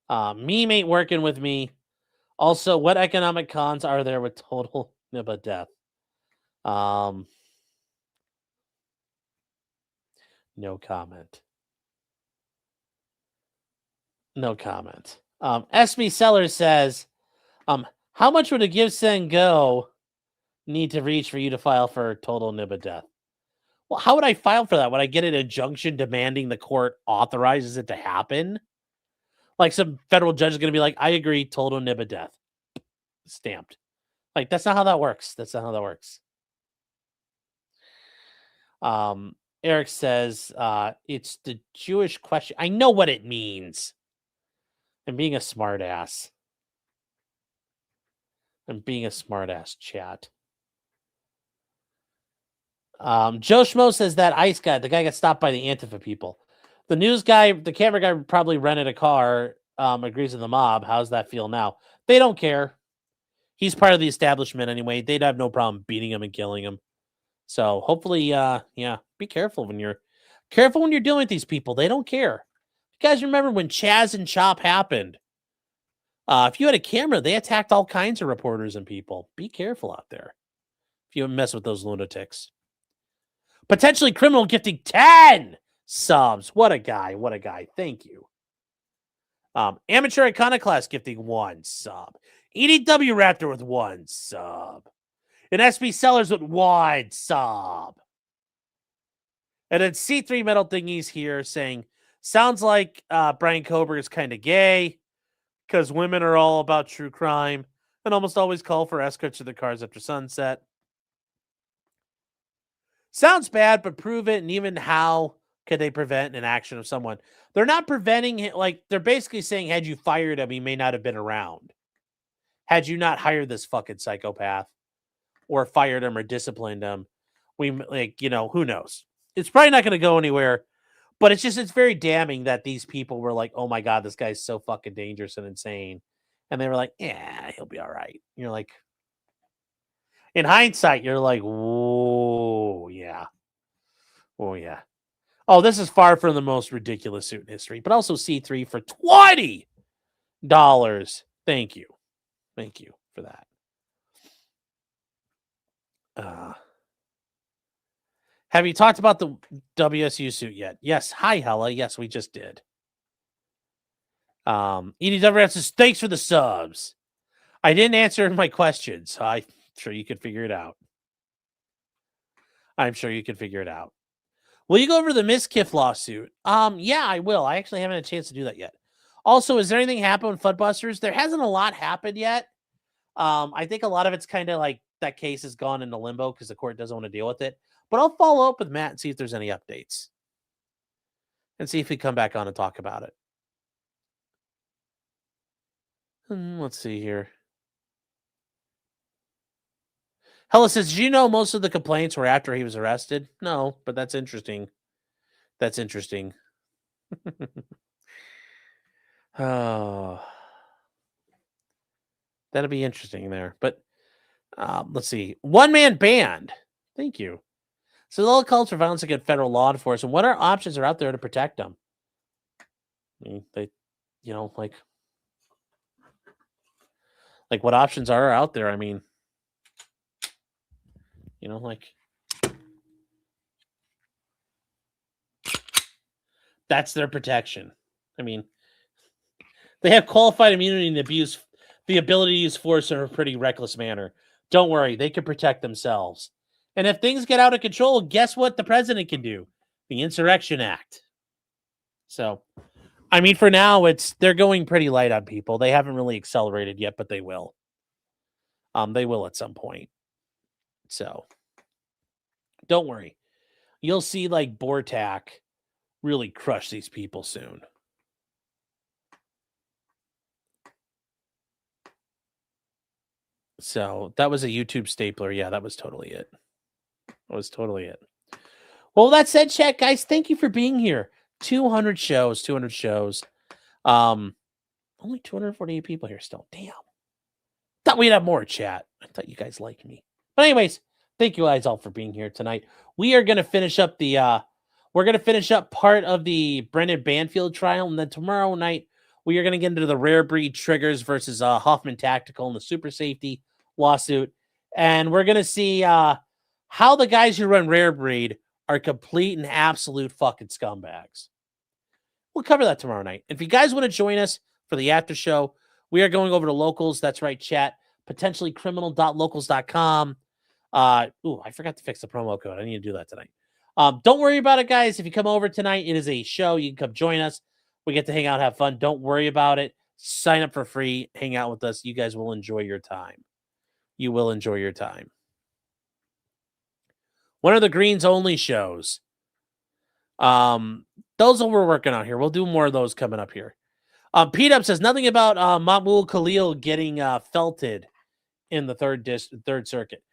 Meme ain't working with me. Also, what economic cons are there with total Nibba death?" No comment. No comment. SB Sellers says, "How much would a give, send, go need to reach for you to file for total Nibba death?" Well, how would I file for that? Would I get an injunction demanding the court authorizes it to happen? Like some federal judge is going to be like, "I agree, total Nibba death." Stamped. Like, that's not how that works. That's not how that works. Eric says, "It's the Jewish question." I know what it means. I'm being a smart ass. Chat. Joe Schmo says that ICE guy, the guy got stopped by the Antifa people. The news guy, the camera guy probably rented a car, agrees with the mob. How's that feel now? They don't care. He's part of the establishment anyway. They'd have no problem beating him and killing him. So hopefully, be careful when you're dealing with these people. They don't care. You guys remember when Chaz and Chop happened? If you had a camera, they attacked all kinds of reporters and people. Be careful out there if you mess with those lunatics. Potentially Criminal gifting 10 subs. What a guy. What a guy. Thank you. Amateur Iconoclast gifting 1 sub. EDW Raptor with 1 sub. And SB Sellers with 1 sub. And then C3 Metal Thingies here saying, "Sounds like Bryan Kohberger is kind of gay because women are all about true crime and almost always call for escorts to their cars after sunset. Sounds bad, but prove it." And even how could they prevent an action of someone? They're not preventing it. Like, they're basically saying, had you fired him, he may not have been around. Had you not hired this fucking psychopath or fired him or disciplined him, we, like, you know, who knows? It's probably not going to go anywhere, but it's very damning that these people were like, oh my God, this guy's so fucking dangerous and insane. And they were like, yeah, he'll be all right. And you're like, in hindsight, you're like, whoa, yeah. Oh, yeah. Oh, this is far from the most ridiculous suit in history, but also C3 for $20. Thank you. Thank you for that. Have you talked about the WSU suit yet? Yes. Hi, Hella. Yes, we just did. EDW says, thanks for the subs. I didn't answer my questions. So I'm sure you could figure it out. Will you go over the Miskiff lawsuit? Yeah, I will. I actually haven't had a chance to do that yet. Also, is there anything happened with Fudbusters? There hasn't a lot happened yet. I think a lot of it's kind of like that case has gone into limbo because the court doesn't want to deal with it. But I'll follow up with Matt and see if there's any updates. And see if we come back on and talk about it. Let's see here. Hella says, did you know most of the complaints were after he was arrested? No, but that's interesting. Oh, that'll be interesting there. But let's see. One-man band. Thank you. So all calls for violence against federal law enforcement. What options are out there to protect them? I mean, they, you know, like what options are out there? I mean, you know, like that's their protection. I mean, they have qualified immunity and abuse the ability to use force in a pretty reckless manner. Don't worry, they can protect themselves. And if things get out of control, guess what the president can do? The Insurrection Act. So, I mean, for now, they're going pretty light on people. They haven't really accelerated yet, but they will. They will at some point. So, don't worry. You'll see like Bortak really crush these people soon. So, that was a YouTube stapler. Yeah, that was totally it. Well, that said, chat, guys, thank you for being here. 200 shows. Only 248 people here still. Damn. Thought we'd have more, chat. I thought you guys liked me. But anyways, thank you guys all for being here tonight. We are going to finish up part of the Brendan Banfield trial, and then tomorrow night we are going to get into the rare breed triggers versus Hoffman Tactical and the super safety lawsuit. And we're going to see how the guys who run rare breed are complete and absolute fucking scumbags. We'll cover that tomorrow night. If you guys want to join us for the after show, we are going over to Locals. That's right, chat. Potentiallycriminal.locals.com. I forgot to fix the promo code. I need to do that tonight. Don't worry about it, guys. If you come over tonight, it is a show. You can come join us. We get to hang out, have fun. Don't worry about it. Sign up for free. Hang out with us. You guys will enjoy your time. One of the Greens only shows. Those are what we're working on here. We'll do more of those coming up here. Pete Up says nothing about Mahmoud Khalil getting felted in the third circuit.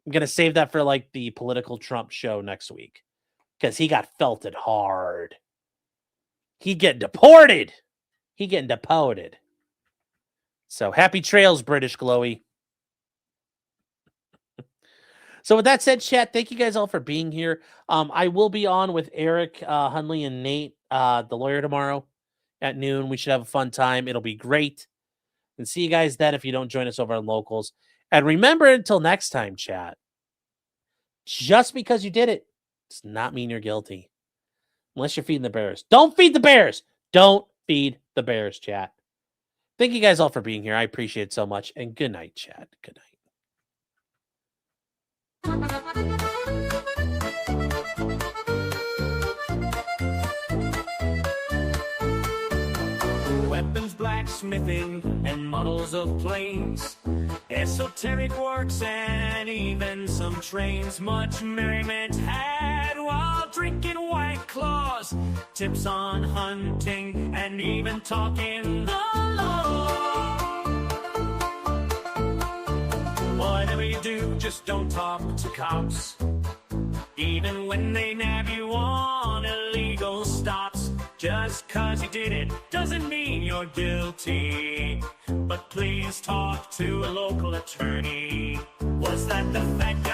I'm gonna save that for like the political Trump show next week because he got felted hard. He getting deported. So happy trails, British Glowy. So with that said, chat, thank you guys all for being here. I will be on with Eric Hunley and Nate, the lawyer, tomorrow at noon. We should have a fun time. It'll be great. And see you guys then if you don't join us over on Locals. And remember, until next time, chat, just because you did it does not mean you're guilty. Unless you're feeding the bears. Don't feed the bears. Don't feed the bears, chat. Thank you guys all for being here. I appreciate it so much. And good night, chat. Good night.
Weapons black, blacksmithing and models of planes, esoteric works, and even some trains. Much merriment had while drinking White Claws, tips on hunting, and even talking the law. Whatever you do, just don't talk to cops, even when they nab you on illegal stops. Just 'cause you did it doesn't mean you're guilty, but please talk to a local attorney. Was that the fact